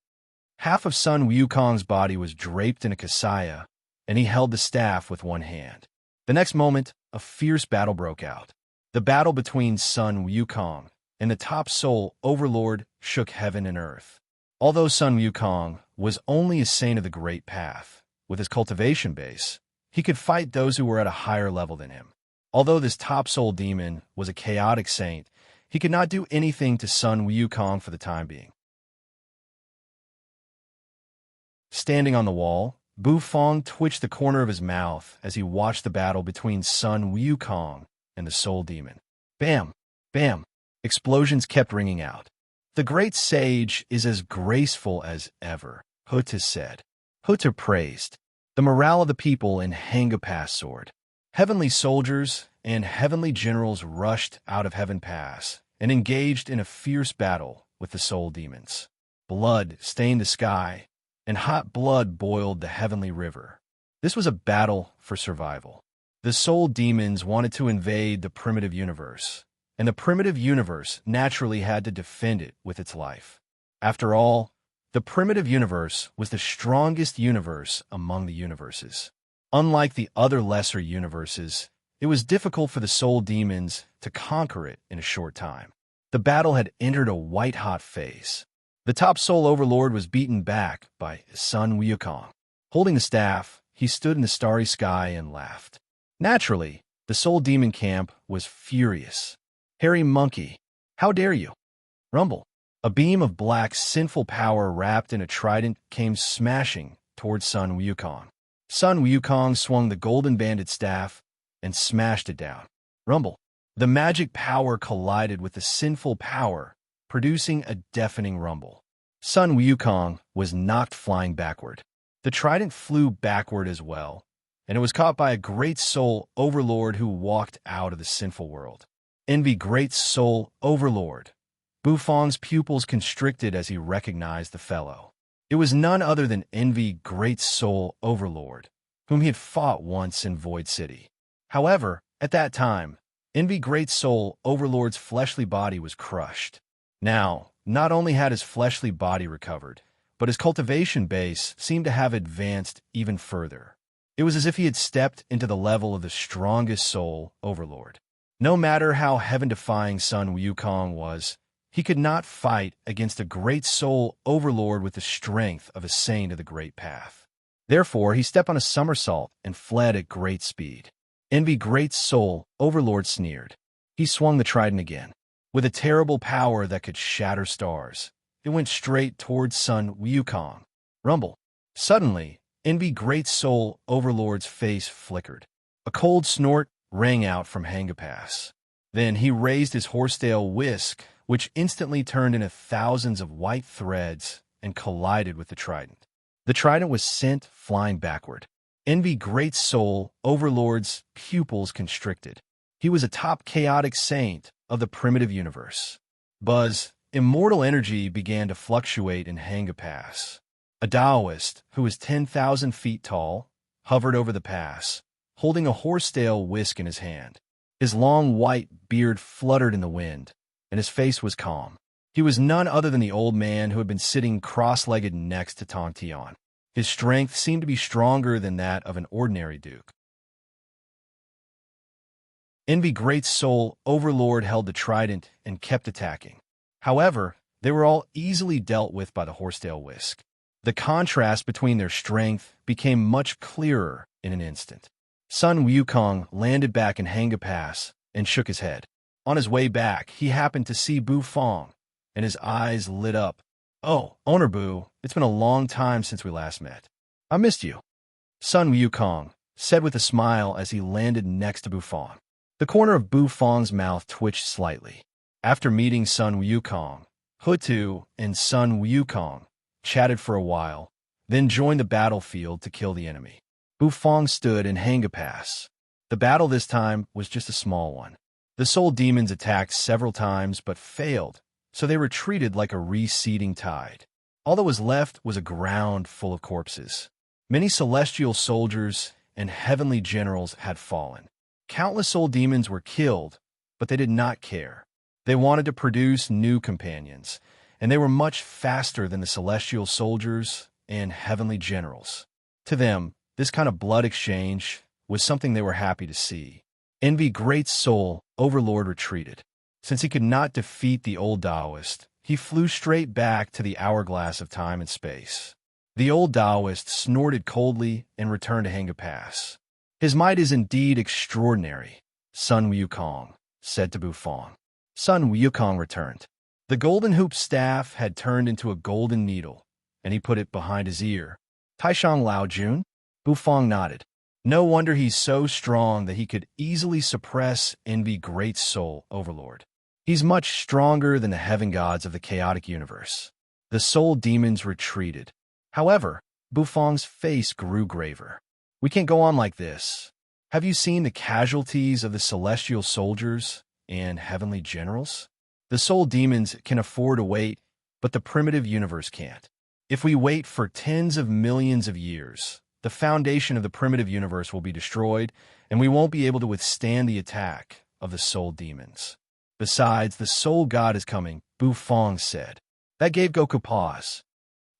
Half of Sun Wukong's body was draped in a kasaya, and he held the staff with one hand. The next moment, a fierce battle broke out. The battle between Sun Wukong and the top soul overlord shook heaven and earth. Although Sun Wukong was only a saint of the Great Path, with his cultivation base, he could fight those who were at a higher level than him. Although this top soul demon was a chaotic saint, he could not do anything to Sun Wukong for the time being. Standing on the wall, Bufong twitched the corner of his mouth as he watched the battle between Sun Wukong and the Soul Demon. Bam! Bam! Explosions kept ringing out. The great sage is as graceful as ever, Huta said. Huta praised. The morale of the people in Hanga Pass soared. Heavenly soldiers and heavenly generals rushed out of Heaven Pass and engaged in a fierce battle with the soul demons. Blood stained the sky, and hot blood boiled the heavenly river. This was a battle for survival. The soul demons wanted to invade the primitive universe, and the primitive universe naturally had to defend it with its life. After all, the primitive universe was the strongest universe among the universes. Unlike the other lesser universes, it was difficult for the soul demons to conquer it in a short time. The battle had entered a white-hot phase. The top soul overlord was beaten back by Sun Wukong. Holding the staff, he stood in the starry sky and laughed. Naturally, the soul demon camp was furious. Hairy monkey, how dare you? Rumble. A beam of black, sinful power wrapped in a trident came smashing towards Sun Wukong. Sun Wukong swung the golden-banded staff and smashed it down. Rumble. The magic power collided with the sinful power, producing a deafening rumble. Sun Wukong was knocked flying backward. The trident flew backward as well, and it was caught by a great soul overlord who walked out of the sinful world. Envy great soul overlord. Bufong's pupils constricted as he recognized the fellow. It was none other than Envy great soul overlord, whom he had fought once in Void City. However, at that time, Envy great soul overlord's fleshly body was crushed. Now, not only had his fleshly body recovered, but his cultivation base seemed to have advanced even further. It was as if he had stepped into the level of the strongest soul overlord. No matter how heaven-defying Sun Wukong was, he could not fight against a great soul overlord with the strength of a saint of the great path. Therefore, he stepped on a somersault and fled at great speed. Envy great soul overlord sneered. He swung the trident again. With a terrible power that could shatter stars, it went straight towards Sun Wukong. Rumble. Suddenly, Envy great soul overlord's face flickered. A cold snort rang out from Hanga Pass. Then he raised his horsetail whisk, which instantly turned into thousands of white threads and collided with the trident. The trident was sent flying backward. Envy great soul overlord's pupils constricted. He was a top chaotic saint of the primitive universe. Buzz, immortal energy began to fluctuate in Hanga Pass. A Taoist, who was 10,000 feet tall, hovered over the pass, holding a horsetail whisk in his hand. His long white beard fluttered in the wind, and his face was calm. He was none other than the old man who had been sitting cross-legged next to Tong Tian. His strength seemed to be stronger than that of an ordinary duke. Envy great soul overlord held the trident and kept attacking. However, they were all easily dealt with by the horsetail whisk. The contrast between their strength became much clearer in an instant. Sun Wukong landed back in Hanga Pass and shook his head. On his way back, he happened to see Bufong, and his eyes lit up. "Oh, Owner Bu, it's been a long time since we last met. I missed you," Sun Wukong said with a smile as he landed next to Bufong. The corner of Bufong's mouth twitched slightly. After meeting Sun Wukong, Hutu and Sun Wukong chatted for a while, then joined the battlefield to kill the enemy. Bufong stood in Hanga Pass. The battle this time was just a small one. The soul demons attacked several times but failed, so they retreated like a receding tide. All that was left was a ground full of corpses. Many celestial soldiers and heavenly generals had fallen. Countless soul demons were killed, but they did not care. They wanted to produce new companions, and they were much faster than the celestial soldiers and heavenly generals. To them, this kind of blood exchange was something they were happy to see. Envy great soul overlord retreated. Since he could not defeat the old Taoist, he flew straight back to the hourglass of time and space. The old Taoist snorted coldly and returned to Hanga Pass. "His might is indeed extraordinary," Sun Wukong said to Bufong. Sun Wukong returned. The golden hoop staff had turned into a golden needle, and he put it behind his ear. Taishang Lao Jun? Bufang nodded. No wonder he's so strong that he could easily suppress and be great soul overlord. He's much stronger than the heaven gods of the chaotic universe. The soul demons retreated. However, Bufang's face grew graver. We can't go on like this. Have you seen the casualties of the celestial soldiers and heavenly generals? The soul demons can afford to wait, but the primitive universe can't. If we wait for tens of millions of years, the foundation of the primitive universe will be destroyed, and we won't be able to withstand the attack of the soul demons. Besides, the soul god is coming, Bufang said. That gave Goku pause.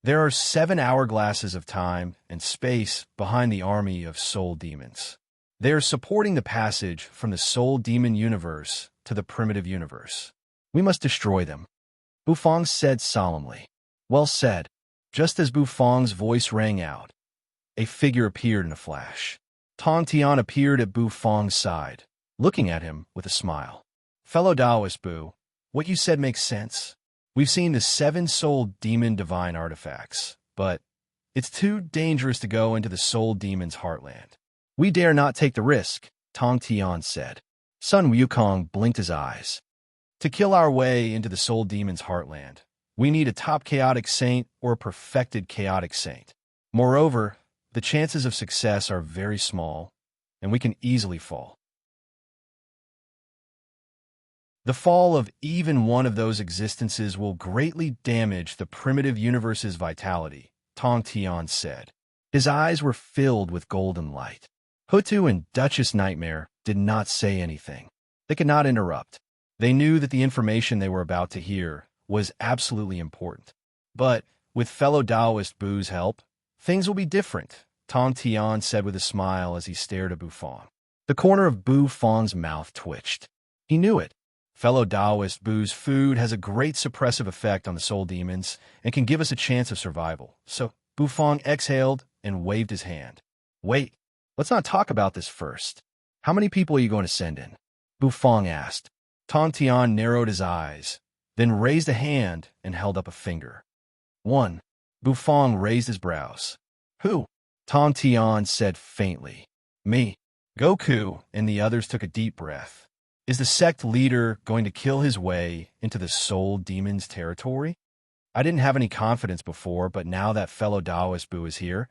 There are 7 hourglasses of time and space behind the army of soul demons. They are supporting the passage from the soul demon universe to the primitive universe. We must destroy them. Bufang said solemnly. Well said. Just as Bufang's voice rang out, a figure appeared in a flash. Tong Tian appeared at Bufang's side, looking at him with a smile. Fellow Taoist Bu, what you said makes sense. We've seen the 7 soul demon divine artifacts, but it's too dangerous to go into the soul demon's heartland. We dare not take the risk, Tong Tian said. Sun Wukong blinked his eyes. To kill our way into the soul demon's heartland, we need a top chaotic saint or a perfected chaotic saint. Moreover, the chances of success are very small, and we can easily fall. The fall of even one of those existences will greatly damage the primitive universe's vitality, Tong Tian said. His eyes were filled with golden light. Hutu and Duchess Nightmare did not say anything. They could not interrupt. They knew that the information they were about to hear was absolutely important. But with fellow Taoist Bu's help, things will be different, Tong Tian said with a smile as he stared at Bufang. The corner of Bufang's mouth twitched. He knew it. Fellow Taoist Bu's food has a great suppressive effect on the soul demons and can give us a chance of survival. So Bufang exhaled and waved his hand. Wait, let's not talk about this first. How many people are you going to send in? Bufang asked. Tong Tian narrowed his eyes, then raised a hand and held up a finger. 1. Bufang raised his brows. Who? Tong Tian said faintly. Me. Goku and the others took a deep breath. Is the sect leader going to kill his way into the soul demon's territory? I didn't have any confidence before, but now that fellow Taoist Bu is here,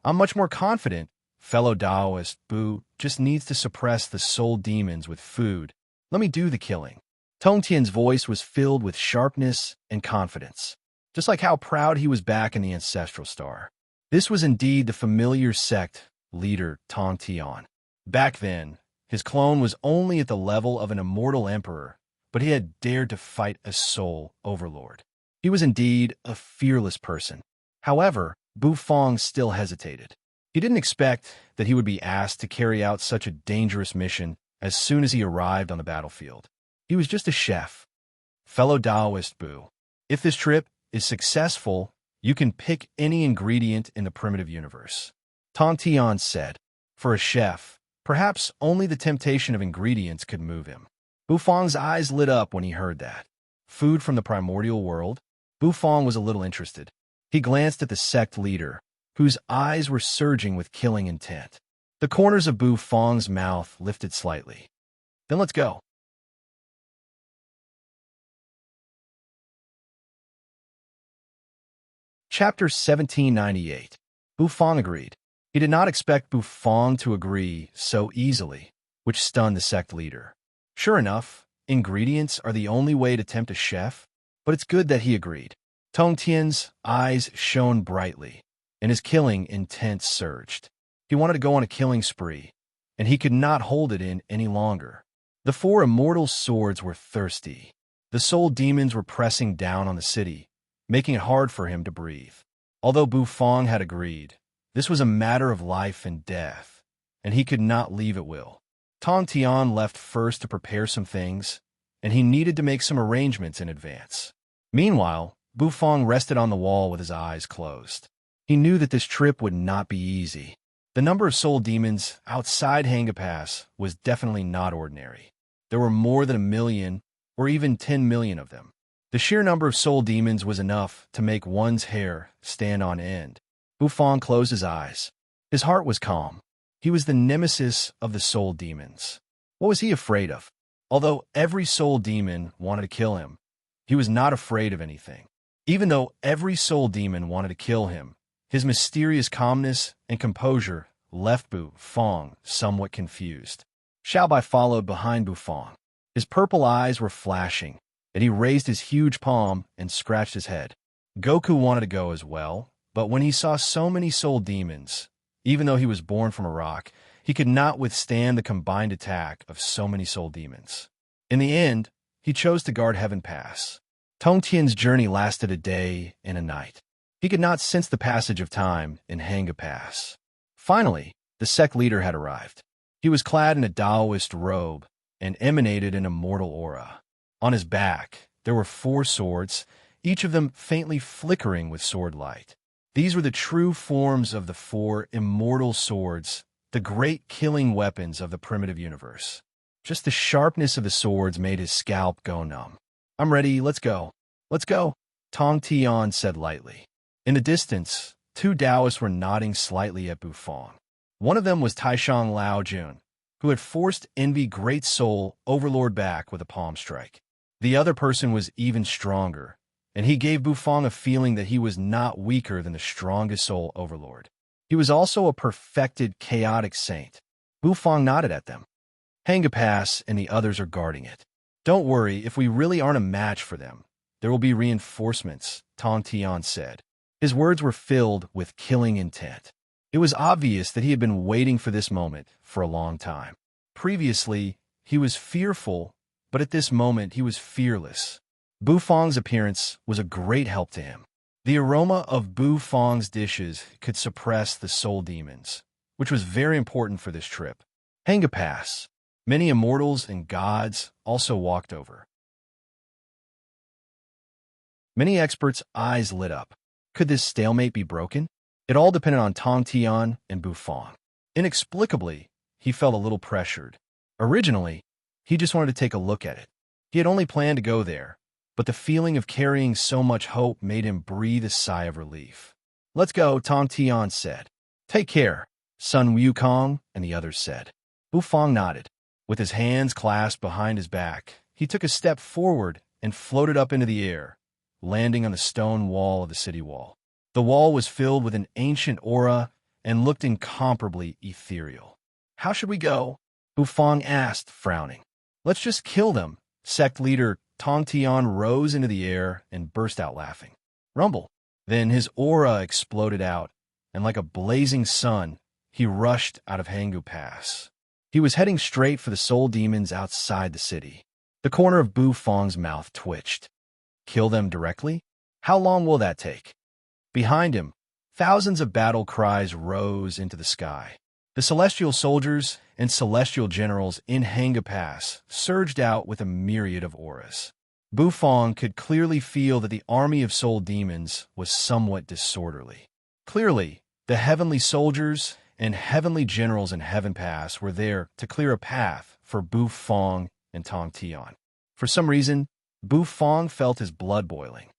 I'm much more confident. Fellow Taoist Bu just needs to suppress the soul demons with food. Let me do the killing. Tong Tian's voice was filled with sharpness and confidence, just like how proud he was back in the Ancestral Star. This was indeed the familiar sect leader Tong Tian. Back then, his clone was only at the level of an immortal emperor, but he had dared to fight a soul overlord. He was indeed a fearless person. However, Bufang still hesitated. He didn't expect that he would be asked to carry out such a dangerous mission as soon as he arrived on the battlefield. He was just a chef. Fellow Taoist Bu, if this trip is successful, you can pick any ingredient in the primitive universe. Tong Tian said. For a chef, perhaps only the temptation of ingredients could move him. Bufang's eyes lit up when he heard that. Food from the primordial world? Bufang was a little interested. He glanced at the sect leader, whose eyes were surging with killing intent. The corners of Bufang's mouth lifted slightly. Then let's go. Chapter 1798. Bufang agreed. He did not expect Bufang to agree so easily, which stunned the sect leader. Sure enough, ingredients are the only way to tempt a chef, but it's good that he agreed. Tong Tian's eyes shone brightly, and his killing intent surged. He wanted to go on a killing spree, and he could not hold it in any longer. The 4 immortal swords were thirsty. The soul demons were pressing down on the city, making it hard for him to breathe. Although Bufang had agreed, this was a matter of life and death, and he could not leave at will. Tong Tian left first to prepare some things, and he needed to make some arrangements in advance. Meanwhile, Bufang rested on the wall with his eyes closed. He knew that this trip would not be easy. The number of soul demons outside Hanga Pass was definitely not ordinary. There were more than 1 million, or even 10 million of them. The sheer number of soul demons was enough to make one's hair stand on end. Bufong closed his eyes. His heart was calm. He was the nemesis of the soul demons. What was he afraid of? Although every soul demon wanted to kill him, he was not afraid of anything. Even though every soul demon wanted to kill him, his mysterious calmness and composure left Bufong somewhat confused. Xiaobai followed behind Bufong. His purple eyes were flashing, and he raised his huge palm and scratched his head. Goku wanted to go as well, but when he saw so many soul demons, even though he was born from a rock, he could not withstand the combined attack of so many soul demons. In the end, he chose to guard Heaven Pass. Tongtian's journey lasted a day and a night. He could not sense the passage of time in Hanga Pass. Finally, the sect leader had arrived. He was clad in a Taoist robe and emanated an immortal aura. On his back, there were 4 swords, each of them faintly flickering with sword light. These were the true forms of the 4 immortal swords, the great killing weapons of the primitive universe. Just the sharpness of the swords made his scalp go numb. "I'm ready, let's go. Let's go," Tong Tian said lightly. In the distance, 2 Taoists were nodding slightly at Bufong. One of them was Taishang Lao Jun, who had forced Envy Great Soul Overlord back with a palm strike. The other person was even stronger, and he gave Bufong a feeling that he was not weaker than the strongest soul overlord. He was also a perfected chaotic saint. Bufong nodded at them. "Hanga Pass and the others are guarding it. Don't worry, if we really aren't a match for them, there will be reinforcements," Tong Tian said. His words were filled with killing intent. It was obvious that he had been waiting for this moment for a long time. Previously, he was fearful, but at this moment he was fearless. Bufong's appearance was a great help to him. The aroma of Bufong's dishes could suppress the soul demons, which was very important for this trip. Hanga Pass. Many immortals and gods also walked over. Many experts' eyes lit up. Could this stalemate be broken? It all depended on Tong Tian and Bufong. Inexplicably, he felt a little pressured. Originally, he just wanted to take a look at it. He had only planned to go there, but the feeling of carrying so much hope made him breathe a sigh of relief. "Let's go," Tong Tian said. "Take care," Sun Wukong and the others said. Bufong nodded. With his hands clasped behind his back, he took a step forward and floated up into the air, landing on the stone wall of the city wall. The wall was filled with an ancient aura and looked incomparably ethereal. "How should we go?" Bufong asked, frowning. "Let's just kill them." Sect leader Tong Tian rose into the air and burst out laughing. Rumble. Then his aura exploded out, and like a blazing sun, he rushed out of Hanga Pass. He was heading straight for the soul demons outside the city. The corner of Bufong's mouth twitched. Kill them directly? How long will that take? Behind him, thousands of battle cries rose into the sky. The celestial soldiers and celestial generals in Hanga Pass surged out with a myriad of auras. Bufong could clearly feel that the army of soul demons was somewhat disorderly. Clearly, the heavenly soldiers and heavenly generals in Heaven Pass were there to clear a path for Bufong and Tong Tian. For some reason, Bufong felt his blood boiling.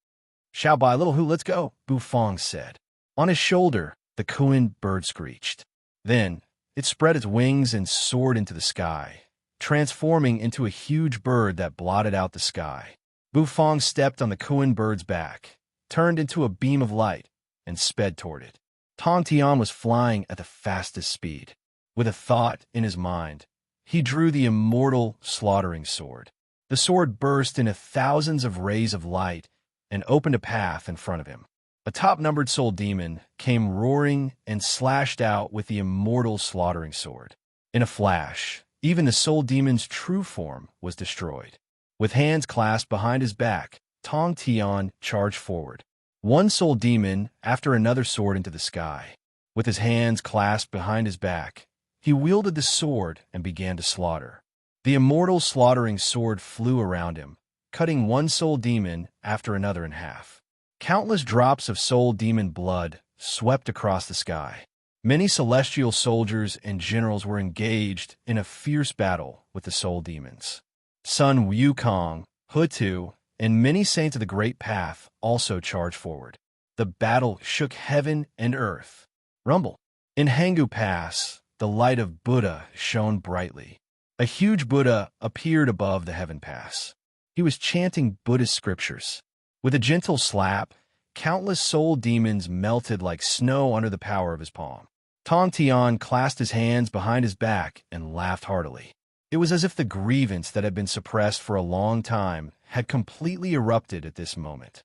"Xiaobai, little Hu, let's go," Bufong said. On his shoulder, the Kuin bird screeched. Then, it spread its wings and soared into the sky, transforming into a huge bird that blotted out the sky. Bufong stepped on the Kuin bird's back, turned into a beam of light, and sped toward it. Tong Tian was flying at the fastest speed. With a thought in his mind, he drew the immortal slaughtering sword. The sword burst into thousands of rays of light and opened a path in front of him. A top-numbered soul demon came roaring and slashed out with the immortal slaughtering sword. In a flash, even the soul demon's true form was destroyed. With hands clasped behind his back, Tong Tian charged forward. One soul demon after another soared into the sky. With his hands clasped behind his back, he wielded the sword and began to slaughter. The immortal slaughtering sword flew around him, cutting one soul demon after another in half. Countless drops of soul demon blood swept across the sky. Many celestial soldiers and generals were engaged in a fierce battle with the soul demons. Sun Wukong, Hutu, and many saints of the Great Path also charged forward. The battle shook heaven and earth. Rumble. In Hangu Pass, the light of Buddha shone brightly. A huge Buddha appeared above the heaven pass. He was chanting Buddhist scriptures. With a gentle slap, countless soul demons melted like snow under the power of his palm. Tong Tian clasped his hands behind his back and laughed heartily. It was as if the grievance that had been suppressed for a long time had completely erupted at this moment.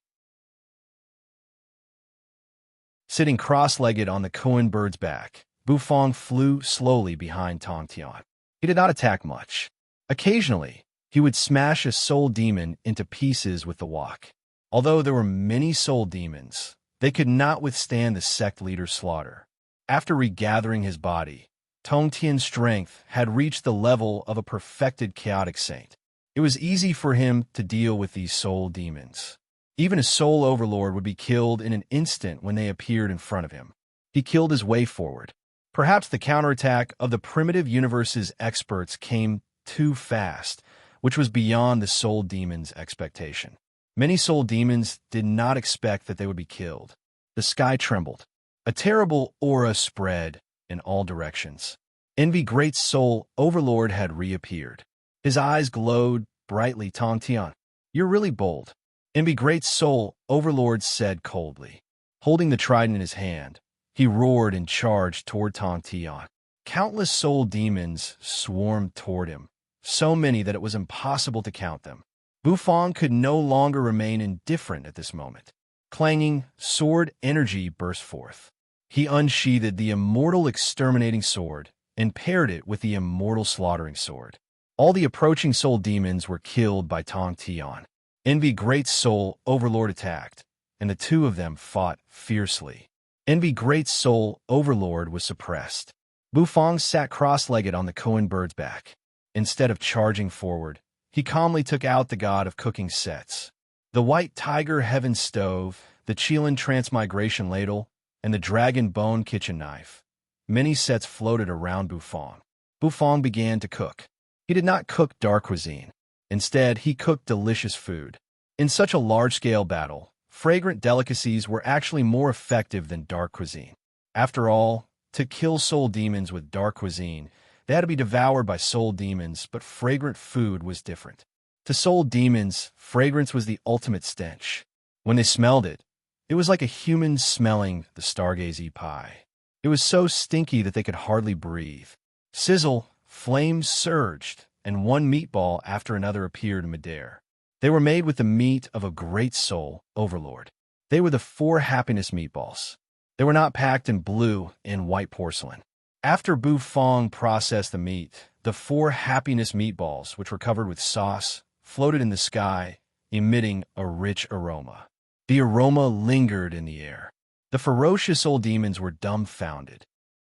Sitting cross-legged on the Koan bird's back, Bufang flew slowly behind Tong Tian. He did not attack much. Occasionally, he would smash a soul demon into pieces with the wok. Although there were many soul demons, they could not withstand the sect leader's slaughter. After regathering his body, Tong Tian's strength had reached the level of a perfected chaotic saint. It was easy for him to deal with these soul demons. Even a soul overlord would be killed in an instant when they appeared in front of him. He killed his way forward. Perhaps the counterattack of the primitive universe's experts came too fast, which was beyond the soul demon's expectation. Many soul demons did not expect that they would be killed. The sky trembled. A terrible aura spread in all directions. Envy Great Soul Overlord had reappeared. His eyes glowed brightly. Tong Tian, you're really bold. Envy Great Soul Overlord said coldly. Holding the trident in his hand, he roared and charged toward Tong Tian. Countless soul demons swarmed toward him, so many that it was impossible to count them. Bufang could no longer remain indifferent at this moment. Clanging sword energy burst forth. He unsheathed the immortal exterminating sword and paired it with the immortal slaughtering sword. All the approaching soul demons were killed by Tong Tian. Envy Great Soul Overlord attacked, and the two of them fought fiercely. Envy Great Soul Overlord was suppressed. Bufang sat cross-legged on the Koan bird's back. Instead of charging forward, he calmly took out the god of cooking sets. The white tiger heaven stove, the Qilin transmigration ladle, and the dragon bone kitchen knife. Many sets floated around Bufang. Bufang began to cook. He did not cook dark cuisine. Instead, he cooked delicious food. In such a large-scale battle, fragrant delicacies were actually more effective than dark cuisine. After all, to kill soul demons with dark cuisine, they had to be devoured by soul demons, but fragrant food was different. To soul demons, fragrance was the ultimate stench. When they smelled it, it was like a human smelling the stargazy pie. It was so stinky that they could hardly breathe. Sizzle, flames surged, and one meatball after another appeared in midair. They were made with the meat of a great soul overlord. They were the 4 happiness meatballs. They were not packed in blue and white porcelain. After Bufang processed the meat, the 4 happiness meatballs, which were covered with sauce, floated in the sky, emitting a rich aroma. The aroma lingered in the air. The ferocious old demons were dumbfounded.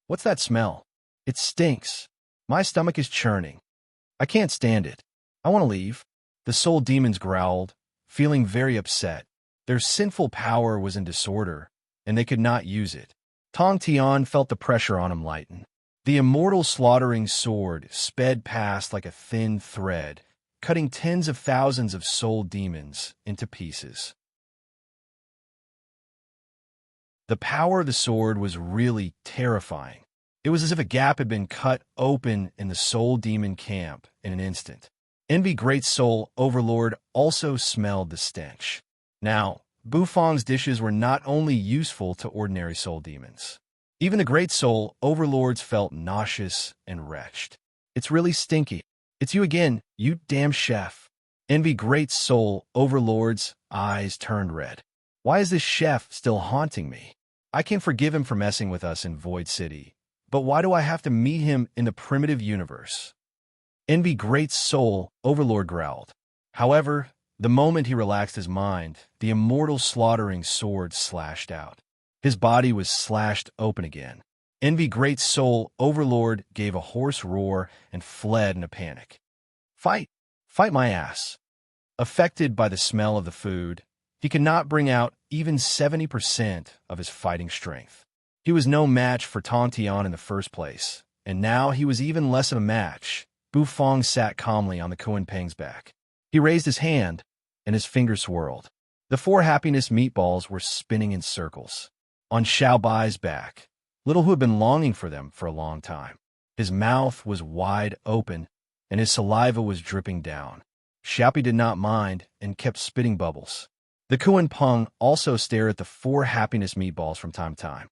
What's that smell? It stinks. My stomach is churning. I can't stand it. I want to leave. The soul demons growled, feeling very upset. Their sinful power was in disorder, and they could not use it. Tong Tian felt the pressure on him lighten. The immortal slaughtering sword sped past like a thin thread, cutting tens of thousands of soul demons into pieces. The power of the sword was really terrifying. It was as if a gap had been cut open in the soul demon camp in an instant. Envy Great Soul Overlord also smelled the stench. Now, Bufang's dishes were not only useful to ordinary soul demons. Even the Great Soul Overlords felt nauseous and wretched. It's really stinky. It's you again, you damn chef. Envy Great Soul Overlord's eyes turned red. Why is this chef still haunting me? I can forgive him for messing with us in Void City, but why do I have to meet him in the primitive universe? Envy Great Soul Overlord growled. However, the moment he relaxed his mind, the immortal slaughtering sword slashed out. His body was slashed open again. Envy Great Soul Overlord gave a hoarse roar and fled in a panic. Fight! Fight my ass! Affected by the smell of the food, he could not bring out even 70% of his fighting strength. He was no match for Tong Tian in the first place, and now he was even less of a match. Bufang sat calmly on the Koan Peng's back. He raised his hand, and his fingers swirled. The four happiness meatballs were spinning in circles on Xiao Bai's back, little who had been longing for them for a long time. His mouth was wide open, and his saliva was dripping down. Xiaopi did not mind and kept spitting bubbles. The Kuan Peng also stared at the four happiness meatballs from time to time.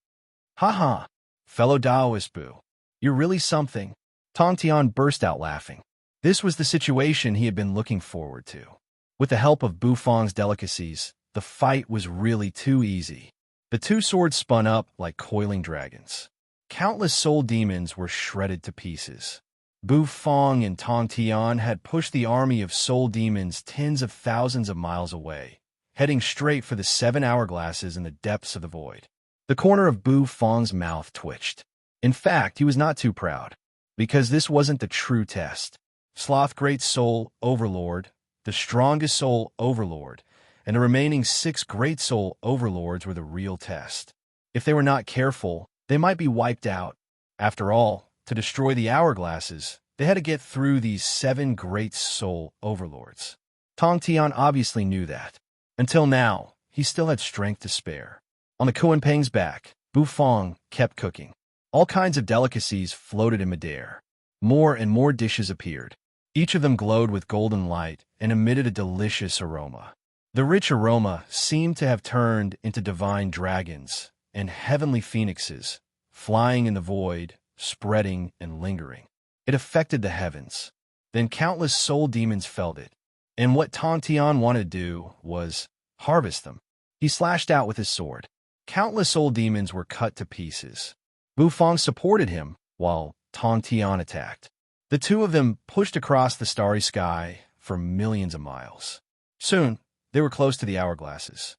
"Ha ha, fellow Taoist Boo, you're really something." Tong Tian burst out laughing. This was the situation he had been looking forward to. With the help of Bu Fang's delicacies, the fight was really too easy. The two swords spun up like coiling dragons. Countless soul demons were shredded to pieces. Bu Fang and Tong Tian had pushed the army of soul demons tens of thousands of miles away, heading straight for the 7 hourglasses in the depths of the void. The corner of Bu Fang's mouth twitched. In fact, he was not too proud, because this wasn't the true test. Sloth Great Soul Overlord, the strongest soul overlord, and the remaining 6 great soul overlords were the real test. If they were not careful, they might be wiped out. After all, to destroy the hourglasses, they had to get through these 7 great soul overlords. Tong Tian obviously knew that. Until now, he still had strength to spare. On the Kuan Peng's back, Bu Fang kept cooking. All kinds of delicacies floated in midair. More and more dishes appeared. Each of them glowed with golden light and emitted a delicious aroma. The rich aroma seemed to have turned into divine dragons and heavenly phoenixes, flying in the void, spreading and lingering. It affected the heavens. Then countless soul demons felt it, and what Tong Tian wanted to do was harvest them. He slashed out with his sword. Countless soul demons were cut to pieces. Bu Fang supported him, while Tong Tian attacked. The two of them pushed across the starry sky for millions of miles. Soon, they were close to the hourglasses.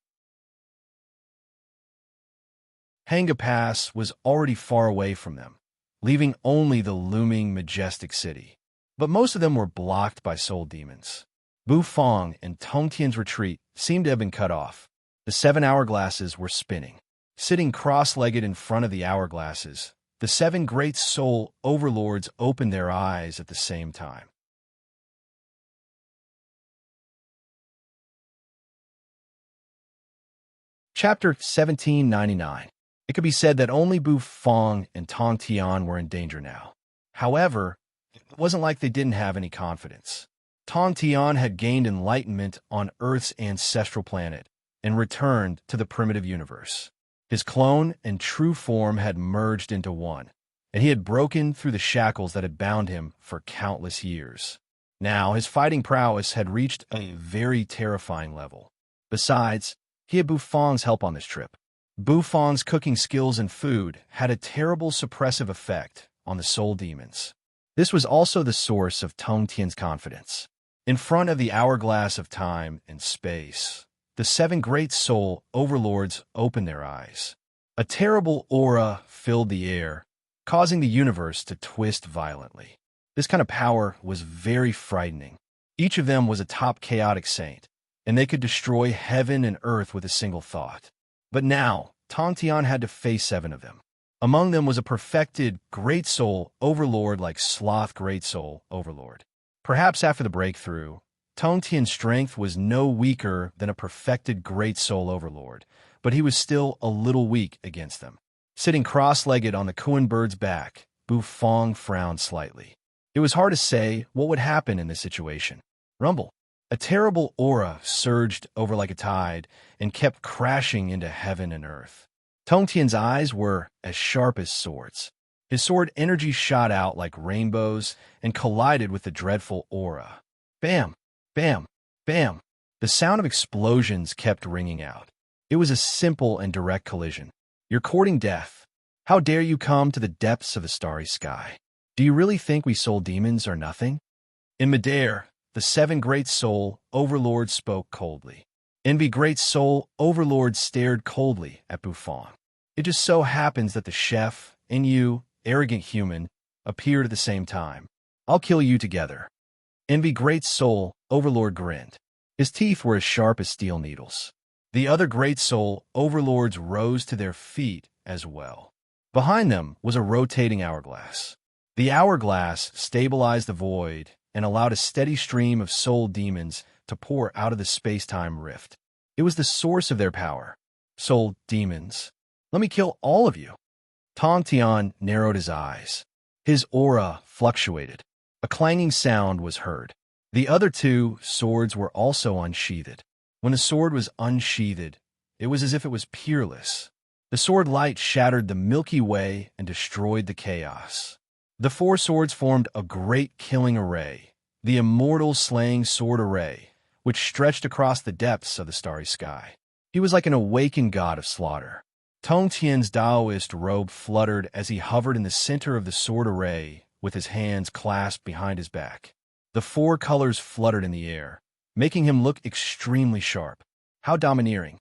Hanga Pass was already far away from them, leaving only the looming, majestic city. But most of them were blocked by soul demons. Bu Fang and Tong Tian's retreat seemed to have been cut off. The 7 hourglasses were spinning. Sitting cross-legged in front of the hourglasses, the 7 great soul overlords opened their eyes at the same time. Chapter 1799. It could be said that only Bu Fang and Tong Tian were in danger now. However, it wasn't like they didn't have any confidence. Tong Tian had gained enlightenment on Earth's ancestral planet and returned to the primitive universe. His clone and true form had merged into one, and he had broken through the shackles that had bound him for countless years. Now, his fighting prowess had reached a very terrifying level. Besides, he had Bu Fang's help on this trip. Bu Fang's cooking skills and food had a terrible suppressive effect on the soul demons. This was also the source of Tong Tian's confidence. In front of the hourglass of time and space, the 7 great soul overlords opened their eyes. A terrible aura filled the air, causing the universe to twist violently. This kind of power was very frightening. Each of them was a top chaotic saint, and they could destroy heaven and earth with a single thought. But now, Tong Tian had to face 7 of them. Among them was a perfected great soul overlord like Sloth Great Soul Overlord. Perhaps after the breakthrough, Tong Tian's strength was no weaker than a perfected great soul overlord, but he was still a little weak against them. Sitting cross-legged on the Kuan bird's back, Bu Fang frowned slightly. It was hard to say what would happen in this situation. Rumble. A terrible aura surged over like a tide and kept crashing into heaven and earth. Tong Tian's eyes were as sharp as swords. His sword energy shot out like rainbows and collided with the dreadful aura. Bam! Bam! Bam! The sound of explosions kept ringing out. It was a simple and direct collision. You're courting death. How dare you come to the depths of the starry sky? Do you really think we soul demons are nothing? In midair, the 7 great soul overlords spoke coldly. Envy great soul overlords stared coldly at Bu Fang. It just so happens that the chef and you, arrogant human, appeared at the same time. I'll kill you together. Envy great soul overlord grinned. His teeth were as sharp as steel needles. The other great soul overlords rose to their feet as well. Behind them was a rotating hourglass. The hourglass stabilized the void and allowed a steady stream of soul demons to pour out of the space-time rift. It was the source of their power. Soul demons. Let me kill all of you. Tong Tian narrowed his eyes. His aura fluctuated. A clanging sound was heard. The other two swords were also unsheathed. When the sword was unsheathed, it was as if it was peerless. The sword light shattered the Milky Way and destroyed the chaos. The four swords formed a great killing array, the immortal slaying sword array, which stretched across the depths of the starry sky. He was like an awakened god of slaughter. Tong Tian's Taoist robe fluttered as he hovered in the center of the sword array with his hands clasped behind his back. The four colors fluttered in the air, making him look extremely sharp. How domineering.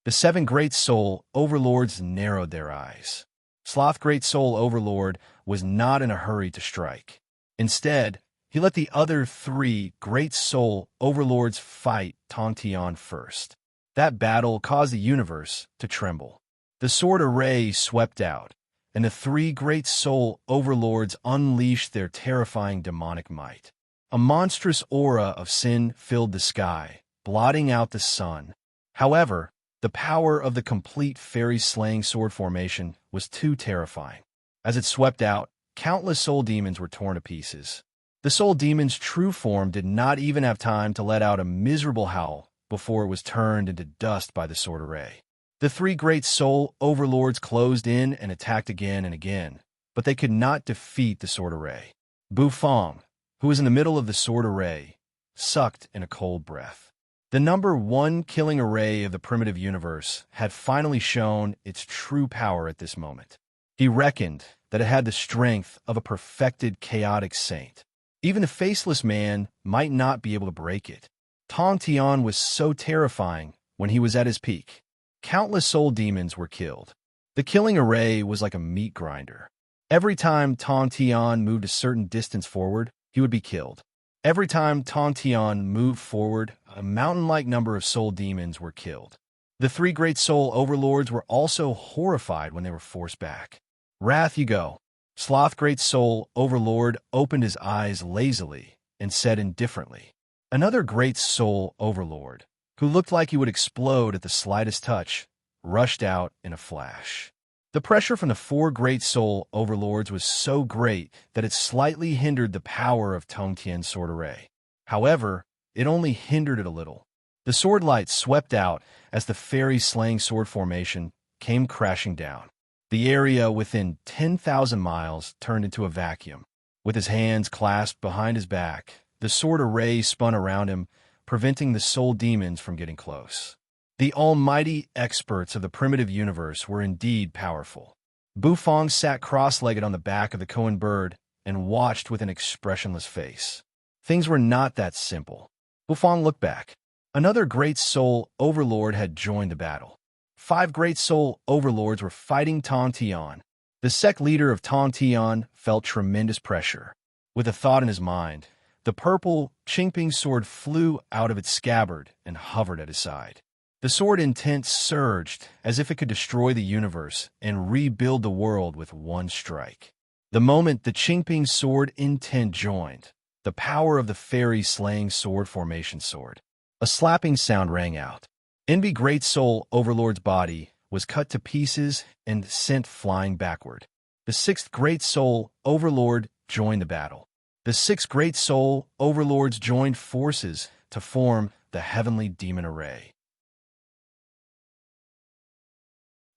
The seven great soul overlords narrowed their eyes. Sloth Great Soul Overlord was not in a hurry to strike. Instead, he let the other three great soul overlords fight Tong Tian first. That battle caused the universe to tremble. The sword array swept out, and the three great soul overlords unleashed their terrifying demonic might. A monstrous aura of sin filled the sky, blotting out the sun. However, the power of the complete fairy-slaying sword formation was too terrifying. As it swept out, countless soul demons were torn to pieces. The soul demon's true form did not even have time to let out a miserable howl before it was turned into dust by the sword array. The three great soul overlords closed in and attacked again and again, but they could not defeat the sword array. Bufong, who was in the middle of the sword array, sucked in a cold breath. The number one killing array of the primitive universe had finally shown its true power at this moment. He reckoned that it had the strength of a perfected chaotic saint. Even the faceless man might not be able to break it. Tong Tian was so terrifying when he was at his peak. Countless soul demons were killed. The killing array was like a meat grinder. Every time Tong Tian moved a certain distance forward, he would be killed. Every time Tong Tian moved forward, a mountain-like number of soul demons were killed. The three great soul overlords were also horrified when they were forced back. Wrath you go. Sloth Great Soul Overlord opened his eyes lazily and said indifferently. Another great soul overlord, who looked like he would explode at the slightest touch, rushed out in a flash. The pressure from the four great soul overlords was so great that it slightly hindered the power of Tong Tian's sword array. However, it only hindered it a little. The sword light swept out as the fairy-slaying sword formation came crashing down. The area within 10,000 miles turned into a vacuum. With his hands clasped behind his back, the sword array spun around him, preventing the soul demons from getting close. The almighty experts of the primitive universe were indeed powerful. Bufong sat cross-legged on the back of the Cohen bird and watched with an expressionless face. Things were not that simple. Bufong looked back. Another great soul overlord had joined the battle. 5 great soul overlords were fighting Tong Tian. The sect leader of Tong Tian felt tremendous pressure. With a thought in his mind, the purple Qingping sword flew out of its scabbard and hovered at his side. The sword intent surged as if it could destroy the universe and rebuild the world with one strike. The moment the Qingping sword intent joined, the power of the fairy-slaying sword formation sword. A slapping sound rang out. Envy Great Soul Overlord's body was cut to pieces and sent flying backward. The 6th Great Soul Overlord joined the battle. The 6 Great Soul Overlords joined forces to form the Heavenly Demon Array.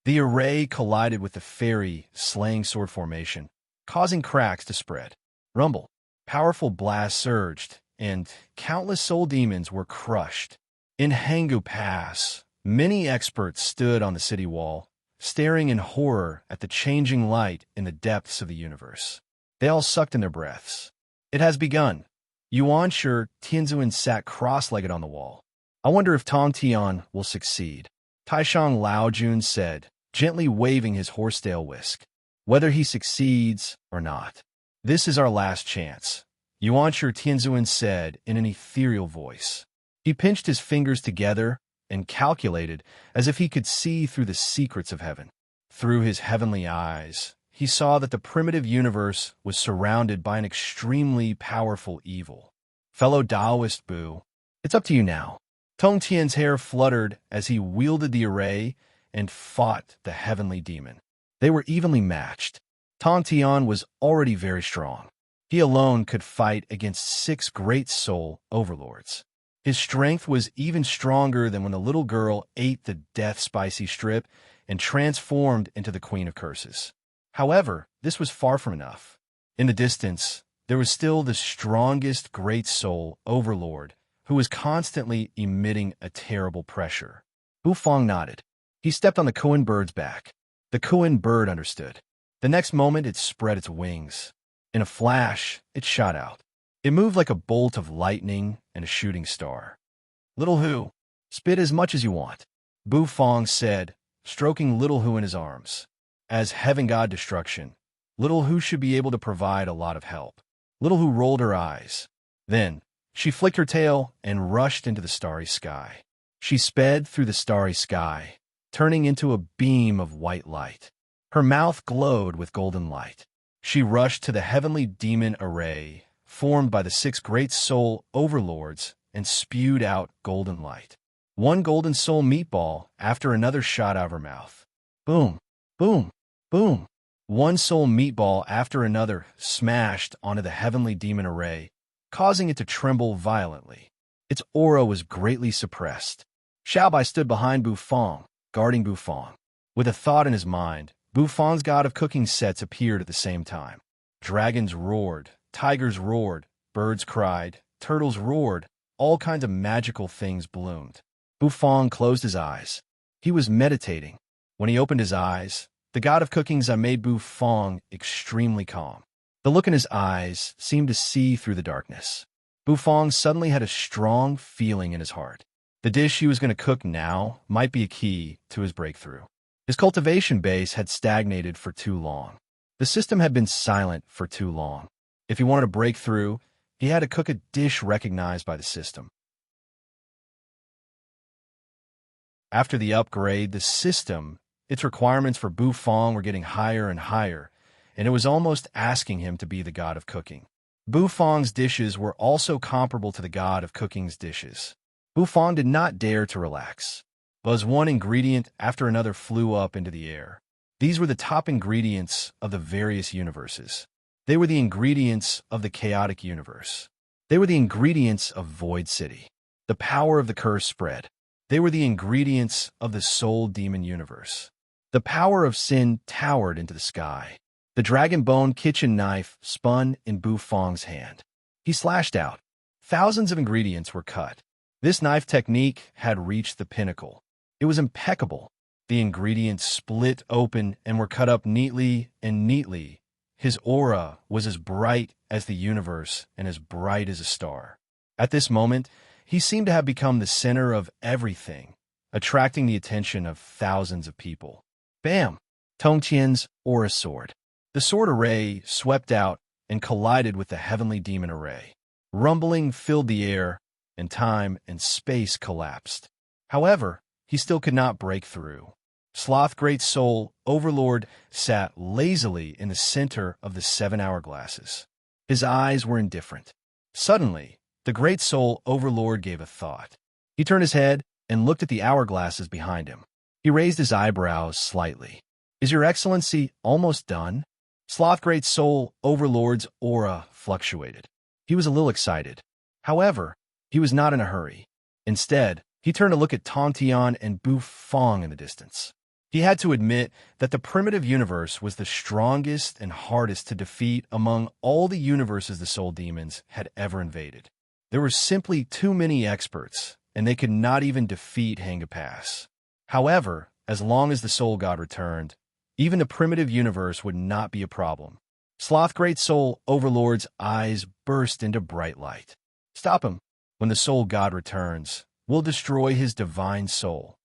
The array collided with the fairy-slaying sword formation, causing cracks to spread. Rumble. Powerful blasts surged, and countless soul demons were crushed. In Hangu Pass, many experts stood on the city wall, staring in horror at the changing light in the depths of the universe. They all sucked in their breaths. It has begun. Yuan Shi Tianzuan sat cross-legged on the wall. I wonder if Tong Tian will succeed. Taishang Laojun said, gently waving his horsetail whisk. Whether he succeeds or not. This is our last chance, Yuan Shi Tianzuan said in an ethereal voice. He pinched his fingers together and calculated as if he could see through the secrets of heaven. Through his heavenly eyes, he saw that the primitive universe was surrounded by an extremely powerful evil. Fellow Taoist Bu, It's up to you now. Tong Tian's hair fluttered as he wielded the array and fought the heavenly demon. They were evenly matched. Tong Tian was already very strong. He alone could fight against 6 great soul overlords. His strength was even stronger than when the little girl ate the death spicy strip and transformed into the Queen of Curses. However, this was far from enough. In the distance, there was still the strongest great soul overlord who was constantly emitting a terrible pressure. Bufang nodded. He stepped on the Kuan bird's back. The Kuan bird understood. The next moment, it spread its wings. In a flash, it shot out. It moved like a bolt of lightning and a shooting star. Little Hu, spit as much as you want, Bufang said, stroking Little Hu in his arms. As heaven god destruction, Little Hu should be able to provide a lot of help. Little Hu rolled her eyes. Then, she flicked her tail and rushed into the starry sky. She sped through the starry sky, turning into a beam of white light. Her mouth glowed with golden light. She rushed to the heavenly demon array, formed by the 6 great soul overlords, and spewed out golden light. One golden soul meatball after another shot out of her mouth. Boom, boom, boom. One soul meatball after another smashed onto the heavenly demon array, causing it to tremble violently. Its aura was greatly suppressed. Xiaobai stood behind Bufang, guarding Bufang. With a thought in his mind, Bufang's god of cooking sets appeared at the same time. Dragons roared, tigers roared, birds cried, turtles roared, all kinds of magical things bloomed. Bufang closed his eyes. He was meditating. When he opened his eyes, the god of cookings made Bufang extremely calm. The look in his eyes seemed to see through the darkness. Bufang suddenly had a strong feeling in his heart. The dish he was going to cook now might be a key to his breakthrough. His cultivation base had stagnated for too long. The system had been silent for too long. If he wanted a breakthrough, he had to cook a dish recognized by the system. After the upgrade, the system, its requirements for Bufang were getting higher and higher, and it was almost asking him to be the god of cooking. Bufang's dishes were also comparable to the god of cooking's dishes. Bufang did not dare to relax. As one ingredient after another flew up into the air. These were the top ingredients of the various universes. They were the ingredients of the chaotic universe. They were the ingredients of Void City. The power of the curse spread. They were the ingredients of the soul demon universe. The power of sin towered into the sky. The dragon bone kitchen knife spun in Bufang's hand. He slashed out. Thousands of ingredients were cut. This knife technique had reached the pinnacle. It was impeccable. The ingredients split open and were cut up neatly and neatly. His aura was as bright as the universe and as bright as a star. At this moment, he seemed to have become the center of everything, attracting the attention of thousands of people. Bam! Tong Tian's aura sword. The sword array swept out and collided with the heavenly demon array. Rumbling filled the air, and time and space collapsed. However, he still could not break through. Sloth Great Soul Overlord sat lazily in the center of the 7 hourglasses. His eyes were indifferent. Suddenly, the Great Soul Overlord gave a thought. He turned his head and looked at the hourglasses behind him. He raised his eyebrows slightly. Is Your Excellency almost done? Sloth Great Soul Overlord's aura fluctuated. He was a little excited. However, he was not in a hurry. Instead, he turned to look at Tong Tian and Bufang in the distance. He had to admit that the primitive universe was the strongest and hardest to defeat among all the universes the soul demons had ever invaded. There were simply too many experts, and they could not even defeat Hangapass. However, as long as the soul god returned, even the primitive universe would not be a problem. Sloth Great Soul Overlord's eyes burst into bright light. Stop him. When the soul god returns, we'll destroy his divine soul,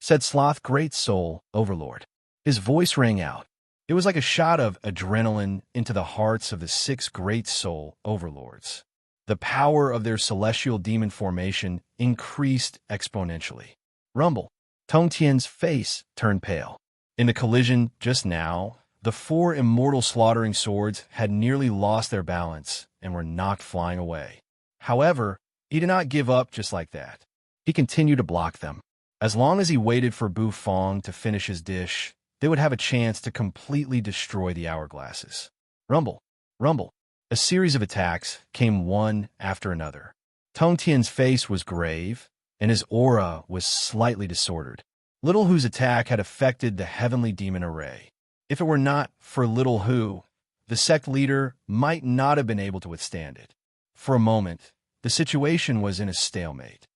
said Sloth Great Soul Overlord. His voice rang out. It was like a shot of adrenaline into the hearts of the 6 great soul overlords. The power of their celestial demon formation increased exponentially. Rumble. Tong Tian's face turned pale. In the collision just now, the 4 immortal slaughtering swords had nearly lost their balance and were knocked flying away. However, He did not give up just like that. He continued to block them. As long as he waited for Bufong to finish his dish, they would have a chance to completely destroy the hourglasses. Rumble, rumble. A series of attacks came one after another. Tong Tian's face was grave, and his aura was slightly disordered. Little Hu's attack had affected the heavenly demon array. If it were not for Little Hu, the sect leader might not have been able to withstand it. For a moment, the situation was in a stalemate.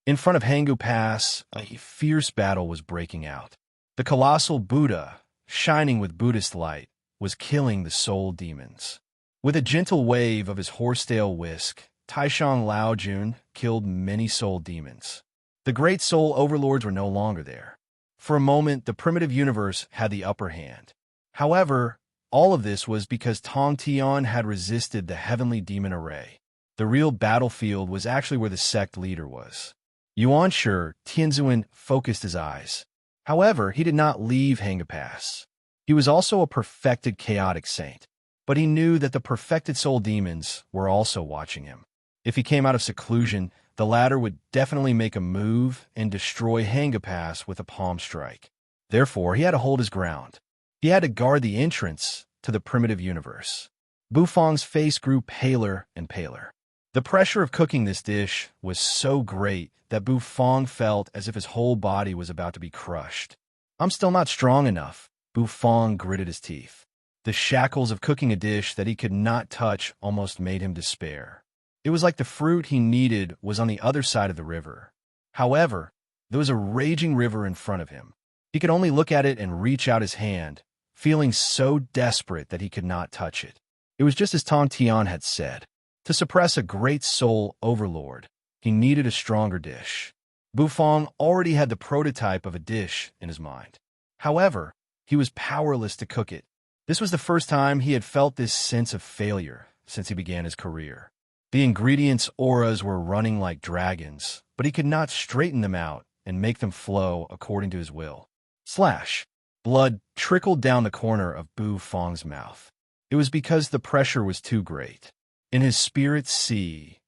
In front of Hangu Pass, a fierce battle was breaking out. The colossal Buddha, shining with Buddhist light, was killing the soul demons. With a gentle wave of his horsetail whisk, Taishang Laojun killed many soul demons. The great soul overlords were no longer there. For a moment, the primitive universe had the upper hand. However, all of this was because Tong Tian had resisted the heavenly demon array. The real battlefield was actually where the sect leader was. Yuan Shi Tianzuan focused his eyes. However, he did not leave Hangu Pass. He was also a perfected chaotic saint, but he knew that the perfected soul demons were also watching him. If he came out of seclusion, the latter would definitely make a move and destroy Hangu Pass with a palm strike. Therefore, he had to hold his ground. He had to guard the entrance to the primitive universe. Bufong's face grew paler and paler. The pressure of cooking this dish was so great that Bufong felt as if his whole body was about to be crushed. I'm still not strong enough, Bufong gritted his teeth. The shackles of cooking a dish that he could not touch almost made him despair. It was like the fruit he needed was on the other side of the river. However, there was a raging river in front of him. He could only look at it and reach out his hand, feeling so desperate that he could not touch it. It was just as Tong Tian had said. To suppress a great soul overlord, he needed a stronger dish. Bufong already had the prototype of a dish in his mind. However, he was powerless to cook it. This was the first time he had felt this sense of failure since he began his career. The ingredients' auras were running like dragons, but he could not straighten them out and make them flow according to his will. Slash! Blood trickled down the corner of Bufong's mouth. It was because the pressure was too great. In his spirit sea,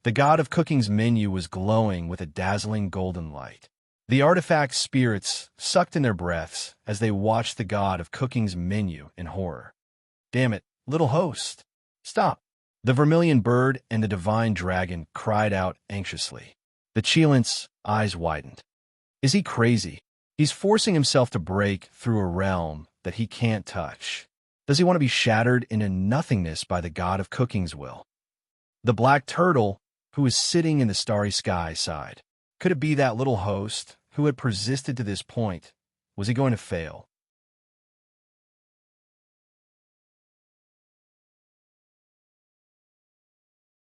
the god of cooking's menu was glowing with a dazzling golden light. The artifact spirits sucked in their breaths as they watched the god of cooking's menu in horror. Damn it, little host! Stop! The vermilion bird and the divine dragon cried out anxiously. The Cheelant's eyes widened. Is he crazy? He's forcing himself to break through a realm that he can't touch. Does he want to be shattered into nothingness by the god of cooking's will? The black turtle, who was sitting in the starry sky, sighed. Could it be that little host who had persisted to this point? Was he going to fail?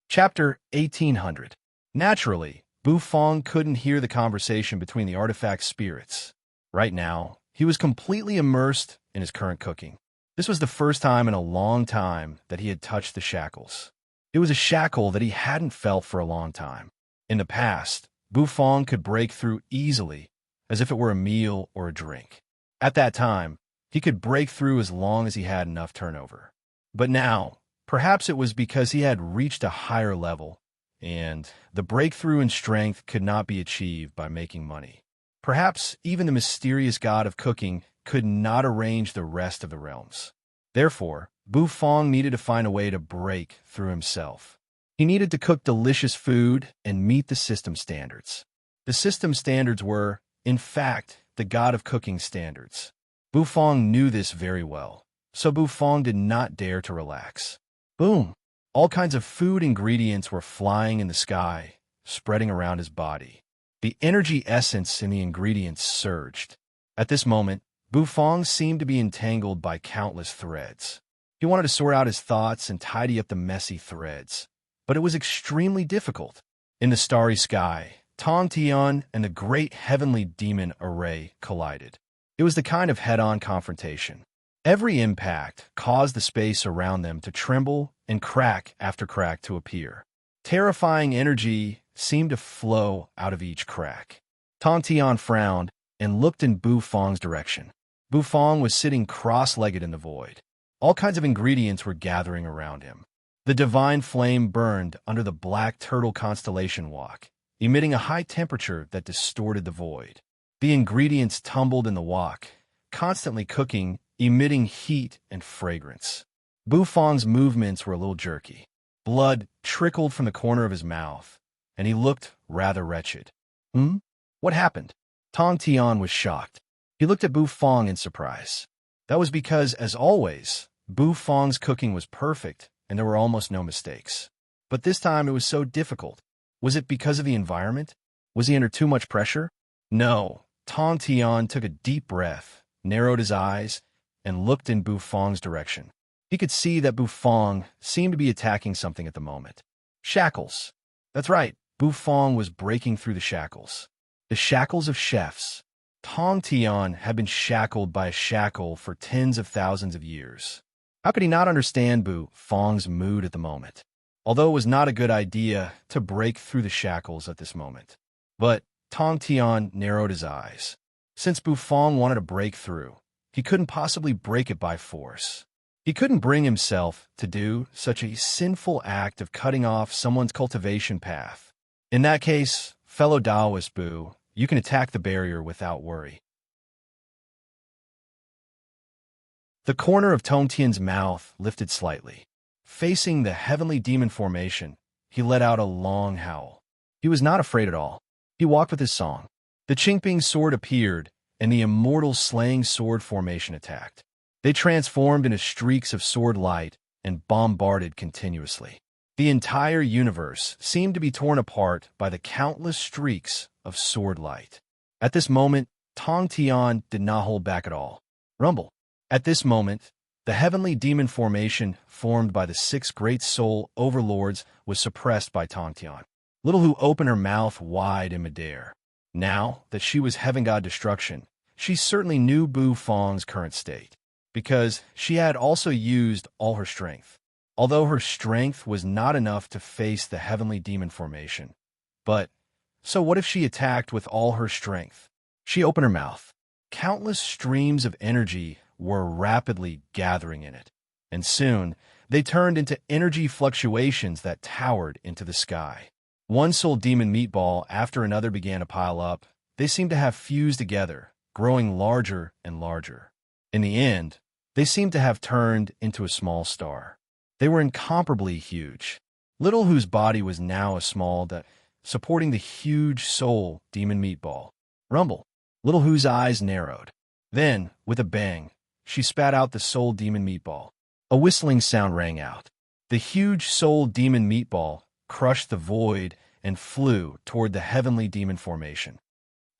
Chapter 1800. Naturally, Bufong couldn't hear the conversation between the artifact spirits. Right now, he was completely immersed in his current cooking. This was the first time in a long time that he had touched the shackles. It was a shackle that he hadn't felt for a long time. In the past, Bufong could break through easily, as if it were a meal or a drink. At that time, he could break through as long as he had enough turnover. But now, perhaps it was because he had reached a higher level, and the breakthrough in strength could not be achieved by making money. Perhaps even the mysterious god of cooking could not arrange the rest of the realms. Therefore, Bufong needed to find a way to break through himself. He needed to cook delicious food and meet the system standards. The system standards were, in fact, the god of cooking standards. Bufong knew this very well, so Bufong did not dare to relax. Boom! All kinds of food ingredients were flying in the sky, spreading around his body. The energy essence in the ingredients surged. At this moment, Bufong seemed to be entangled by countless threads. He wanted to sort out his thoughts and tidy up the messy threads, but it was extremely difficult. In the starry sky, Tong Tian and the great heavenly demon array collided. It was the kind of head-on confrontation. Every impact caused the space around them to tremble and crack after crack to appear. Terrifying energy seemed to flow out of each crack. Tong Tian frowned and looked in Bufong's direction. Bufong was sitting cross-legged in the void. All kinds of ingredients were gathering around him. The divine flame burned under the black turtle constellation walk, emitting a high temperature that distorted the void. The ingredients tumbled in the wok, constantly cooking, emitting heat and fragrance. Bufong's movements were a little jerky. Blood trickled from the corner of his mouth, and he looked rather wretched. Hmm? What happened? Tong Tian was shocked. He looked at Bufong in surprise. That was because, as always, Bufong's cooking was perfect, and there were almost no mistakes. But this time it was so difficult. Was it because of the environment? Was he under too much pressure? No. Tong Tian took a deep breath, narrowed his eyes, and looked in Bufong's direction. He could see that Bufong seemed to be attacking something at the moment. Shackles. That's right, Bufong was breaking through the shackles. The shackles of chefs. Tong Tian had been shackled by a shackle for tens of thousands of years. How could he not understand Bufong's mood at the moment? Although it was not a good idea to break through the shackles at this moment. But Tong Tian narrowed his eyes. Since Bufong wanted to break through, he couldn't possibly break it by force. He couldn't bring himself to do such a sinful act of cutting off someone's cultivation path. In that case, fellow Taoist Bu, you can attack the barrier without worry. The corner of Tong Tian's mouth lifted slightly. Facing the heavenly demon formation, he let out a long howl. He was not afraid at all. He walked with his song. The Qingping sword appeared, and the immortal slaying sword formation attacked. They transformed into streaks of sword light and bombarded continuously. The entire universe seemed to be torn apart by the countless streaks of sword light. At this moment, Tong Tian did not hold back at all. Rumble. At this moment, the heavenly demon formation formed by the 6 great soul overlords was suppressed by Tong Tian. Little Hu opened her mouth wide in midair. Now that she was heaven god destruction, she certainly knew Bufong's current state, because she had also used all her strength. Although her strength was not enough to face the heavenly demon formation. But, so what if she attacked with all her strength? She opened her mouth. Countless streams of energy were rapidly gathering in it, and soon they turned into energy fluctuations that towered into the sky. One soul demon meatball after another began to pile up. They seemed to have fused together, growing larger and larger. In the end, they seemed to have turned into a small star. They were incomparably huge. Little Hu's body was now a small supporting the huge soul demon meatball. Rumble. Little Hu's eyes narrowed. Then, with a bang, she spat out the soul demon meatball. A whistling sound rang out. The huge soul demon meatball crushed the void and flew toward the heavenly demon formation.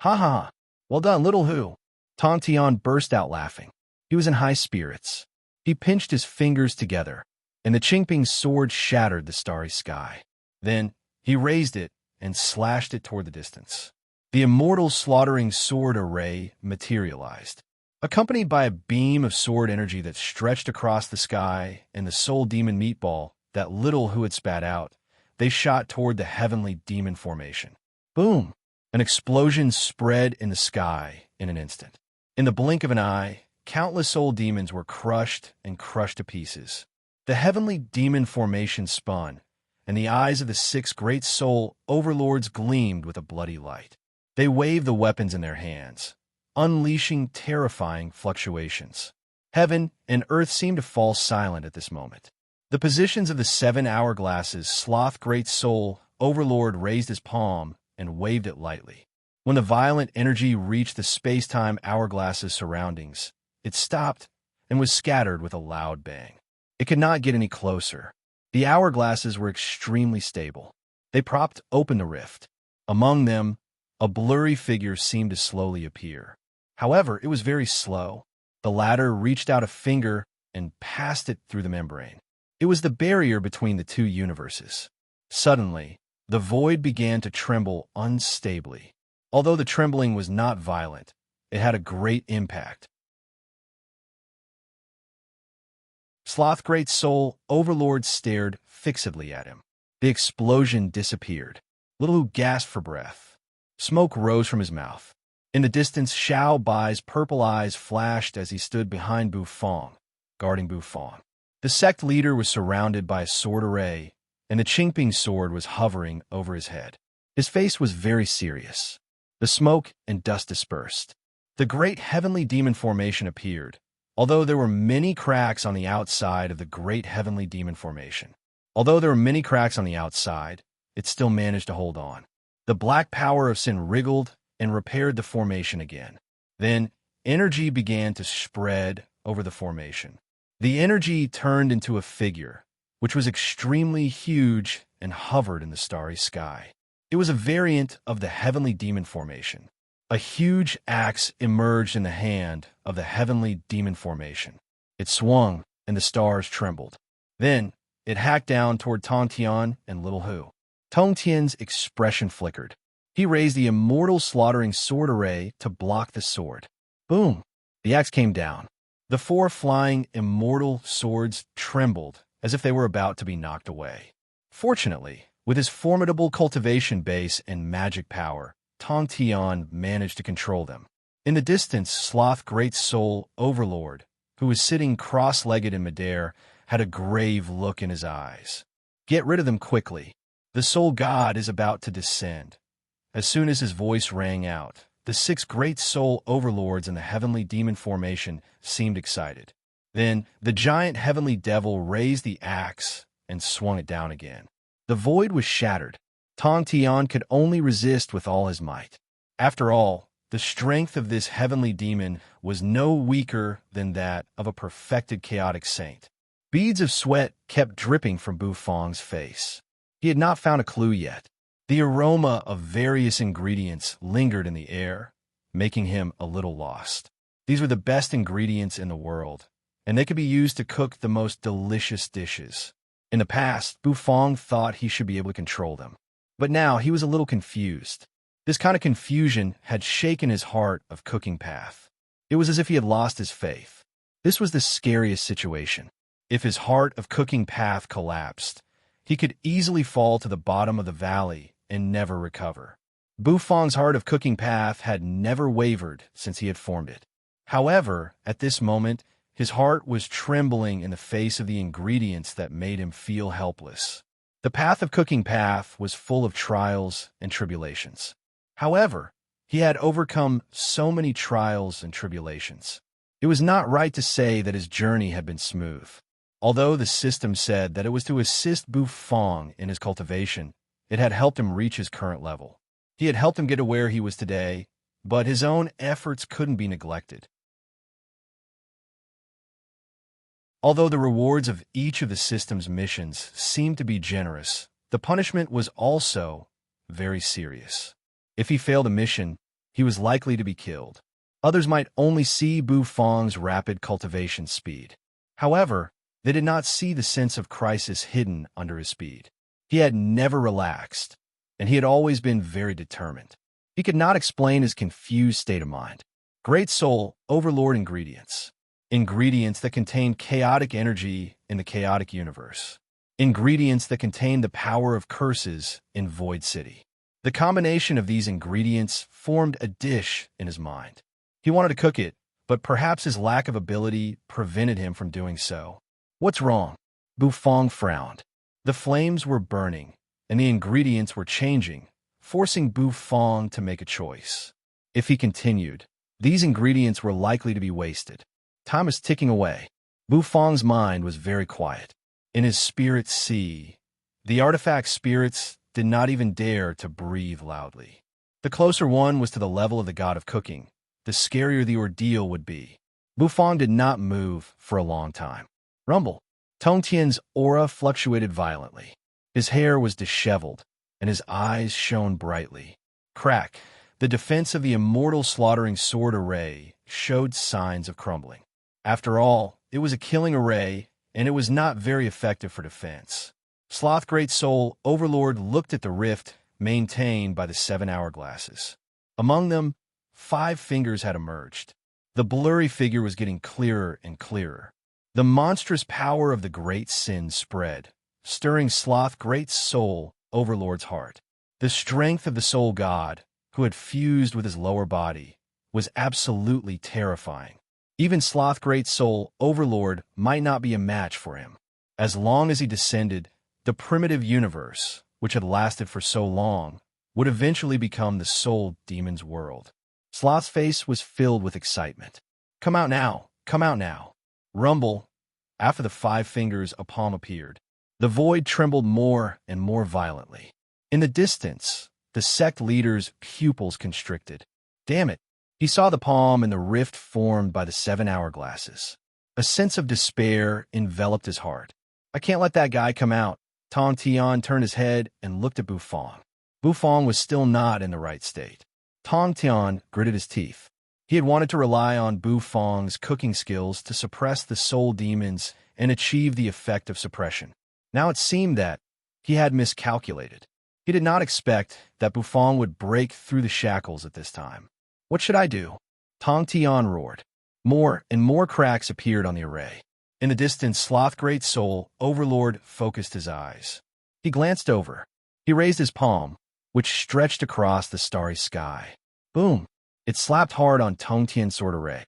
Ha ha! Well done, Little Hu! Tong Tian burst out laughing. He was in high spirits. He pinched his fingers together, and the Qingping sword shattered the starry sky. Then he raised it and slashed it toward the distance. The immortal slaughtering sword array materialized, accompanied by a beam of sword energy that stretched across the sky, and the soul demon meatball that Little Hu had spat out. They shot toward the heavenly demon formation. Boom! An explosion spread in the sky in an instant. In the blink of an eye, countless soul demons were crushed and crushed to pieces. The heavenly demon formation spun, and the eyes of the 6 great soul overlords gleamed with a bloody light. They waved the weapons in their hands, unleashing terrifying fluctuations. Heaven and earth seemed to fall silent at this moment. The positions of the 7 hourglasses, Sloth Great Soul Overlord raised his palm and waved it lightly. When the violent energy reached the space-time hourglass's surroundings, it stopped and was scattered with a loud bang. It could not get any closer. The hourglasses were extremely stable. They propped open the rift. Among them, a blurry figure seemed to slowly appear. However, it was very slow. The latter reached out a finger and passed it through the membrane. It was the barrier between the 2 universes. Suddenly, the void began to tremble unstably. Although the trembling was not violent, it had a great impact. Sloth Great Soul Overlord stared fixedly at him. The explosion disappeared. Little Hu gasped for breath. Smoke rose from his mouth. In the distance, Xiao Bai's purple eyes flashed as he stood behind Bufong, guarding Bufong. The sect leader was surrounded by a sword array, and the Qingping sword was hovering over his head. His face was very serious. The smoke and dust dispersed. The great heavenly demon formation appeared, although there were many cracks on the outside of the great heavenly demon formation. It still managed to hold on. The black power of sin wriggled and repaired the formation again. Then, energy began to spread over the formation. The energy turned into a figure, which was extremely huge and hovered in the starry sky. It was a variant of the heavenly demon formation. A huge axe emerged in the hand of the heavenly demon formation. It swung, and the stars trembled. Then, it hacked down toward Tong Tian and Little Hu. Tong Tian's expression flickered. He raised the immortal slaughtering sword array to block the sword. Boom! The axe came down. The 4 flying immortal swords trembled as if they were about to be knocked away. Fortunately, with his formidable cultivation base and magic power, Tong Tian managed to control them. In the distance, Sloth Great Soul Overlord, who was sitting cross-legged in midair, had a grave look in his eyes. Get rid of them quickly. The soul god is about to descend. As soon as his voice rang out, the 6 great soul overlords in the heavenly demon formation seemed excited. Then, the giant heavenly devil raised the axe and swung it down again. The void was shattered. Tong Tian could only resist with all his might. After all, the strength of this heavenly demon was no weaker than that of a perfected chaotic saint. Beads of sweat kept dripping from Bu Fang's face. He had not found a clue yet. The aroma of various ingredients lingered in the air, making him a little lost. These were the best ingredients in the world, and they could be used to cook the most delicious dishes. In the past, Bu Fang thought he should be able to control them. But now he was a little confused. This kind of confusion had shaken his heart of cooking path. It was as if he had lost his faith. This was the scariest situation. If his heart of cooking path collapsed, he could easily fall to the bottom of the valley and never recover. Bu Fang's heart of cooking path had never wavered since he had formed it. However, at this moment, his heart was trembling in the face of the ingredients that made him feel helpless. The path of cooking path was full of trials and tribulations. However, he had overcome so many trials and tribulations. It was not right to say that his journey had been smooth. Although the system said that it was to assist Bu Fang in his cultivation, it had helped him reach his current level. He had helped him get to where he was today, but his own efforts couldn't be neglected. Although the rewards of each of the system's missions seemed to be generous, the punishment was also very serious. If he failed a mission, he was likely to be killed. Others might only see Bu Fang's rapid cultivation speed. However, they did not see the sense of crisis hidden under his speed. He had never relaxed, and he had always been very determined. He could not explain his confused state of mind. Great Soul Overlord ingredients. Ingredients that contain chaotic energy in the chaotic universe. Ingredients that contain the power of curses in Void City. The combination of these ingredients formed a dish in his mind. He wanted to cook it, but perhaps his lack of ability prevented him from doing so. What's wrong? Bu Fang frowned. The flames were burning, and the ingredients were changing, forcing Bu Fang to make a choice. If he continued, these ingredients were likely to be wasted. Time was ticking away. Bu Fang's mind was very quiet. In his spirit sea, the artifact spirits did not even dare to breathe loudly. The closer one was to the level of the god of cooking, the scarier the ordeal would be. Bu Fang did not move for a long time. Rumble. Tong Tian's aura fluctuated violently. His hair was disheveled, and his eyes shone brightly. Crack. The defense of the immortal slaughtering sword array showed signs of crumbling. After all, it was a killing array, and it was not very effective for defense. Sloth Great Soul Overlord looked at the rift maintained by the 7 hourglasses. Among them, 5 fingers had emerged. The blurry figure was getting clearer and clearer. The monstrous power of the great sin spread, stirring Sloth Great Soul Overlord's heart. The strength of the soul god, who had fused with his lower body, was absolutely terrifying. Even Sloth Great Soul Overlord might not be a match for him. As long as he descended, the primitive universe, which had lasted for so long, would eventually become the soul demon's world. Sloth's face was filled with excitement. Come out now! Come out now! Rumble! After the 5 fingers, a palm appeared. The void trembled more and more violently. In the distance, the sect leader's pupils constricted. Damn it! He saw the palm and the rift formed by the 7 hourglasses. A sense of despair enveloped his heart. I can't let that guy come out. Tong Tian turned his head and looked at Bufong. Bufong was still not in the right state. Tong Tian gritted his teeth. He had wanted to rely on Bufong's cooking skills to suppress the soul demons and achieve the effect of suppression. Now it seemed that he had miscalculated. He did not expect that Bufong would break through the shackles at this time. What should I do? Tong Tian roared. More and more cracks appeared on the array. In the distance, Sloth Great Soul Overlord focused his eyes. He glanced over. He raised his palm, which stretched across the starry sky. Boom! It slapped hard on Tong Tian's sword array.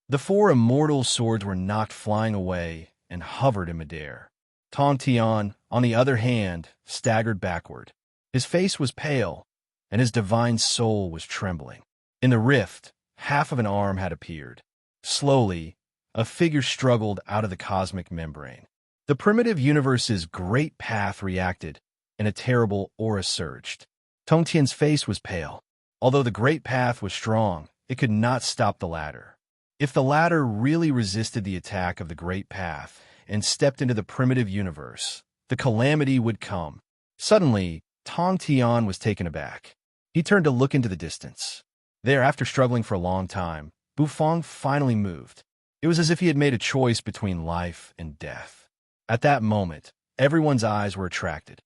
The 4 immortal swords were knocked flying away and hovered in midair. Tong Tian, on the other hand, staggered backward. His face was pale, and his divine soul was trembling. In the rift, half of an arm had appeared. Slowly, a figure struggled out of the cosmic membrane. The primitive universe's great path reacted, and a terrible aura surged. Tong Tian's face was pale. Although the great path was strong, it could not stop the ladder. If the ladder really resisted the attack of the great path and stepped into the primitive universe, the calamity would come. Suddenly, Tong Tian was taken aback. He turned to look into the distance. There, after struggling for a long time, Bufong finally moved. It was as if he had made a choice between life and death. At that moment, everyone's eyes were attracted.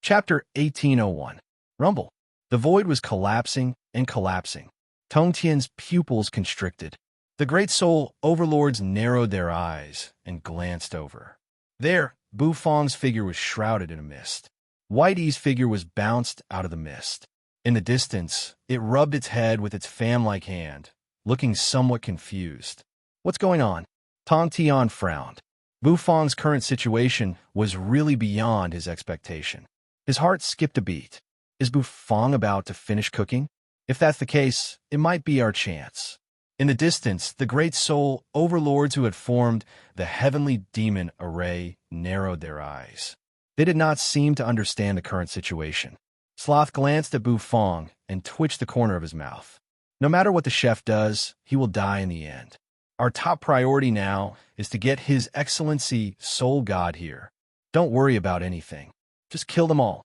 Chapter 1801. Rumble. The void was collapsing and collapsing. Tong Tian's pupils constricted. The great soul overlords narrowed their eyes and glanced over. There, Bufong's figure was shrouded in a mist. Whitey's figure was bounced out of the mist. In the distance, it rubbed its head with its fan-like hand, looking somewhat confused. What's going on? Tong Tian frowned. Bufong's current situation was really beyond his expectation. His heart skipped a beat. Is Bufong about to finish cooking? If that's the case, it might be our chance. In the distance, the great soul overlords who had formed the heavenly demon array narrowed their eyes. They did not seem to understand the current situation. Sloth glanced at Bufong and twitched the corner of his mouth. No matter what the chef does, he will die in the end. Our top priority now is to get His Excellency Soul God here. Don't worry about anything. Just kill them all,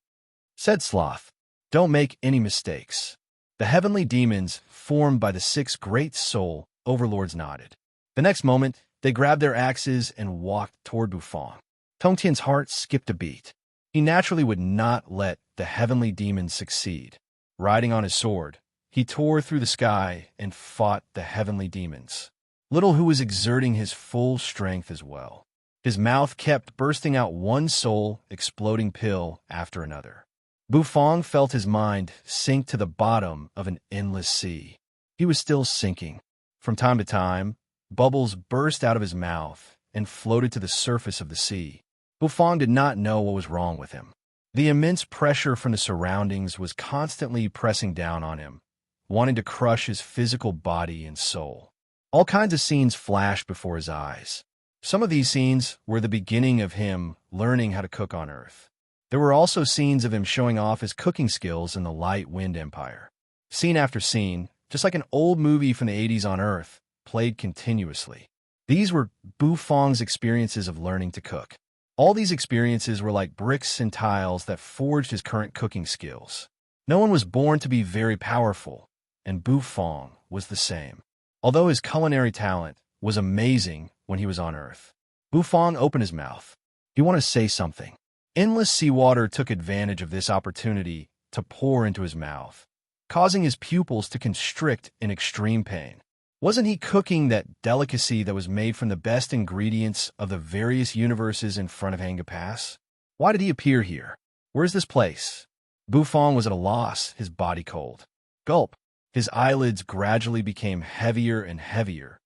said Sloth. Don't make any mistakes. The heavenly demons, formed by the 6 great soul overlords, nodded. The next moment, they grabbed their axes and walked toward Bufong. Tong Tian's heart skipped a beat. He naturally would not let the heavenly demons succeed. Riding on his sword, he tore through the sky and fought the heavenly demons. Little Hu was exerting his full strength as well. His mouth kept bursting out one soul-exploding pill after another. Bufong felt his mind sink to the bottom of an endless sea. He was still sinking. From time to time, bubbles burst out of his mouth and floated to the surface of the sea. Bufong did not know what was wrong with him. The immense pressure from the surroundings was constantly pressing down on him, wanting to crush his physical body and soul. All kinds of scenes flashed before his eyes. Some of these scenes were the beginning of him learning how to cook on Earth. There were also scenes of him showing off his cooking skills in the Light Wind Empire. Scene after scene, just like an old movie from the 80s on Earth, played continuously. These were Bufong's experiences of learning to cook. All these experiences were like bricks and tiles that forged his current cooking skills. No one was born to be very powerful, and Bufong was the same. Although his culinary talent was amazing when he was on Earth, Bufong opened his mouth. He wanted to say something. Endless seawater took advantage of this opportunity to pour into his mouth, causing his pupils to constrict in extreme pain. Wasn't he cooking that delicacy that was made from the best ingredients of the various universes in front of Hanga Pass? Why did he appear here? Where's this place? Bufong was at a loss, his body cold. Gulp. His eyelids gradually became heavier and heavier.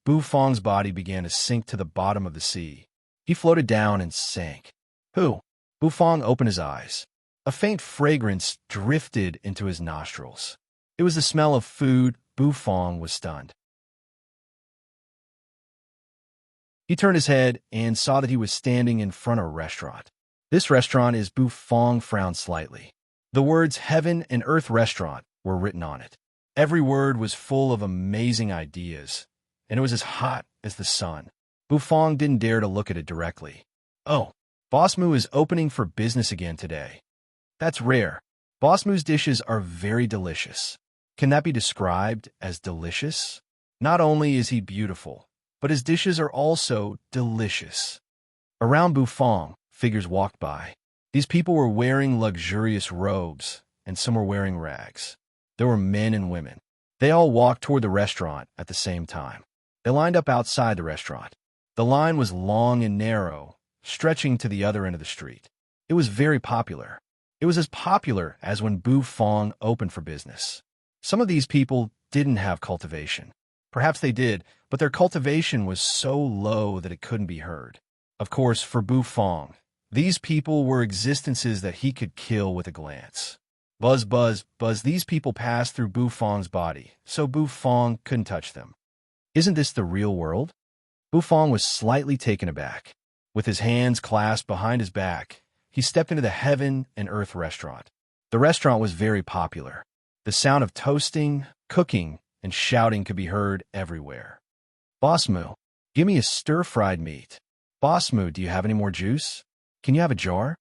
Bufong's body began to sink to the bottom of the sea. He floated down and sank. Who? Bufong opened his eyes. A faint fragrance drifted into his nostrils. It was the smell of food. Bufong was stunned. He turned his head and saw that he was standing in front of a restaurant. This restaurant is Bufong frowned slightly. The words Heaven and Earth Restaurant were written on it. Every word was full of amazing ideas, and it was as hot as the sun. Bufong didn't dare to look at it directly. Oh, Boss Moo is opening for business again today. That's rare. Boss Moo's dishes are very delicious. Can that be described as delicious? Not only is he beautiful, but his dishes are also delicious. Around Bufong, figures walked by. These people were wearing luxurious robes, and some were wearing rags. There were men and women. They all walked toward the restaurant at the same time. They lined up outside the restaurant. The line was long and narrow, stretching to the other end of the street. It was very popular. It was as popular as when Bufong opened for business. Some of these people didn't have cultivation. Perhaps they did, but their cultivation was so low that it couldn't be heard. Of course, for Bufong, these people were existences that he could kill with a glance. Buzz, buzz, buzz, these people passed through Bufong's body, so Bufong couldn't touch them. Isn't this the real world? Bufong was slightly taken aback. With his hands clasped behind his back, he stepped into the Heaven and Earth restaurant. The restaurant was very popular. The sound of toasting, cooking, and shouting could be heard everywhere. Boss Moo, give me a stir-fried meat. Boss Moo, do you have any more juice? Can you have a jar?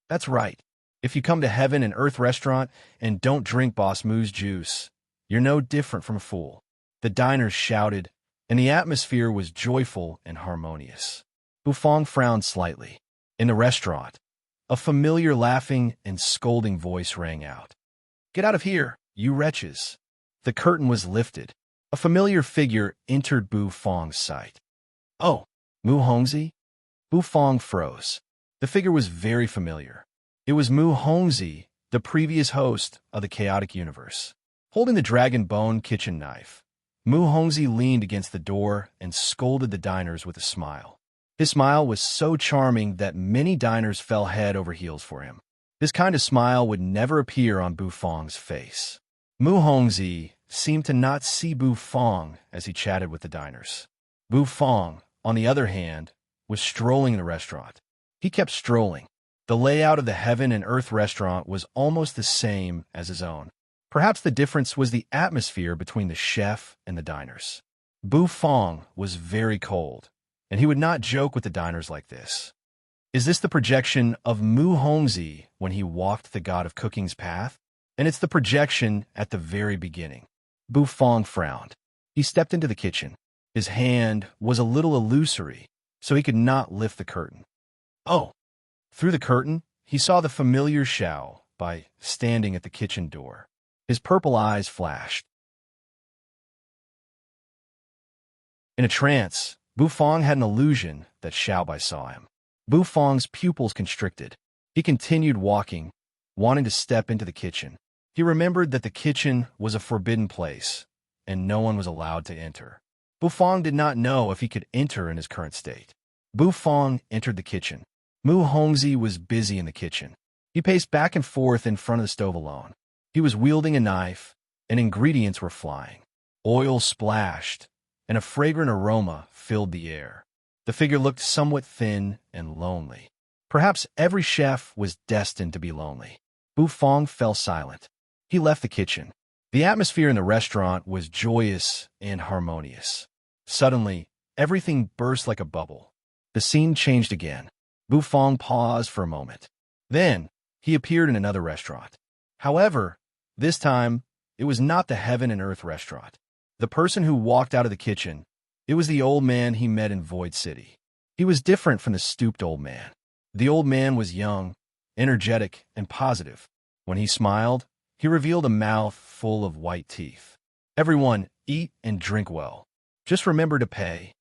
That's right. If you come to Heaven and Earth restaurant and don't drink Boss Moo's juice, you're no different from a fool. The diners shouted, and the atmosphere was joyful and harmonious. Bufong frowned slightly. In the restaurant, a familiar laughing and scolding voice rang out. Get out of here, you wretches. The curtain was lifted. A familiar figure entered Bufong's sight. Oh, Mu Hongzi? Bufong froze. The figure was very familiar. It was Mu Hongzi, the previous host of the chaotic universe. Holding the dragon bone kitchen knife, Mu Hongzi leaned against the door and scolded the diners with a smile. His smile was so charming that many diners fell head over heels for him. This kind of smile would never appear on Bufong's face. Mu Hongzi seemed to not see Bufong as he chatted with the diners. Bufong, on the other hand, was strolling in the restaurant. He kept strolling. The layout of the Heaven and Earth restaurant was almost the same as his own. Perhaps the difference was the atmosphere between the chef and the diners. Bufong was very cold, and he would not joke with the diners like this. Is this the projection of Mu Hongzi when he walked the god of cooking's path? And it's the projection at the very beginning. Bufong frowned. He stepped into the kitchen. His hand was a little illusory, so he could not lift the curtain. Oh! Through the curtain, he saw the familiar Xiao Bai standing at the kitchen door. His purple eyes flashed. In a trance, Bufong had an illusion that Xiao Bai saw him. Bufong's pupils constricted. He continued walking, wanting to step into the kitchen. He remembered that the kitchen was a forbidden place, and no one was allowed to enter. Bufong did not know if he could enter in his current state. Bufong entered the kitchen. Mu Hongzi was busy in the kitchen. He paced back and forth in front of the stove alone. He was wielding a knife, and ingredients were flying. Oil splashed, and a fragrant aroma filled the air. The figure looked somewhat thin and lonely. Perhaps every chef was destined to be lonely. Bufong fell silent. He left the kitchen. The atmosphere in the restaurant was joyous and harmonious. Suddenly, everything burst like a bubble. The scene changed again. Bufong paused for a moment. Then, he appeared in another restaurant. However, this time, it was not the Heaven and Earth restaurant. The person who walked out of the kitchen, it was the old man he met in Void City. He was different from the stooped old man. The old man was young, energetic, and positive. When he smiled, he revealed a mouth full of white teeth. Everyone, eat and drink well. Just remember to pay.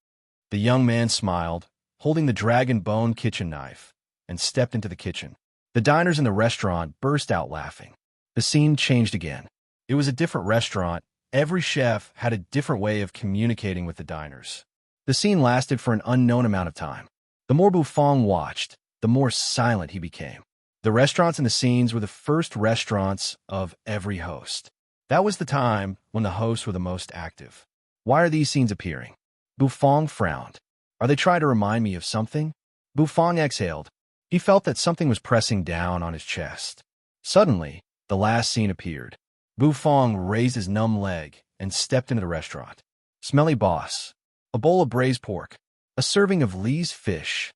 The young man smiled, holding the dragon bone kitchen knife, and stepped into the kitchen. The diners in the restaurant burst out laughing. The scene changed again. It was a different restaurant. Every chef had a different way of communicating with the diners. The scene lasted for an unknown amount of time. The more Bufong watched, the more silent he became. The restaurants and the scenes were the first restaurants of every host. That was the time when the hosts were the most active. Why are these scenes appearing? Bufong frowned. Are they trying to remind me of something? Bufong exhaled. He felt that something was pressing down on his chest. Suddenly, the last scene appeared. Bufong raised his numb leg and stepped into the restaurant. Smelly boss. A bowl of braised pork. A serving of Lee's fish.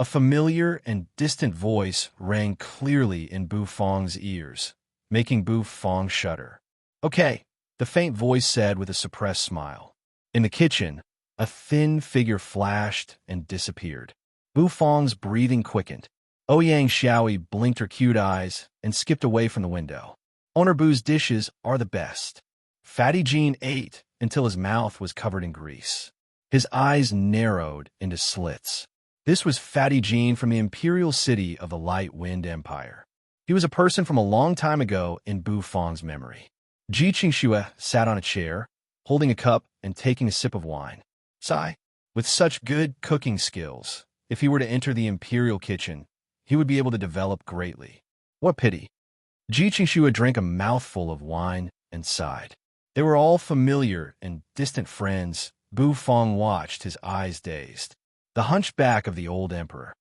A familiar and distant voice rang clearly in Bufong's ears, making Bufong shudder. Okay, the faint voice said with a suppressed smile. In the kitchen, a thin figure flashed and disappeared. Bufong's breathing quickened. Ouyang Xiaoyi blinked her cute eyes and skipped away from the window. Owner Bu's dishes are the best. Fatty Jean ate until his mouth was covered in grease. His eyes narrowed into slits. This was Fatty Jean from the imperial city of the Light Wind Empire. He was a person from a long time ago in Bufong's memory. Ji Qingxue sat on a chair, holding a cup and taking a sip of wine. Sigh. With such good cooking skills, if he were to enter the imperial kitchen, he would be able to develop greatly. What pity. Ji Qingxue drank a mouthful of wine and sighed. They were all familiar and distant friends. Bufong watched, his eyes dazed. The hunchback of the old emperor.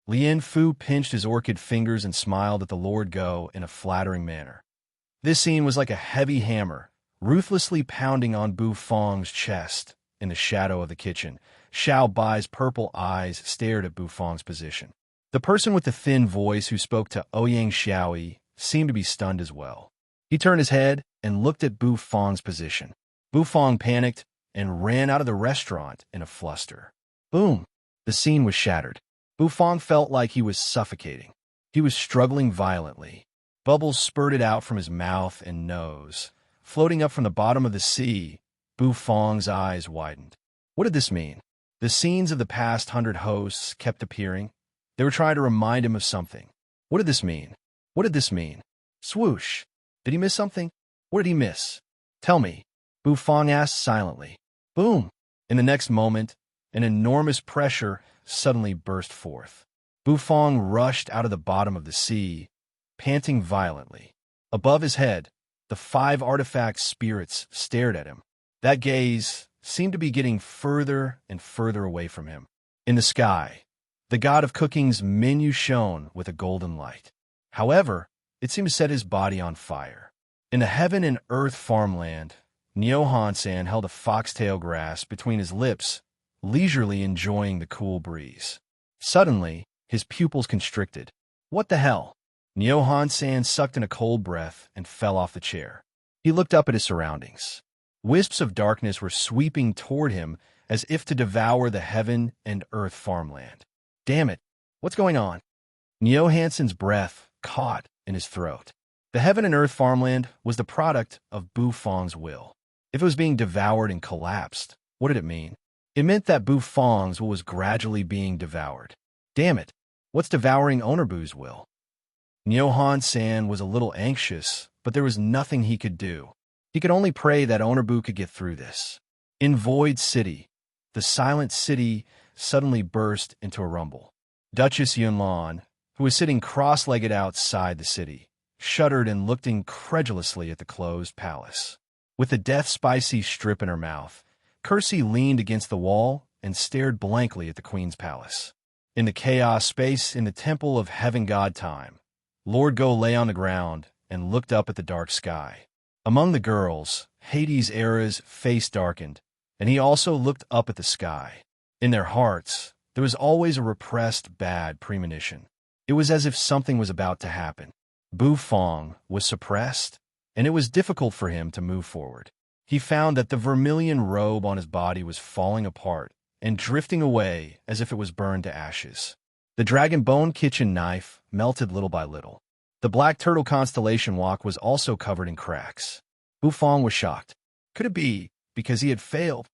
Lien Fu pinched his orchid fingers and smiled at the Lord Go in a flattering manner. This scene was like a heavy hammer, ruthlessly pounding on Bufong's chest. In the shadow of the kitchen, Xiao Bai's purple eyes stared at Bufong's position. The person with the thin voice who spoke to Ouyang Xiaoyi seemed to be stunned as well. He turned his head and looked at Bufong's position. Bufong panicked and ran out of the restaurant in a fluster. Boom! The scene was shattered. Bufong felt like he was suffocating. He was struggling violently. Bubbles spurted out from his mouth and nose. Floating up from the bottom of the sea, Bufong's eyes widened. What did this mean? The scenes of the past 100 hosts kept appearing. They were trying to remind him of something. What did this mean? What did this mean? Swoosh! Did he miss something? What did he miss? Tell me, Bufong asked silently. Boom! In the next moment, an enormous pressure suddenly burst forth. Bufong rushed out of the bottom of the sea, panting violently. Above his head, the 5 artifact spirits stared at him. That gaze seemed to be getting further and further away from him. In the sky, the god of cooking's menu shone with a golden light. However, it seemed to set his body on fire. In the heaven and earth farmland, Niu Hansan held a foxtail grass between his lips, leisurely enjoying the cool breeze. Suddenly, his pupils constricted. What the hell? Niu Hansan sucked in a cold breath and fell off the chair. He looked up at his surroundings. Wisps of darkness were sweeping toward him as if to devour the heaven and earth farmland. Damn it, what's going on? Niu Hansen's breath caught in his throat. The heaven and earth farmland was the product of Bufong's will. If it was being devoured and collapsed, what did it mean? It meant that Bufong's will was gradually being devoured. Damn it, what's devouring Owner Bu's will? Niu Hansan was a little anxious, but there was nothing he could do. He could only pray that Owner Bu could get through this. In Void City, the silent city suddenly burst into a rumble. Duchess Yunlan, who was sitting cross-legged outside the city, shuddered and looked incredulously at the closed palace. With the death-spicy strip in her mouth, Kersey leaned against the wall and stared blankly at the queen's palace. In the chaos space in the temple of heaven god time, Lord Go lay on the ground and looked up at the dark sky. Among the girls, Hades' Era's face darkened, and he also looked up at the sky. In their hearts, there was always a repressed bad premonition. It was as if something was about to happen. Bufong was suppressed, and it was difficult for him to move forward. He found that the vermilion robe on his body was falling apart and drifting away as if it was burned to ashes. The dragon bone kitchen knife melted little by little. The black turtle constellation walk was also covered in cracks. Bufong was shocked. Could it be because he had failed?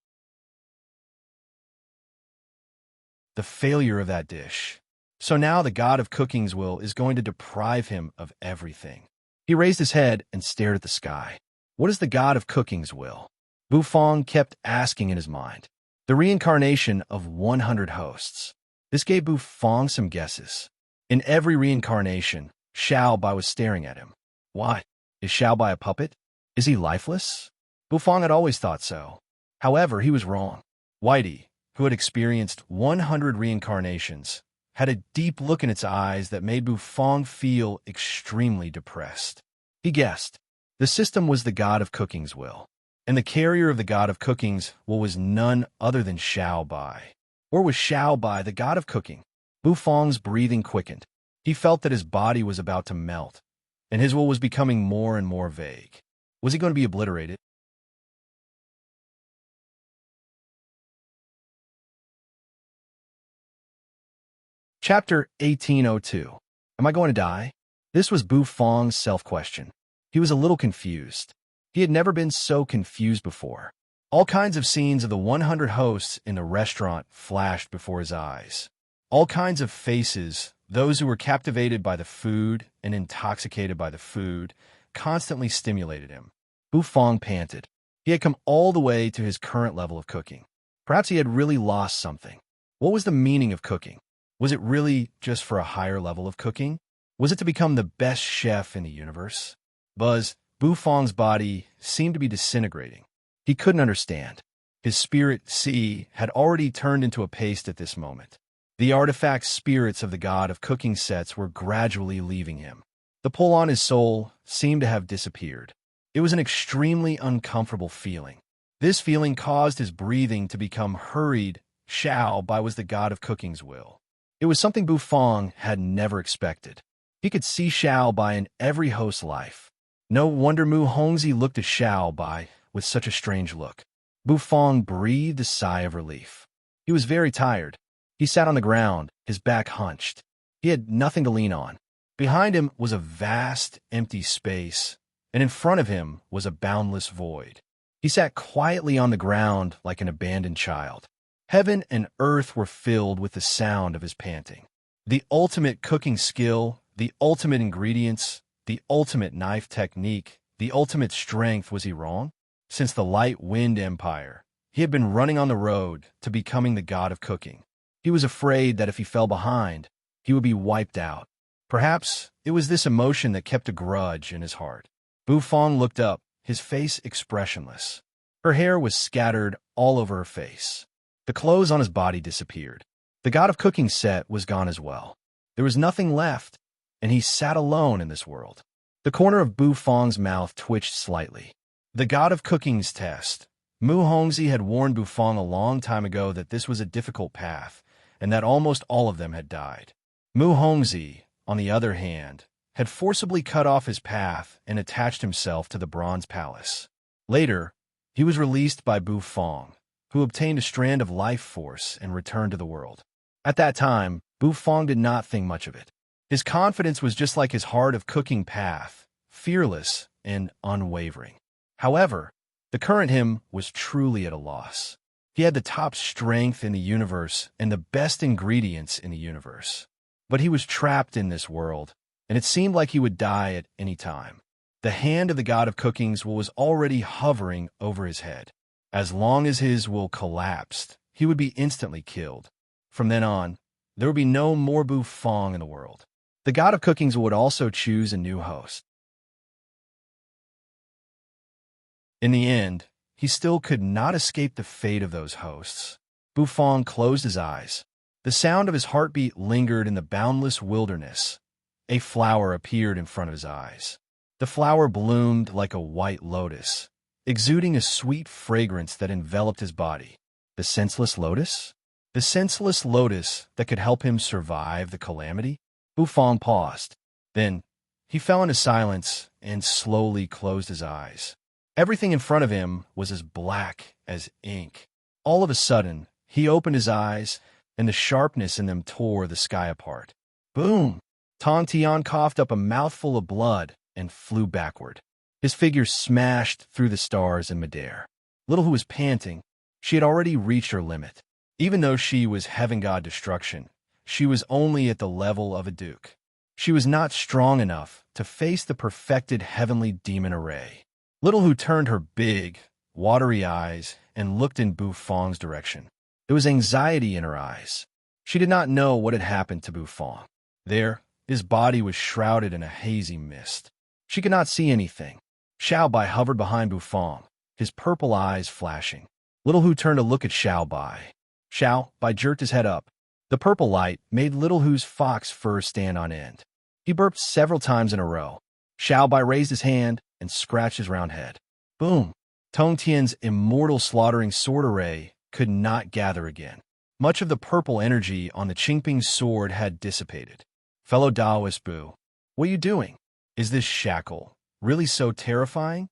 the failure of that dish. So now the god of cooking's will is going to deprive him of everything. He raised his head and stared at the sky. What is the god of cooking's will? Bufong kept asking in his mind. The reincarnation of 100 hosts. This gave Bufong some guesses. In every reincarnation, Xiao Bai was staring at him. Why? Is Xiao Bai a puppet? Is he lifeless? Bufong had always thought so. However, he was wrong. Whitey, who had experienced 100 reincarnations, had a deep look in its eyes that made Bufong feel extremely depressed. He guessed. The system was the god of cooking's will, and the carrier of the god of cooking's will was none other than Xiao Bai. Or was Xiao Bai the god of cooking? Bufong's breathing quickened. He felt that his body was about to melt, and his will was becoming more and more vague. Was he going to be obliterated? Chapter 1802. Am I going to die? This was Bufong's self-question. He was a little confused. He had never been so confused before. All kinds of scenes of the 100 hosts in the restaurant flashed before his eyes. All kinds of faces, those who were captivated by the food and intoxicated by the food, constantly stimulated him. Bufong panted. He had come all the way to his current level of cooking. Perhaps he had really lost something. What was the meaning of cooking? Was it really just for a higher level of cooking? Was it to become the best chef in the universe? Bufong's body seemed to be disintegrating. He couldn't understand. His spirit, C, had already turned into a paste at this moment. The artifact spirits of the god of cooking sets were gradually leaving him. The pull on his soul seemed to have disappeared. It was an extremely uncomfortable feeling. This feeling caused his breathing to become hurried. Xiao Bai was the god of cooking's will. It was something Bufong had never expected. He could see Xiao Bai in every host's life. No wonder Mu Hongzi looked at Xiao Bai with such a strange look. Bufong breathed a sigh of relief. He was very tired. He sat on the ground, his back hunched. He had nothing to lean on. Behind him was a vast, empty space, and in front of him was a boundless void. He sat quietly on the ground like an abandoned child. Heaven and earth were filled with the sound of his panting. The ultimate cooking skill, the ultimate ingredients, the ultimate knife technique, the ultimate strength. Was he wrong? Since the Light Wind Empire, he had been running on the road to becoming the god of cooking. He was afraid that if he fell behind, he would be wiped out. Perhaps it was this emotion that kept a grudge in his heart. Bufong looked up, his face expressionless. Her hair was scattered all over her face. The clothes on his body disappeared. The god of cooking set was gone as well. There was nothing left, and he sat alone in this world. The corner of Bufong's mouth twitched slightly. The god of cooking's test. Mu Hongzi had warned Bufong a long time ago that this was a difficult path, and that almost all of them had died. Mu Hongzi, on the other hand, had forcibly cut off his path and attached himself to the Bronze Palace. Later, he was released by Bufong, who obtained a strand of life force and returned to the world. At that time, Bufong did not think much of it. His confidence was just like his heart of cooking path, fearless and unwavering. However, the current him was truly at a loss. He had the top strength in the universe and the best ingredients in the universe. But he was trapped in this world, and it seemed like he would die at any time. The hand of the god of cooking's will was already hovering over his head. As long as his will collapsed, he would be instantly killed. From then on, there would be no more Bufong in the world. The god of cooking's would also choose a new host. In the end, he still could not escape the fate of those hosts. Bufong closed his eyes. The sound of his heartbeat lingered in the boundless wilderness. A flower appeared in front of his eyes. The flower bloomed like a white lotus, exuding a sweet fragrance that enveloped his body. The senseless lotus? The senseless lotus that could help him survive the calamity? Bufong paused. Then, he fell into silence and slowly closed his eyes. Everything in front of him was as black as ink. All of a sudden, he opened his eyes, and the sharpness in them tore the sky apart. Boom! Tong Tian coughed up a mouthful of blood and flew backward. His figure smashed through the stars in midair. Little Who was panting. She had already reached her limit. Even though she was heaven god destruction, she was only at the level of a duke. She was not strong enough to face the perfected heavenly demon array. Little Hu turned her big, watery eyes and looked in Bufong's direction. There was anxiety in her eyes. She did not know what had happened to Bufong. There, his body was shrouded in a hazy mist. She could not see anything. Xiaobai hovered behind Bufong, his purple eyes flashing. Little Hu turned to look at Xiaobai. Xiaobai jerked his head up. The purple light made Little Hu's fox fur stand on end. He burped several times in a row. Xiaobai raised his hand and scratched his round head. Boom! Tong Tian's immortal slaughtering sword array could not gather again. Much of the purple energy on the Qingping sword had dissipated. Fellow Taoist Bu, what are you doing? Is this shackle really so terrifying?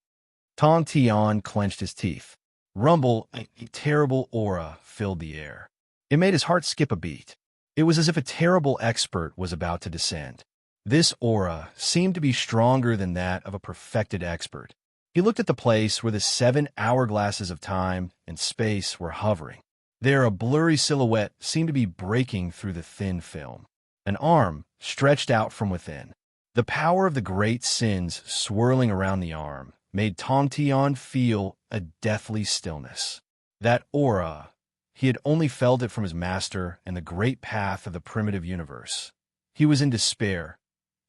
Tong Tian clenched his teeth. Rumble, a terrible aura filled the air. It made his heart skip a beat. It was as if a terrible expert was about to descend. This aura seemed to be stronger than that of a perfected expert. He looked at the place where the 7 hourglasses of time and space were hovering. There, a blurry silhouette seemed to be breaking through the thin film. An arm stretched out from within. The power of the great sins swirling around the arm made Tong Tian feel a deathly stillness. That aura, he had only felt it from his master and the great path of the primitive universe. He was in despair.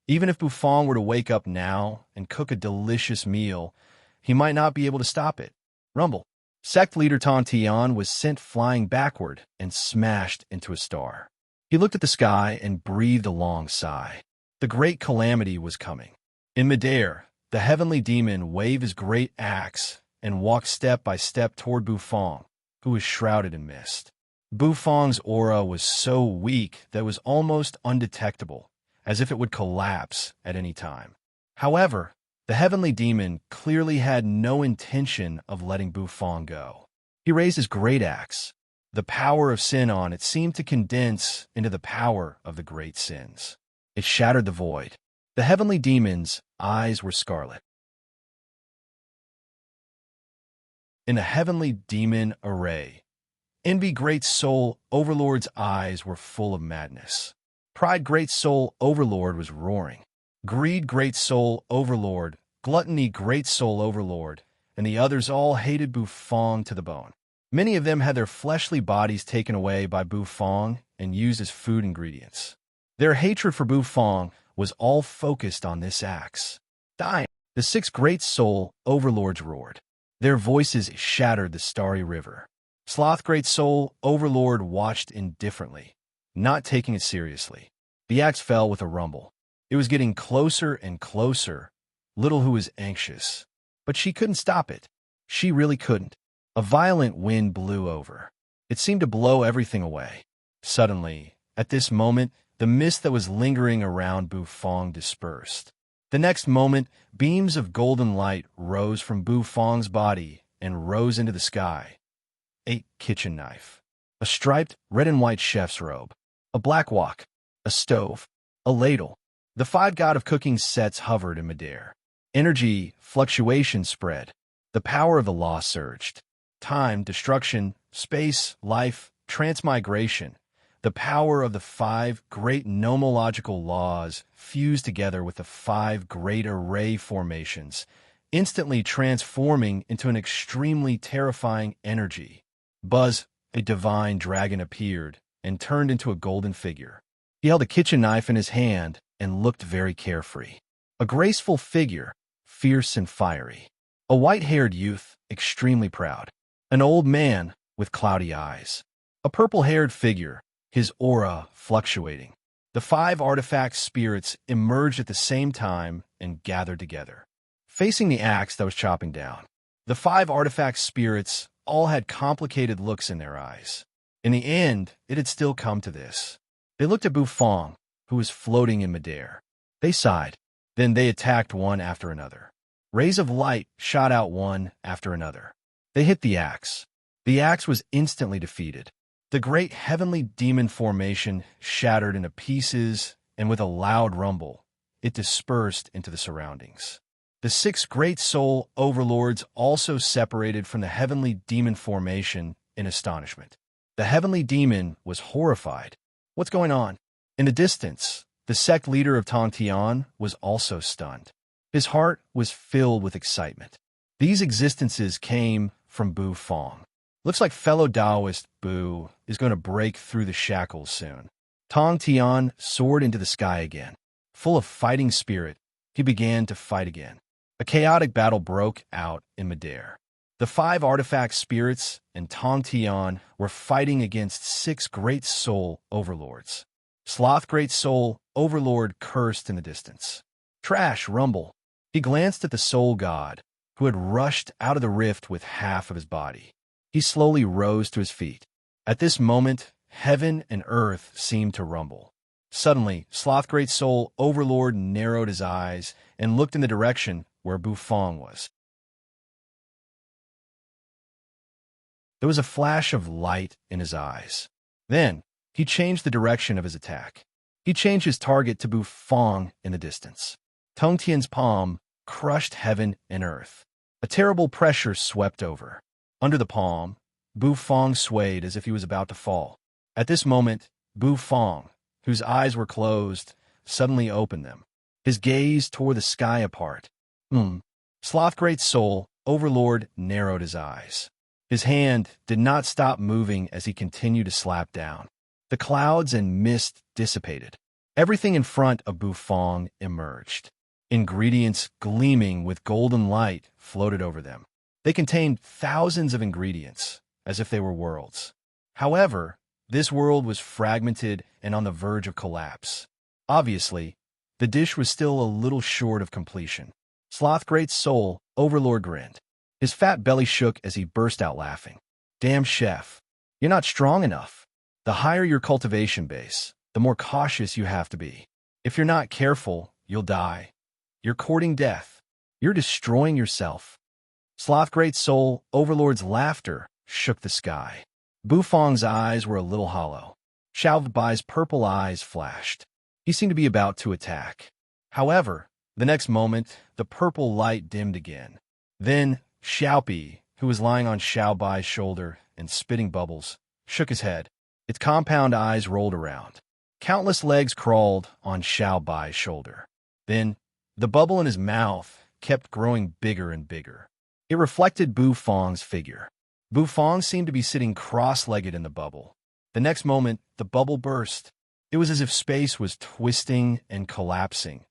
Even if Bufong were to wake up now and cook a delicious meal, he might not be able to stop it. Rumble. Sect leader Tong Tian was sent flying backward and smashed into a star. He looked at the sky and breathed a long sigh. The great calamity was coming. In midair, the heavenly demon waved his great axe and walked step by step toward Bufong, who was shrouded in mist. Bufong's aura was so weak that it was almost undetectable, as if it would collapse at any time. However, the heavenly demon clearly had no intention of letting Bufong go. He raised his great axe. The power of sin on it seemed to condense into the power of the great sins. It shattered the void. The heavenly demon's eyes were scarlet. In the heavenly demon array, Envy Great Soul Overlord's eyes were full of madness. Pride Great Soul Overlord was roaring. Greed Great Soul Overlord, Gluttony Great Soul Overlord, and the others all hated Bufong to the bone. Many of them had their fleshly bodies taken away by Bufong and used as food ingredients. Their hatred for Bufong was all focused on this axe. Dying, the 6 Great Soul Overlords roared. Their voices shattered the starry river. Sloth Great Soul Overlord watched indifferently, not taking it seriously. The axe fell with a rumble. It was getting closer and closer. Little Hu was anxious, but she couldn't stop it. She really couldn't. A violent wind blew over. It seemed to blow everything away. Suddenly, at this moment, the mist that was lingering around Bufong dispersed. The next moment, beams of golden light rose from Bufong's body and rose into the sky. A kitchen knife, a striped red and white chef's robe, a black wok, a stove, a ladle. The 5 god of cooking sets hovered in midair. Energy fluctuation spread. The power of the law surged. Time, destruction, space, life, transmigration. The power of the 5 great nomological laws fused together with the 5 great array formations, instantly transforming into an extremely terrifying energy. Buzz, a divine dragon, appeared and turned into a golden figure. He held a kitchen knife in his hand and looked very carefree. A graceful figure, fierce and fiery. A white-haired youth, extremely proud. An old man with cloudy eyes. A purple-haired figure, his aura fluctuating. The 5 artifact spirits emerged at the same time and gathered together, facing the axe that was chopping down. The 5 artifact spirits all had complicated looks in their eyes. In the end, it had still come to this. They looked at Bufong, who was floating in midair. They sighed. Then they attacked one after another. Rays of light shot out one after another. They hit the axe. The axe was instantly defeated. The great heavenly demon formation shattered into pieces, and with a loud rumble, it dispersed into the surroundings. The 6 great soul overlords also separated from the heavenly demon formation in astonishment. The heavenly demon was horrified. What's going on? In the distance, the sect leader of Tong Tian was also stunned. His heart was filled with excitement. These existences came from Bu Fong. Looks like fellow Taoist Bu is going to break through the shackles soon. Tong Tian soared into the sky again. Full of fighting spirit, he began to fight again. A chaotic battle broke out in midair. The 5 artifact spirits and Tong Tian were fighting against 6 great soul overlords. Sloth Great Soul Overlord cursed in the distance. Trash, rumble. He glanced at the soul god, who had rushed out of the rift with half of his body. He slowly rose to his feet. At this moment, heaven and earth seemed to rumble. Suddenly, Sloth Great Soul Overlord narrowed his eyes and looked in the direction where Bu Fong was. There was a flash of light in his eyes. Then, he changed the direction of his attack. He changed his target to Bu Fong in the distance. Tong Tian's palm crushed heaven and earth. A terrible pressure swept over. Under the palm, Bu Fong swayed as if he was about to fall. At this moment, Bu Fong, whose eyes were closed, suddenly opened them. His gaze tore the sky apart. Sloth Great Soul Overlord narrowed his eyes. His hand did not stop moving as he continued to slap down. The clouds and mist dissipated. Everything in front of Bu Fong emerged. Ingredients gleaming with golden light floated over them. They contained thousands of ingredients, as if they were worlds. However, this world was fragmented and on the verge of collapse. Obviously, the dish was still a little short of completion. Sloth Great Soul Overlord grinned. His fat belly shook as he burst out laughing. Damn, chef, you're not strong enough. The higher your cultivation base, the more cautious you have to be. If you're not careful, you'll die. You're courting death. You're destroying yourself. Sloth Great Soul Overlord's laughter shook the sky. Bu Fong's eyes were a little hollow. Xiao Bai's purple eyes flashed. He seemed to be about to attack. However, the next moment, the purple light dimmed again. Then, Xiaopi, who was lying on Xiao Bai's shoulder and spitting bubbles, shook his head. Its compound eyes rolled around. Countless legs crawled on Xiao Bai's shoulder. Then, the bubble in his mouth kept growing bigger and bigger. It reflected Bu Fong's figure. Bu Fong seemed to be sitting cross-legged in the bubble. The next moment, the bubble burst. It was as if space was twisting and collapsing.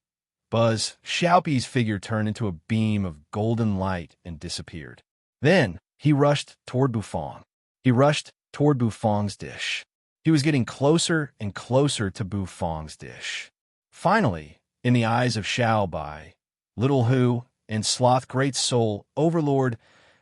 Buzz, Xiaopi's figure turned into a beam of golden light and disappeared. Then, he rushed toward Bu Fong. He rushed toward Bu Fong's dish. He was getting closer and closer to Bu Fong's dish. Finally, in the eyes of Xiao Bai, Little Hu, and Sloth Great Soul Overlord,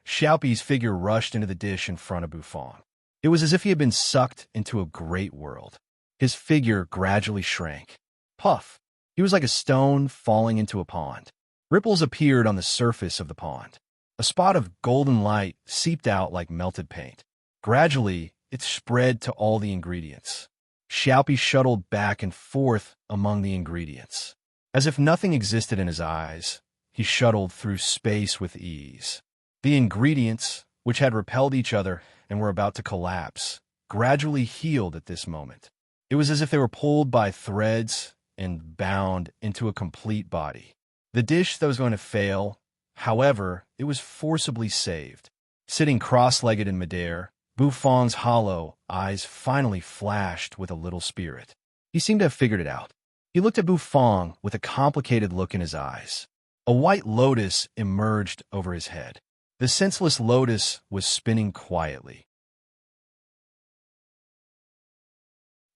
Xiaopi's figure rushed into the dish in front of Bu Fong. It was as if he had been sucked into a great world. His figure gradually shrank. Puff! He was like a stone falling into a pond. Ripples appeared on the surface of the pond. A spot of golden light seeped out like melted paint. Gradually, it spread to all the ingredients. Xiaopi shuttled back and forth among the ingredients. As if nothing existed in his eyes, he shuttled through space with ease. The ingredients, which had repelled each other and were about to collapse, gradually healed at this moment. It was as if they were pulled by threads and bound into a complete body. The dish that was going to fail, however, it was forcibly saved. Sitting cross-legged in midair, Bu Fong's hollow eyes finally flashed with a little spirit. He seemed to have figured it out. He looked at Bu Fong with a complicated look in his eyes. A white lotus emerged over his head. The senseless lotus was spinning quietly.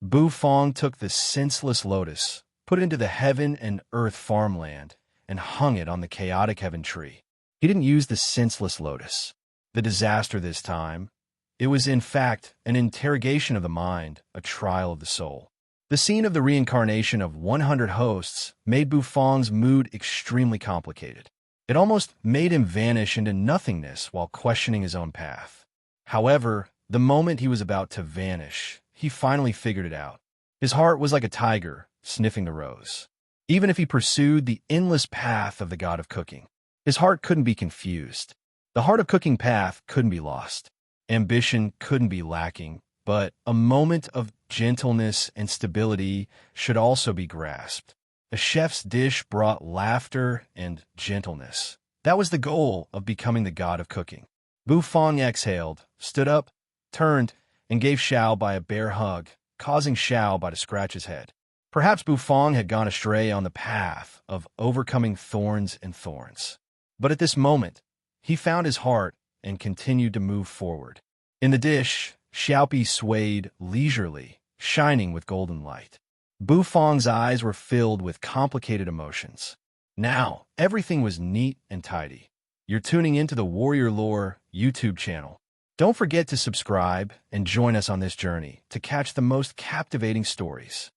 Bu Fong took the senseless lotus, put it into the heaven and earth farmland, and hung it on the chaotic heaven tree. He didn't use the senseless lotus. The disaster this time, it was in fact an interrogation of the mind, a trial of the soul. The scene of the reincarnation of 100 hosts made Bu Fong's mood extremely complicated. It almost made him vanish into nothingness while questioning his own path. However, the moment he was about to vanish, he finally figured it out. His heart was like a tiger, sniffing the rose. Even if he pursued the endless path of the god of cooking, his heart couldn't be confused. The heart of cooking path couldn't be lost. Ambition couldn't be lacking, but a moment of gentleness and stability should also be grasped. A chef's dish brought laughter and gentleness. That was the goal of becoming the god of cooking. Bufang exhaled, stood up, turned, and gave Xiao a bear hug, causing Xiao to scratch his head. Perhaps Bufang had gone astray on the path of overcoming thorns and thorns. But at this moment, he found his heart and continued to move forward. In the dish, Xiaopi swayed leisurely, shining with golden light. Bufang's eyes were filled with complicated emotions. Now, everything was neat and tidy. You're tuning into the Warrior Lore YouTube channel. Don't forget to subscribe and join us on this journey to catch the most captivating stories.